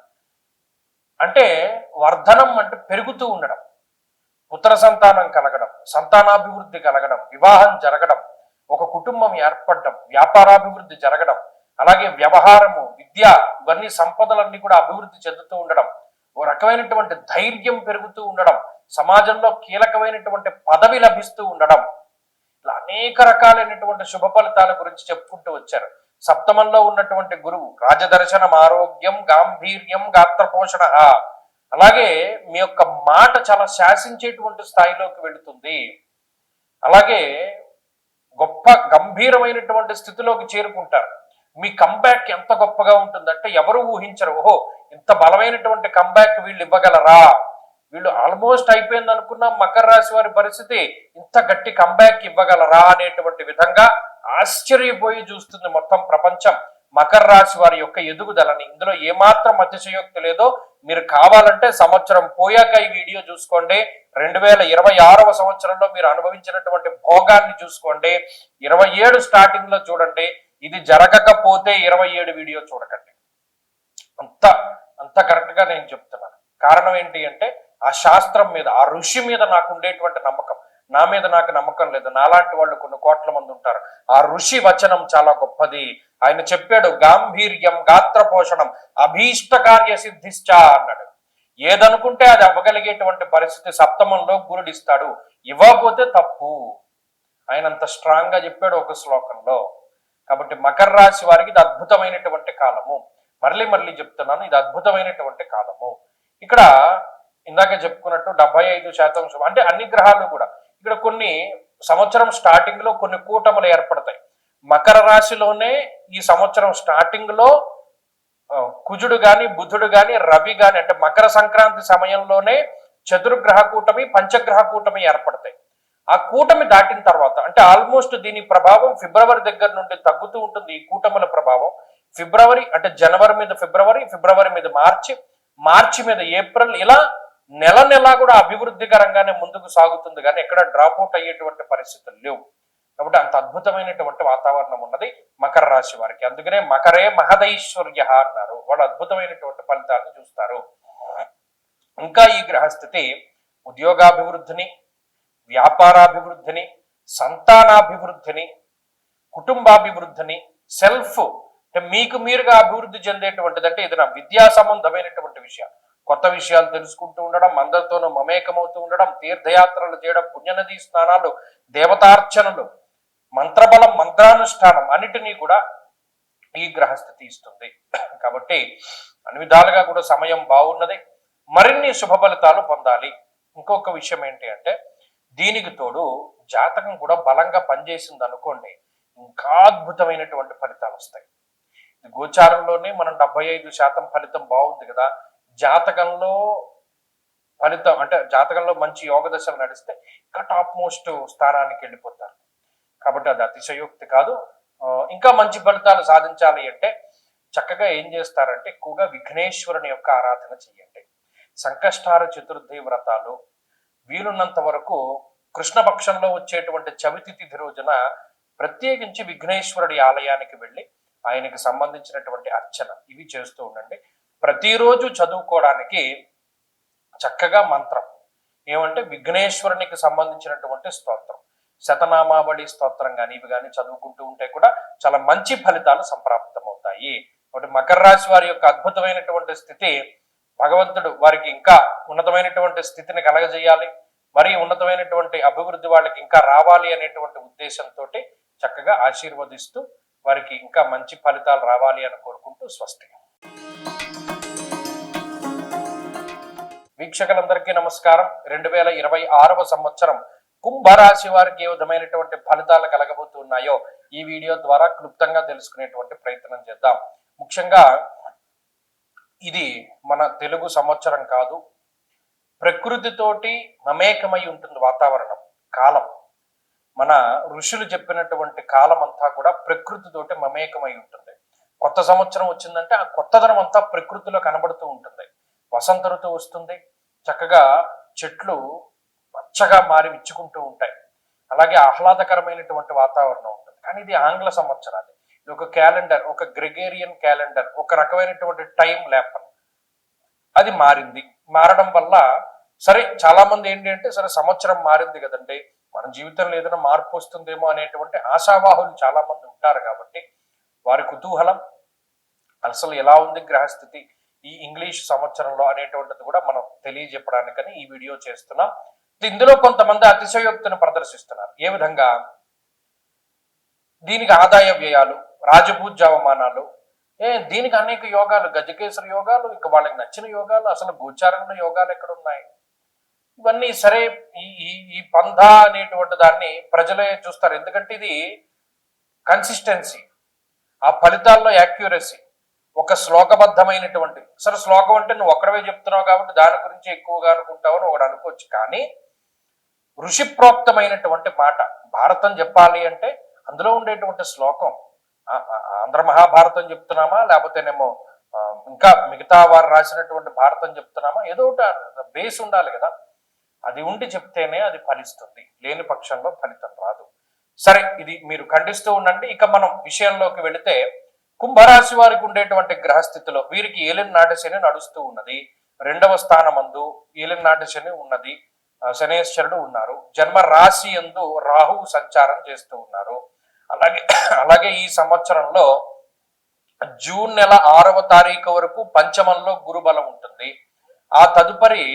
అంటే వర్ధనం అంటే పెరుగుతూ ఉండడం, పుత్ర సంతానం కలగడం, సంతానాభివృద్ధి కలగడం, వివాహం జరగడం, ఒక కుటుంబం ఏర్పడడం, వ్యాపారాభివృద్ధి జరగడం, అలాగే వ్యవహారము, విద్య, ఇవన్నీ సంపదలన్నీ కూడా అభివృద్ధి చెందుతూ ఉండడం, ఓ రకమైనటువంటి ధైర్యం పెరుగుతూ ఉండడం, సమాజంలో కీలకమైనటువంటి పదవి లభిస్తూ ఉండడం, ఇలా అనేక రకాలైనటువంటి శుభ ఫలితాల గురించి చెప్పుకుంటూ వచ్చారు. సప్తమంలో ఉన్నటువంటి గురువు రాజదర్శనం, ఆరోగ్యం, గాంభీర్యం, గాత్రపోషణ, అలాగే మీ యొక్క మాట చాలా శాసించేటువంటి స్థాయిలోకి వెళుతుంది. అలాగే గొప్ప గంభీరమైనటువంటి స్థితిలోకి చేరుకుంటారు. మీ కంబ్యాక్ ఎంత గొప్పగా ఉంటుందంటే ఎవరు ఊహించరు. ఓహో, ఇంత బలమైనటువంటి కంబ్యాక్ వీళ్ళు ఇవ్వగలరా, వీళ్ళు ఆల్మోస్ట్ అయిపోయింది అనుకున్న మకర రాశి వారి పరిస్థితి ఇంత గట్టి కంబ్యాక్ ఇవ్వగలరా అనేటువంటి విధంగా ఆశ్చర్యపోయి చూస్తుంది మొత్తం ప్రపంచం మకర రాశి వారి యొక్క ఎదుగుదలని. ఇందులో ఏమాత్రం అతిశయోక్తి లేదో. మీరు కావాలంటే సంవత్సరం పోయాక ఈ వీడియో చూసుకోండి. 2026వ సంవత్సరంలో మీరు అనుభవించినటువంటి భోగాన్ని చూసుకోండి. 27 స్టార్టింగ్ లో చూడండి. ఇది జరగకపోతే 27 వీడియో చూడకండి. అంత అంత కరెక్ట్ గా నేను చెప్తున్నాను. కారణం ఏంటి అంటే ఆ శాస్త్రం మీద, ఆ ఋషి మీద నాకు ఉండేటువంటి నమ్మకం. నా మీద నాకు నమ్మకం లేదు. నాలాంటి వాళ్ళు కొన్ని కోట్ల మంది ఉంటారు. ఆ ఋషి వచనం చాలా గొప్పది. ఆయన చెప్పాడు, గాంభీర్యం, గాత్రపోషణం, అభీష్ట కార్య సిద్ధిశ్చ అన్నాడు. ఏదనుకుంటే అది అవ్వగలిగేటువంటి పరిస్థితి సప్తమంలో గురుడిస్తాడు. ఇవ్వకపోతే తప్పు. ఆయన అంత స్ట్రాంగ్ గా చెప్పాడు ఒక శ్లోకంలో. కాబట్టి మకర రాశి వారికి ఇది అద్భుతమైనటువంటి కాలము. మళ్ళీ మళ్ళీ చెప్తున్నాను, ఇది అద్భుతమైనటువంటి కాలము. ఇక్కడ ఇందాక చెప్పుకున్నట్టు 75% శుభం అంటే అన్ని గ్రహాలు కూడా. ఇక్కడ కొన్ని సంవత్సరం స్టార్టింగ్ లో కొన్ని కూటములు ఏర్పడతాయి. మకర రాశిలోనే ఈ సంవత్సరం స్టార్టింగ్ లో కుజుడు గాని, బుధుడు గాని, రవి గాని, అంటే మకర సంక్రాంతి సమయంలోనే చతుర్గ్రహ కూటమి, పంచగ్రహ కూటమి ఏర్పడతాయి. ఆ కూటమి దాటిన తర్వాత అంటే ఆల్మోస్ట్ దీని ప్రభావం ఫిబ్రవరి దగ్గర నుండి తగ్గుతూ ఉంటుంది. ఈ కూటముల ప్రభావం ఫిబ్రవరి అంటే జనవరి మీద ఫిబ్రవరి, ఫిబ్రవరి మీద మార్చి, మార్చి మీద ఏప్రిల్, ఇలా నెల నెల కూడా అభివృద్ధికరంగానే ముందుకు సాగుతుంది. కానీ ఎక్కడ డ్రాప్ అవుట్ అయ్యేటువంటి పరిస్థితులు లేవు. కాబట్టి అంత అద్భుతమైనటువంటి వాతావరణం ఉన్నది మకర రాశి వారికి. అందుకనే మకరే మహదైశ్వర్య అన్నారు. వాళ్ళు అద్భుతమైనటువంటి ఫలితాలను చూస్తారు. ఇంకా ఈ గ్రహస్థితి ఉద్యోగాభివృద్ధిని, వ్యాపారాభివృద్ధిని, సంతానాభివృద్ధిని, కుటుంబాభివృద్ధిని, సెల్ఫ్ మీకు మీరుగా అభివృద్ధి చెందేటువంటిది. అంటే ఇది నా విద్యా సంబంధమైనటువంటి విషయం. కొత్త విషయాలు తెలుసుకుంటూ ఉండడం, అందరితోనూ మమేకమవుతూ ఉండడం, తీర్థయాత్రలు చేయడం, పుణ్యనదీ స్నానాలు, దేవతార్చనలు, మంత్రబలం, మంత్రానుష్ఠానం అన్నిటినీ కూడా ఈ గ్రహస్థితి ఇస్తుంది. కాబట్టి అన్ని విధాలుగా కూడా సమయం బాగున్నది. మరిన్ని శుభ ఫలితాలు పొందాలి. ఇంకొక విషయం ఏంటి అంటే, దీనికి తోడు జాతకం కూడా బలంగా పనిచేసింది అనుకోండి, ఇంకా అద్భుతమైనటువంటి ఫలితాలు వస్తాయి. గోచారంలోనే మనం 75% ఫలితం బాగుంది కదా, జాతకంలో ఫలితం అంటే జాతకంలో మంచి యోగ దశలు నడిస్తే ఇంకా టాప్ మోస్ట్ స్థానానికి వెళ్ళిపోతారు. కాబట్టి అది అతిశయోక్తి కాదు. ఇంకా మంచి ఫలితాలు సాధించాలి అంటే చక్కగా ఏం చేస్తారంటే, ఎక్కువగా విఘ్నేశ్వరుని యొక్క ఆరాధన చేయండి. సంకష్టార చతుర్థి వ్రతాలు వీలున్నంత వరకు కృష్ణపక్షంలో వచ్చేటువంటి చవితి తిథి రోజున ప్రత్యేకించి విఘ్నేశ్వరుడి ఆలయానికి వెళ్ళి ఆయనకి సంబంధించినటువంటి అర్చన ఇవి చేస్తూ ఉండండి. ప్రతిరోజు చదువుకోవడానికి చక్కగా మంత్రం ఏమంటే విఘ్నేశ్వరునికి సంబంధించినటువంటి స్తోత్రం, శతనామావళి స్తోత్రం కానీ ఇవి కానీ చదువుకుంటూ ఉంటే కూడా చాలా మంచి ఫలితాలు సంప్రాప్తమవుతాయి. కాబట్టి మకర రాశి వారి యొక్క అద్భుతమైనటువంటి స్థితి, భగవంతుడు వారికి ఇంకా ఉన్నతమైనటువంటి స్థితిని కలగజేయాలి, మరి ఉన్నతమైనటువంటి అభివృద్ధి వాళ్ళకి ఇంకా రావాలి అనేటువంటి ఉద్దేశంతో చక్కగా ఆశీర్వదిస్తూ వారికి ఇంకా మంచి ఫలితాలు రావాలి అని కోరుకుంటూ స్వస్తి. వీక్షకులందరికీ నమస్కారం. 2026వ సంవత్సరం కుంభరాశి వారికి ఏ విధమైనటువంటి ఫలితాలు కలగబోతున్నాయో ఈ వీడియో ద్వారా క్లుప్తంగా తెలుసుకునేటువంటి ప్రయత్నం చేద్దాం. ముఖ్యంగా ఇది మన తెలుగు సంవత్సరం కాదు, ప్రకృతితోటి మమేకమై ఉంటుంది వాతావరణం, కాలం. మన ఋషులు చెప్పినటువంటి కాలం అంతా కూడా ప్రకృతితోటి మమేకమై ఉంటుంది. కొత్త సంవత్సరం వచ్చిందంటే ఆ కొత్తదనం అంతా ప్రకృతిలో కనబడుతూ ఉంటుంది. వసంత ఋతువు వస్తుంది, చక్కగా చెట్లు పచ్చగా మారి విచ్చుకుంటూ ఉంటాయి, అలాగే ఆహ్లాదకరమైనటువంటి వాతావరణం ఉంటుంది. కానీ ఇది ఆంగ్ల సంవత్సరాలు, ఇది ఒక క్యాలెండర్, ఒక గ్రెగేరియన్ క్యాలెండర్, ఒక రకమైనటువంటి టైం ల్యాపన్ అది మారింది. మారడం వల్ల సరే చాలా మంది ఏంటి అంటే, సరే సంవత్సరం మారింది కదండి, మన జీవితంలో ఏదైనా మార్పు వస్తుందేమో అనేటువంటి ఆశావాహులు చాలా మంది ఉంటారు. కాబట్టి వారి కుతూహలం అసలు ఎలా ఉంది గ్రహస్థితి ఈ ఇంగ్లీష్ సంవత్సరంలో అనేటువంటిది కూడా మనం తెలియజెప్పడానికని ఈ వీడియో చేస్తున్నాం. ఇందులో కొంతమంది అతిశయోక్తిని ప్రదర్శిస్తున్నారు. ఏ విధంగా? దీనికి ఆదాయ వ్యయాలు, రాజపూజ్య అవమానాలు, దీనికి అనేక యోగాలు, గజకేశ్వర యోగాలు, ఇక వాళ్ళకి నచ్చిన యోగాలు, అసలు గోచారంలో యోగాలు ఎక్కడ ఉన్నాయి, ఇవన్నీ సరే ఈ పంధ అనేటువంటి దాన్ని ప్రజలే చూస్తారు. ఎందుకంటే ఇది కన్సిస్టెన్సీ, ఆ ఫలితాల్లో యాక్యురసీ, ఒక శ్లోకబద్ధమైనటువంటి, సరే శ్లోకం అంటే నువ్వు ఒక్కడవే చెప్తున్నావు కాబట్టి దాని గురించి ఎక్కువగా అనుకుంటావు అని ఒకటి అనుకోవచ్చు. కానీ ఋషి ప్రోక్తమైనటువంటి మాట భారతం చెప్పాలి అంటే అందులో ఉండేటువంటి శ్లోకం, ఆంధ్ర మహాభారతం చెప్తున్నామా లేకపోతేనేమో ఇంకా మిగతా వారు రాసినటువంటి భారతం చెప్తున్నామా, ఏదో ఒకటి బేస్ ఉండాలి కదా, అది ఉండి చెప్తేనే అది ఫలిస్తుంది, లేని పక్షంలో ఫలితం రాదు. సరే ఇది మీరు ఖండిస్తూ ఉండండి. ఇక మనం విషయంలోకి వెళితే, కుంభరాశి వారికి ఉండేటువంటి గ్రహస్థితిలో వీరికి ఏలినాటి శని నడుస్తూ ఉన్నది. 2వ స్థానమందు ఏలినాటి శని ఉన్నది, శనేశ్వరుడు ఉన్నారు. జన్మ రాశి యందు రాహువు సంచారం చేస్తూ ఉన్నారు. అలాగే ఈ సంవత్సరంలో జూన్ నెల 6వ తారీఖు వరకు పంచమంలో గురుబలం ఉంటుంది. ఆ తదుపరి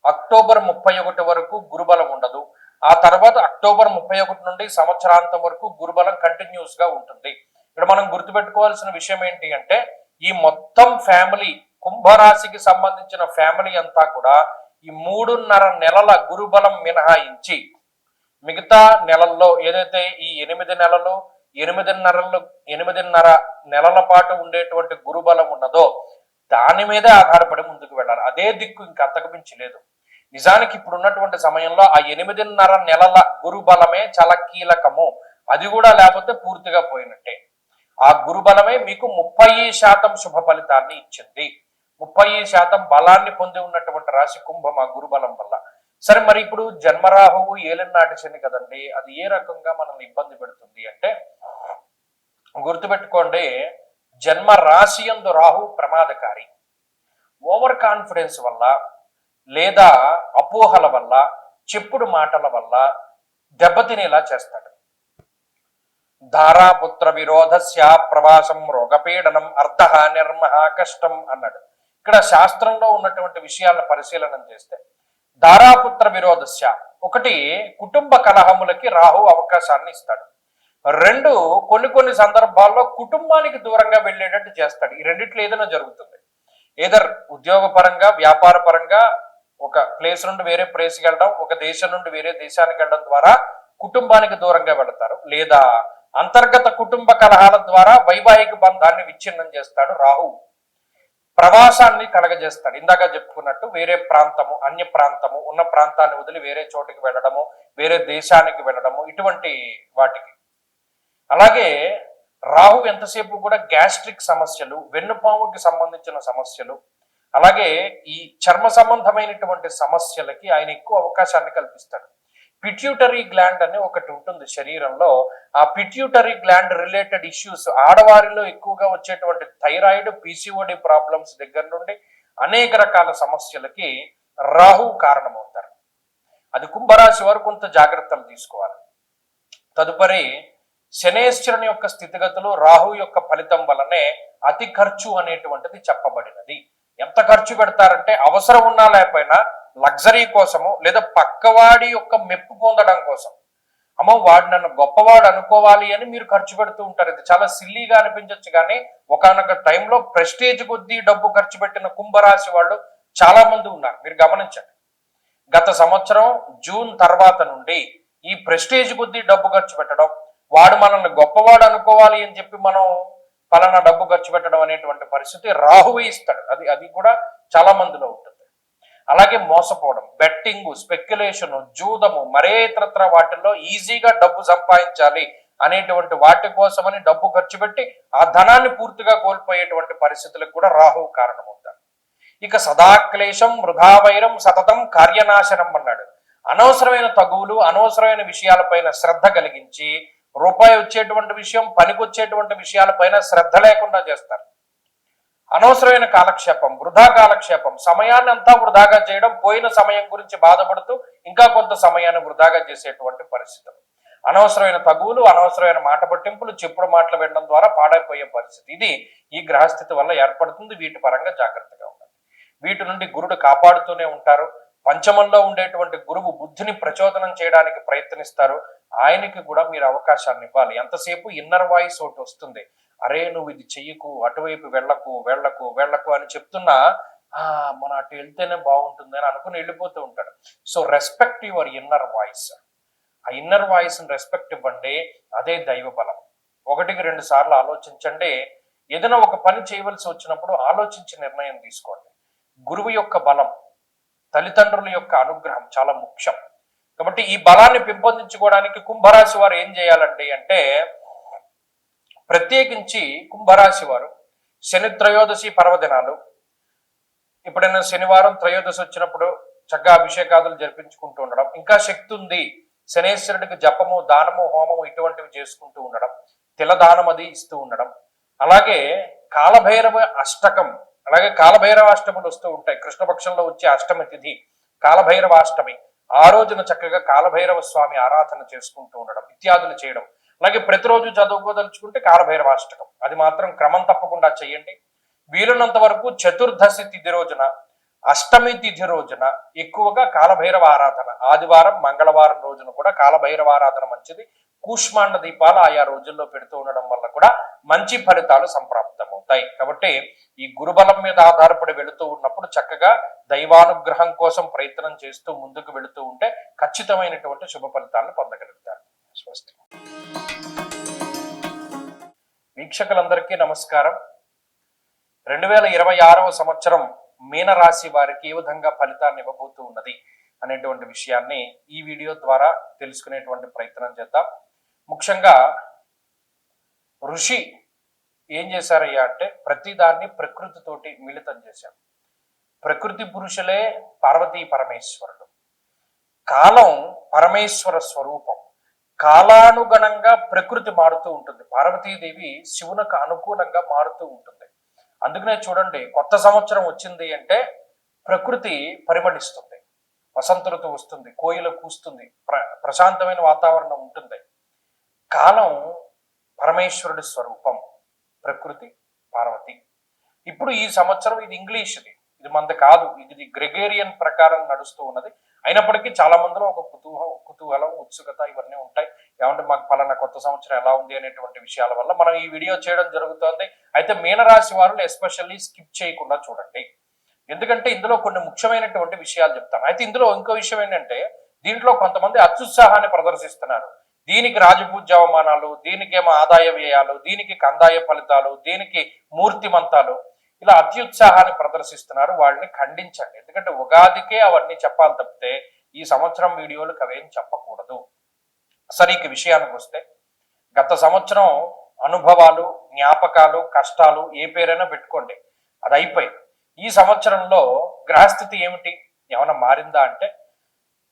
అక్టోబర్ 31 వరకు గురుబలం ఉండదు. ఆ తర్వాత అక్టోబర్ 31 నుండి సంవత్సరాంతం వరకు గురుబలం కంటిన్యూస్ గా ఉంటుంది. ఇక్కడ మనం గుర్తుపెట్టుకోవాల్సిన విషయం ఏంటి అంటే, ఈ మొత్తం ఫ్యామిలీ, కుంభరాశికి సంబంధించిన ఫ్యామిలీ అంతా కూడా ఈ 3.5 నెలల గురుబలం మినహాయించి మిగతా నెలల్లో ఏదైతే ఈ 8 నెలలు 8.5 నెలల పాటు ఉండేటువంటి గురుబలం ఉన్నదో దాని మీదే ఆధారపడి ముందుకు వెళ్ళాలి. అదే దిక్కు ఇంకా అంతకు మించి లేదు. నిజానికి ఇప్పుడు ఉన్నటువంటి సమయంలో ఆ 8.5 నెలల గురుబలమే చాలా కీలకము. అది కూడా లేకపోతే పూర్తిగా పోయినట్టే. ఆ గురుబలమే మీకు 30% శుభ ఫలితాన్ని ఇచ్చింది. 30% బలాన్ని పొంది ఉన్నటువంటి రాశి కుంభం ఆ గురుబలం వల్ల. సరే మరి ఇప్పుడు జన్మరాహువు ఏలినాటి శని కదండి, అది ఏ రకంగా మనల్ని ఇబ్బంది పెడుతుంది అంటే, గుర్తుపెట్టుకోండి, జన్మ రాశి యందు రాహు ప్రమాదకారి. ఓవర్ కాన్ఫిడెన్స్ వల్ల లేదా అపోహల వల్ల, చెప్పుడు మాటల వల్ల దెబ్బతినేలా చేస్తాడు. ధారాపుత్ర విరోధస్య ప్రవాసం రోగపీడనం అర్ధ నిర్మహ కష్టం అన్నాడు. ఇక్కడ శాస్త్రంలో ఉన్నటువంటి విషయాలను పరిశీలన చేస్తే ధారాపుత్ర విరోధస్య, ఒకటి కుటుంబ కలహములకి రాహు అవకాశాన్ని ఇస్తాడు. రెండు, కొన్ని సందర్భాల్లో కుటుంబానికి దూరంగా వెళ్ళేటట్టు చేస్తాడు. ఈ రెండిట్లో ఏదైనా జరుగుతుంది. ఏదర్ ఉద్యోగపరంగా, వ్యాపార పరంగా ఒక ప్లేస్ నుండి వేరే ప్లేస్కి వెళ్ళడం, ఒక దేశం నుండి వేరే దేశానికి వెళ్ళడం ద్వారా కుటుంబానికి దూరంగా వెళతారు. లేదా అంతర్గత కుటుంబ కలహాల ద్వారా వైవాహిక బంధాన్ని విచ్ఛిన్నం చేస్తాడు రాహు. ప్రవాసాన్ని కలగజేస్తాడు. ఇందాక చెప్పుకున్నట్టు వేరే ప్రాంతము, అన్య ప్రాంతము, ఉన్న ప్రాంతాన్ని వదిలి వేరే చోటికి వెళ్ళడము, వేరే దేశానికి వెళ్ళడము, ఇటువంటి వాటికి. అలాగే రాహు ఎంతసేపు కూడా గ్యాస్ట్రిక్ సమస్యలు, వెన్నుపాముకి సంబంధించిన సమస్యలు, అలాగే ఈ చర్మ సంబంధమైనటువంటి సమస్యలకి ఆయన ఎక్కువ అవకాశాన్ని కల్పిస్తాడు. పిట్యూటరీ గ్లాండ్ అని ఒకటి ఉంటుంది శరీరంలో. ఆ పిట్యూటరీ గ్లాండ్ రిలేటెడ్ ఇష్యూస్, ఆడవారిలో ఎక్కువగా వచ్చేటువంటి థైరాయిడ్, పిసిఓడి ప్రాబ్లమ్స్ దగ్గర నుండి అనేక రకాల సమస్యలకి రాహు కారణమవుతారు. అది కుంభరాశి వారు కొంత జాగ్రత్తలు తీసుకోవాలి. తదుపరి శనేశ్వరుని యొక్క స్థితిగతులు, రాహు యొక్క ఫలితం వలనే అతి ఖర్చు అనేటువంటిది చెప్పబడినది. ఎంత ఖర్చు పెడతారంటే అవసరం ఉన్నా లేకపోయినా లగ్జరీ కోసము, లేదా పక్కవాడి యొక్క మెప్పు పొందడం కోసం, అమ్మో వాడు నన్ను గొప్పవాడు అనుకోవాలి అని మీరు ఖర్చు పెడుతూ ఉంటారు. ఇది చాలా సిల్లీగా అనిపించవచ్చు, కానీ ఒకనొక టైంలో ప్రెస్టేజ్ కొద్దీ డబ్బు ఖర్చు పెట్టిన కుంభరాశి వాళ్ళు చాలా మంది ఉన్నారు. మీరు గమనించండి. గత సంవత్సరం జూన్ తర్వాత నుండి ఈ ప్రెస్టేజ్ కొద్దీ డబ్బు ఖర్చు పెట్టడం, వాడు మనల్ని గొప్పవాడు అనుకోవాలి అని చెప్పి మనం ఫలానా డబ్బు ఖర్చు పెట్టడం అనేటువంటి పరిస్థితి రాహువే ఇస్తాడు. అది కూడా చాలా మందిలో ఉంటుంది. అలాగే మోసపోవడం, బెట్టింగ్, స్పెక్యులేషన్, జూదము, మరే ఇతరత్ర వాటిల్లో ఈజీగా డబ్బు సంపాదించాలి అనేటువంటి వాటి కోసమని డబ్బు ఖర్చు పెట్టి ఆ ధనాన్ని పూర్తిగా కోల్పోయేటువంటి పరిస్థితులకు కూడా రాహువు కారణమవుతాడు. ఇక సదాక్లేశం, వృధావైరం, సతతం కార్యనాశనం అన్నాడు. అనవసరమైన తగువులు, అనవసరమైన విషయాలపైన శ్రద్ధ కలిగించి రూపాయి వచ్చేటువంటి విషయం, పనికొచ్చేటువంటి విషయాలపైన శ్రద్ధ లేకుండా చేస్తారు. అనవసరమైన కాలక్షేపం, వృధా కాలక్షేపం, సమయాన్ని అంతా వృధాగా చేయడం, పోయిన సమయం గురించి బాధపడుతూ ఇంకా కొంత సమయాన్ని వృధాగా చేసేటువంటి పరిస్థితులు, అనవసరమైన తగువులు, అనవసరమైన మాట పట్టింపులు, చెప్పుడు మాటలు వినడం ద్వారా పాడైపోయే పరిస్థితి, ఇది ఈ గ్రహస్థితి వల్ల ఏర్పడుతుంది. వీటి పరంగా జాగ్రత్తగా ఉండాలి. వీటి నుండి గురుడు కాపాడుతూనే ఉంటారు. పంచమంలో ఉండేటువంటి గురువు బుద్ధిని ప్రచోదనం చేయడానికి ప్రయత్నిస్తారు. ఆయనకి కూడా మీరు అవకాశాన్ని ఇవ్వాలి. ఎంతసేపు ఇన్నర్ వాయిస్ ఒకటి వస్తుంది, అరే నువ్వు ఇది చెయ్యకు, అటువైపు వెళ్ళకు అని చెప్తున్నా మన అటు వెళ్తేనే బాగుంటుంది అని అనుకుని వెళ్ళిపోతూ ఉంటాడు. So respect your inner voice. ఆ ఇన్నర్ వాయిస్ ని రెస్పెక్ట్ ఇవ్వండి. అదే దైవ బలం. 1-2 సార్లు ఆలోచించండి. ఏదైనా ఒక పని చేయవలసి వచ్చినప్పుడు ఆలోచించి నిర్ణయం తీసుకోండి. గురువు యొక్క బలం, తల్లిదండ్రుల యొక్క అనుగ్రహం చాలా ముఖ్యం. కాబట్టి ఈ బలాన్ని పెంపొందించుకోవడానికి కుంభరాశి వారు ఏం చేయాలండి అంటే, ప్రత్యేకించి కుంభరాశి వారు శని త్రయోదశి పర్వదినాలు, ఎప్పుడైనా శనివారం త్రయోదశి వచ్చినప్పుడు చక్కగా అభిషేకాదులు జరిపించుకుంటూ ఉండడం, ఇంకా శక్తి ఉంది శనేశ్వరుడికి జపము, దానము, హోమము ఇటువంటివి చేసుకుంటూ ఉండడం, తిలదానం అది ఇస్తూ ఉండడం, అలాగే కాలభైరవ అష్టకం, అలాగే కాలభైరవ అష్టములు వస్తూ ఉంటాయి. కృష్ణపక్షంలో వచ్చే అష్టమి తిథి కాలభైరవ అష్టమి, ఆ రోజున చక్కగా కాలభైరవ స్వామి ఆరాధన చేసుకుంటూ ఉండడం ఇత్యాదులు చేయడం. అలాగే ప్రతిరోజు చదువుకోదలుచుకుంటే కాలభైరవాష్టకం, అది మాత్రం క్రమం తప్పకుండా చేయండి. వీలున్నంత వరకు చతుర్దశి తిథి రోజున, అష్టమి తిథి రోజున ఎక్కువగా కాలభైరవ ఆరాధన, ఆదివారం, మంగళవారం రోజున కూడా కాలభైరవ ఆరాధన మంచిది. కూష్మాండ దీపాలు ఆయా రోజుల్లో పెడుతూ ఉండడం వల్ల కూడా మంచి ఫలితాలు సంప్రాప్తమవుతాయి. కాబట్టి ఈ గురుబలం మీద ఆధారపడి వెళుతూ ఉన్నప్పుడు చక్కగా దైవానుగ్రహం కోసం ప్రయత్నం చేస్తూ ముందుకు వెళుతూ ఉంటే ఖచ్చితమైనటువంటి శుభ ఫలితాలను పొందగలుగుతారు. స్వస్తి. వీక్షకులందరికీ నమస్కారం. 2026వ సంవత్సరం మీనరాశి వారికి ఏ విధంగా ఫలితాన్ని ఇవ్వబోతూ ఉన్నది అనేటువంటి విషయాన్ని ఈ వీడియో ద్వారా తెలుసుకునేటువంటి ప్రయత్నం చేద్దాం. ముఖ్యంగా ఋషి ఏం చేశారయ్యా అంటే, ప్రతిదాన్ని ప్రకృతితోటి మిళితం చేశారు. ప్రకృతి పురుషులే పార్వతీ పరమేశ్వరుడు. కాలం పరమేశ్వర స్వరూపం. కాలానుగుణంగా ప్రకృతి మారుతూ ఉంటుంది. పార్వతీదేవి శివునకు అనుకూలంగా మారుతూ ఉంటుంది. అందుకనే చూడండి, కొత్త సంవత్సరం వచ్చింది అంటే ప్రకృతి పరిమళిస్తుంది, వసంత ఋతువు వస్తుంది, కోయిల కూస్తుంది, ప్రశాంతమైన వాతావరణం ఉంటుంది. కాలం పరమేశ్వరుడి స్వరూపం, ప్రకృతి పార్వతి. ఇప్పుడు ఈ సంవత్సరం ఇది ఇంగ్లీష్ది, ఇది మనది కాదు, ఇది గ్రెగేరియన్ ప్రకారం నడుస్తూ ఉన్నది. అయినప్పటికీ చాలా మందిలో ఒక కుతూహలం, ఉత్సుకత ఇవన్నీ ఉంటాయి. ఏమంటే మాకు పలానా కొత్త సంవత్సరం ఎలా ఉంది అనేటువంటి విషయాల వల్ల మనం ఈ వీడియో చేయడం జరుగుతుంది. అయితే మీనరాశి వారు ఎస్పెషల్లీ స్కిప్ చేయకుండా చూడండి, ఎందుకంటే ఇందులో కొన్ని ముఖ్యమైనటువంటి విషయాలు చెప్తాను. అయితే ఇందులో ఇంకో విషయం ఏంటంటే, దీంట్లో కొంతమంది అత్యుత్సాహాన్ని ప్రదర్శిస్తున్నారు. దీనికి రాజపూజ్య అవమానాలు, దీనికేమో ఆదాయ వ్యయాలు, దీనికి కందాయ ఫలితాలు, దీనికి మూర్తిమంతాలు, ఇలా అత్యుత్సాహాన్ని ప్రదర్శిస్తున్నారు. వాళ్ళని ఖండించండి, ఎందుకంటే ఉగాదికే అవన్నీ చెప్పాలి తప్పితే ఈ సంవత్సరం వీడియోలకు అవేం చెప్పకూడదు. సరే, ఈ విషయానికి వస్తే, గత సంవత్సరం అనుభవాలు, జ్ఞాపకాలు, కష్టాలు ఏ పేరైనా పెట్టుకోండి, అది అయిపోయింది. ఈ సంవత్సరంలో గ్రహస్థితి ఏమిటి, ఏమైనా మారిందా అంటే,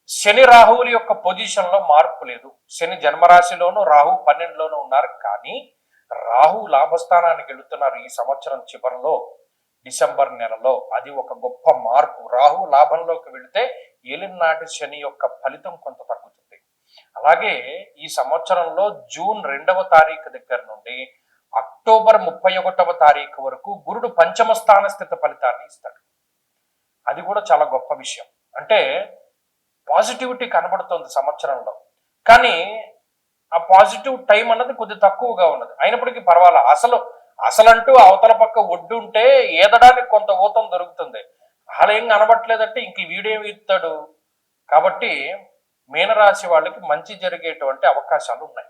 శని రాహువుల యొక్క పొజిషన్ లో మార్పు లేదు. శని జన్మరాశిలోను, రాహు 12లోనూ ఉన్నారు. కానీ రాహు లాభస్థానానికి వెళుతున్నారు ఈ సంవత్సరం చివరిలో, డిసెంబర్ నెలలో. అది ఒక గొప్ప మార్పు. రాహు లాభంలోకి వెళితే ఏలినాటి శని యొక్క ఫలితం కొంత తగ్గుతుంది. అలాగే ఈ సంవత్సరంలో జూన్ 2వ తారీఖు దగ్గర నుండి అక్టోబర్ 31వ తారీఖు వరకు గురుడు పంచమ స్థాన స్థిత ఫలితాన్ని ఇస్తాడు. అది కూడా చాలా గొప్ప విషయం. అంటే పాజిటివిటీ కనబడుతుంది సంవత్సరంలో, కానీ ఆ పాజిటివ్ టైం అన్నది కొద్ది తక్కువగా ఉన్నది. అయినప్పటికీ పర్వాలా, అసలంటూ అవతల పక్క ఒడ్డు ఉంటే ఈదడానికి కొంత ఊతం దొరుకుతుంది. అలా ఏం కనబట్లేదంటే ఇంక వీడేమి ఇస్తాడు. కాబట్టి మీనరాశి వాళ్ళకి మంచి జరిగేటువంటి అవకాశాలు ఉన్నాయి.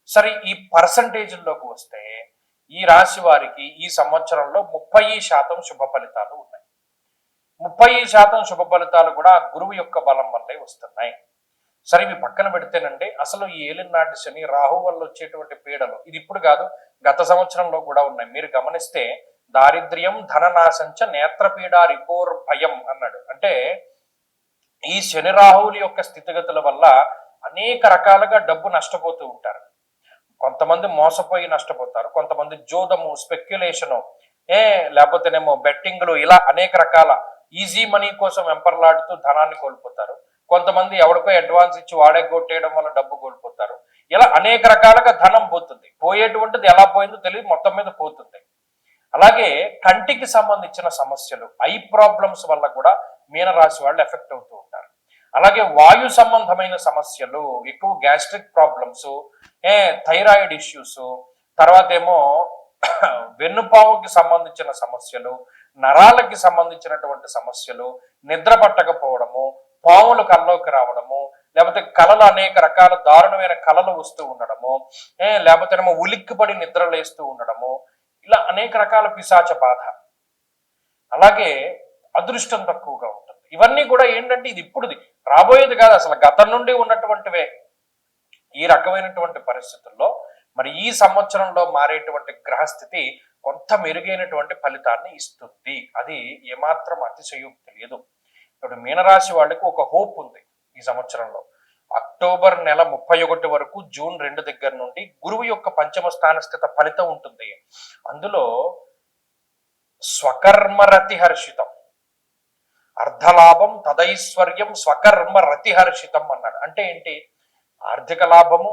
సరే, ఈ పర్సంటేజ్లోకి వస్తే ఈ రాశి వారికి ఈ సంవత్సరంలో 30% శుభ ఫలితాలు ఉన్నాయి. 30% శుభ ఫలితాలు కూడా గురువు యొక్క బలం వల్లే వస్తున్నాయి. సరే, ఇవి పక్కన పెడితేనండి, అసలు ఈ ఏలినాటి శని, రాహు వల్ల వచ్చేటువంటి పీడలు ఇది ఇప్పుడు కాదు, గత సంవత్సరంలో కూడా ఉన్నాయి. మీరు గమనిస్తే దారిద్ర్యం ధననాశంచ నేత్రపీడ రిపోర్ భయం అన్నాడు. అంటే ఈ శని రాహువుల యొక్క స్థితిగతుల వల్ల అనేక రకాలుగా డబ్బు నష్టపోతూ ఉంటారు. కొంతమంది మోసపోయి నష్టపోతారు, కొంతమంది జోదము, స్పెక్యులేషను, లేకపోతేనేమో బెట్టింగ్లు, ఇలా అనేక రకాల ఈజీ మనీ కోసం వెంపర్లాడుతూ ధనాన్ని కోల్పోతారు. కొంతమంది ఎవరికో అడ్వాన్స్ ఇచ్చి వాడే కొట్టేయడం వల్ల డబ్బు కోల్పోతారు. ఇలా అనేక రకాలుగా ధనం పోతుంది. పోయేటువంటిది ఎలా పోయిందో తెలియదు, మొత్తం మీద పోతుంది. అలాగే కంటికి సంబంధించిన సమస్యలు, ఐ ప్రాబ్లమ్స్ వల్ల కూడా మీనరాశి వాళ్ళు ఎఫెక్ట్ అవుతూ ఉంటారు. అలాగే వాయు సంబంధమైన సమస్యలు, ఎక్కువ గ్యాస్ట్రిక్ ప్రాబ్లమ్స్, థైరాయిడ్ ఇష్యూస్, తర్వాత ఏమో వెన్నుపాముకి సంబంధించిన సమస్యలు, నరాలకి సంబంధించినటువంటి సమస్యలు, నిద్ర పట్టకపోవడము, పాములు కళ్ళలోకి రావడము, లేకపోతే కళలు అనేక రకాల దారుణమైన కళలు వస్తూ ఉండడము, లేకపోతే ఉలిక్కిపడి నిద్రలేస్తూ ఉండడము, ఇలా అనేక రకాల పిశాచ బాధ. అలాగే అదృష్టం తక్కువగా ఉంటుంది. ఇవన్నీ కూడా ఏంటంటే ఇది ఇప్పుడుది, రాబోయేది కాదు, అసలు గతం నుండి ఉన్నటువంటివే. ఈ రకమైనటువంటి పరిస్థితుల్లో మరి ఈ సంవత్సరంలో మారేటువంటి గ్రహస్థితి కొంత మెరుగైనటువంటి ఫలితాన్ని ఇస్తుంది. అది ఏమాత్రం అతిశయోక్తి లేదు. ఇప్పుడు మీనరాశి వాళ్ళకి ఒక హోప్ ఉంది ఈ సంవత్సరంలో. అక్టోబర్ నెల 31 వరకు జూన్ 2 దగ్గర నుండి గురువు యొక్క పంచమ స్థాన స్థిత ఫలితం ఉంటుంది. అందులో స్వకర్మ రతిహర్షితం, అర్ధలాభం తదైశ్వర్యం స్వకర్మ రతిహర్షితం అన్నాడు. అంటే ఏంటి? ఆర్థిక లాభము,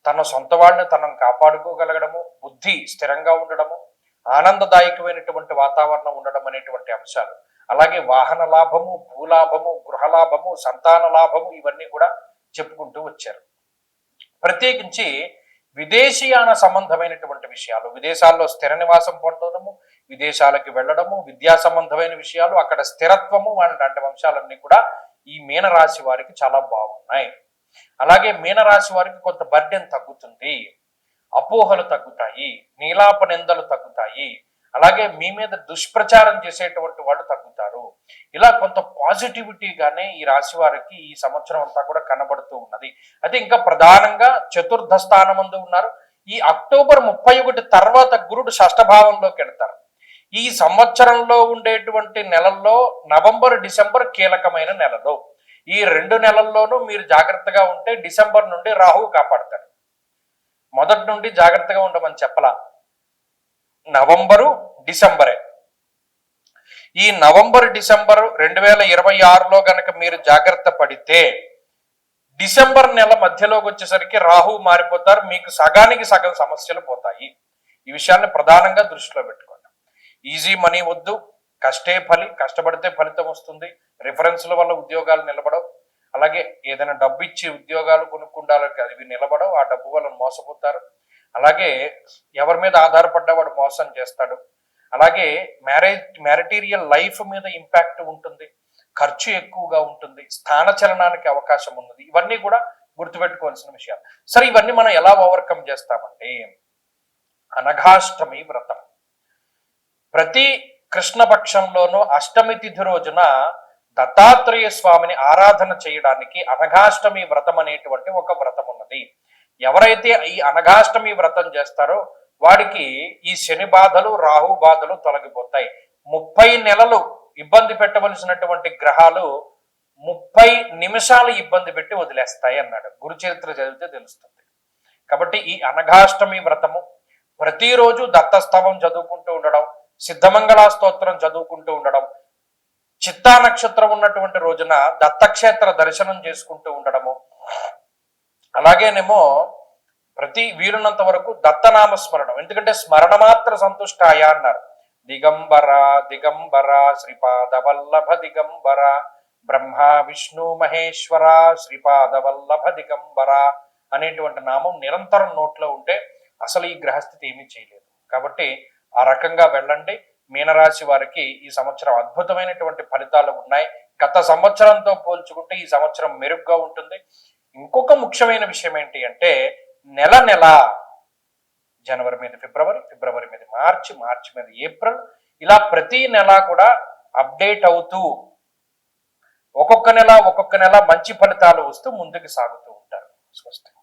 తన సొంత వాడిని తనను కాపాడుకోగలగడము, బుద్ధి స్థిరంగా ఉండడము, ఆనందదాయకమైనటువంటి వాతావరణం ఉండడం అనేటువంటి అంశాలు. అలాగే వాహన లాభము, భూలాభము, గృహలాభము, సంతాన లాభము, ఇవన్నీ కూడా చెప్పుకుంటూ వచ్చారు. ప్రత్యేకించి విదేశీయాన సంబంధమైనటువంటి విషయాలు, విదేశాల్లో స్థిర నివాసం పొందడము, విదేశాలకు వెళ్ళడము, విద్యా సంబంధమైన విషయాలు, అక్కడ స్థిరత్వము వంటి అంశాలన్నీ కూడా ఈ మీనరాశి వారికి చాలా బాగున్నాయి. అలాగే మీనరాశి వారికి కొంత బర్డెన్ తగ్గుతుంది, అపోహలు తగ్గుతాయి, నీలాప నిందలు తగ్గుతాయి, అలాగే మీ మీద దుష్ప్రచారం చేసేటువంటి వాళ్ళు తగ్గుతారు. ఇలా కొంత పాజిటివిటీగానే ఈ రాశి వారికి ఈ సంవత్సరం అంతా కూడా కనబడుతూ ఉన్నది. అయితే ఇంకా ప్రధానంగా చతుర్థ స్థానమందు ఉన్నారు. ఈ అక్టోబర్ 31 తర్వాత గురుడు షష్ఠభావంలోకి వెళ్తారు. ఈ సంవత్సరంలో ఉండేటువంటి నెలల్లో నవంబర్, డిసెంబర్ కీలకమైన నెలలు. ఈ 2 నెలల్లోనూ మీరు జాగ్రత్తగా ఉంటే డిసెంబర్ నుండి రాహువు కాపాడతాడు. మొదటి నుండి జాగ్రత్తగా ఉండమని చెప్పలా, నవంబరు, డిసెంబరే. ఈ నవంబర్ డిసెంబర్ 2026లో గనక మీరు జాగ్రత్త పడితే డిసెంబర్ నెల మధ్యలోకి వచ్చేసరికి రాహు మారిపోతారు, మీకు సగానికి సగం సమస్యలు పోతాయి. ఈ విషయాన్ని ప్రధానంగా దృష్టిలో పెట్టుకోండి. ఈజీ మనీ వద్దు, కష్టే ఫలి, కష్టపడితే ఫలితం వస్తుంది. రిఫరెన్స్ల వల్ల ఉద్యోగాలు నిలబడవు. అలాగే ఏదైనా డబ్బు ఇచ్చి ఉద్యోగాలు కొనుక్కుండాలకి అవి నిలబడవు, ఆ డబ్బు వల్ల మోసపోతారు. అలాగే ఎవరి మీద ఆధారపడ్డవాడు మోసం చేస్తాడు. అలాగే మ్యారిటీరియల్ లైఫ్ మీద ఇంపాక్ట్ ఉంటుంది, ఖర్చు ఎక్కువగా ఉంటుంది, స్థానచలనానికి అవకాశం ఉన్నది. ఇవన్నీ కూడా గుర్తుపెట్టుకోవాల్సిన విషయాలు. సరే, ఇవన్నీ మనం ఎలా ఓవర్కమ్ చేస్తామంటే అనఘాష్టమి వ్రతం. ప్రతి కృష్ణపక్షంలోనూ అష్టమి తిథి రోజున దత్తాత్రేయ స్వామిని ఆరాధన చేయడానికి అనఘాష్టమి వ్రతం అనేటువంటి ఒక వ్రతం ఉన్నది. ఎవరైతే ఈ అనఘాష్టమి వ్రతం చేస్తారో వాడికి ఈ శని బాధలు, రాహు బాధలు తొలగిపోతాయి. 30 నెలలు ఇబ్బంది పెట్టవలసినటువంటి గ్రహాలు 30 నిమిషాలు ఇబ్బంది పెట్టి వదిలేస్తాయి అన్నాడు. గురు చరిత్ర చదివితే తెలుస్తుంది. కాబట్టి ఈ అనఘాష్టమి వ్రతము ప్రతిరోజు దత్తస్తవం చదువుకుంటూ ఉండడం, సిద్ధమంగళ స్తోత్రం చదువుకుంటూ ఉండడం, చిత్తా నక్షత్రం ఉన్నటువంటి రోజున దత్తక్షేత్ర దర్శనం చేసుకుంటూ ఉండడము, అలాగేనేమో ప్రతి వీలున్నంత వరకు దత్తనామ స్మరణం. ఎందుకంటే స్మరణ మాత్ర సంతుష్టాయ అన్నారు. దిగంబర దిగంబర శ్రీపాద వల్లభ దిగంబర, బ్రహ్మ విష్ణు మహేశ్వర శ్రీపాద వల్లభ దిగంబర అనేటువంటి నామం నిరంతరం నోట్లో ఉంటే అసలు ఈ గ్రహస్థితి ఏమీ చేయలేదు. కాబట్టి ఆ రకంగా వెళ్ళండి. మీనరాశి వారికి ఈ సంవత్సరం అద్భుతమైనటువంటి ఫలితాలు ఉన్నాయి. గత సంవత్సరంతో పోల్చుకుంటే ఈ సంవత్సరం మెరుగ్గా ఉంటుంది. ఇంకొక ముఖ్యమైన విషయం ఏంటి అంటే నెల నెల జనవరి మీద ఫిబ్రవరి, ఫిబ్రవరి మీద మార్చి, మార్చి మీద ఏప్రిల్, ఇలా ప్రతి నెల కూడా అప్డేట్ అవుతూ ఒక్కొక్క నెల మంచి ఫలితాలు వస్తూ ముందుకు సాగుతూ ఉంటారు. స్పష్టంగా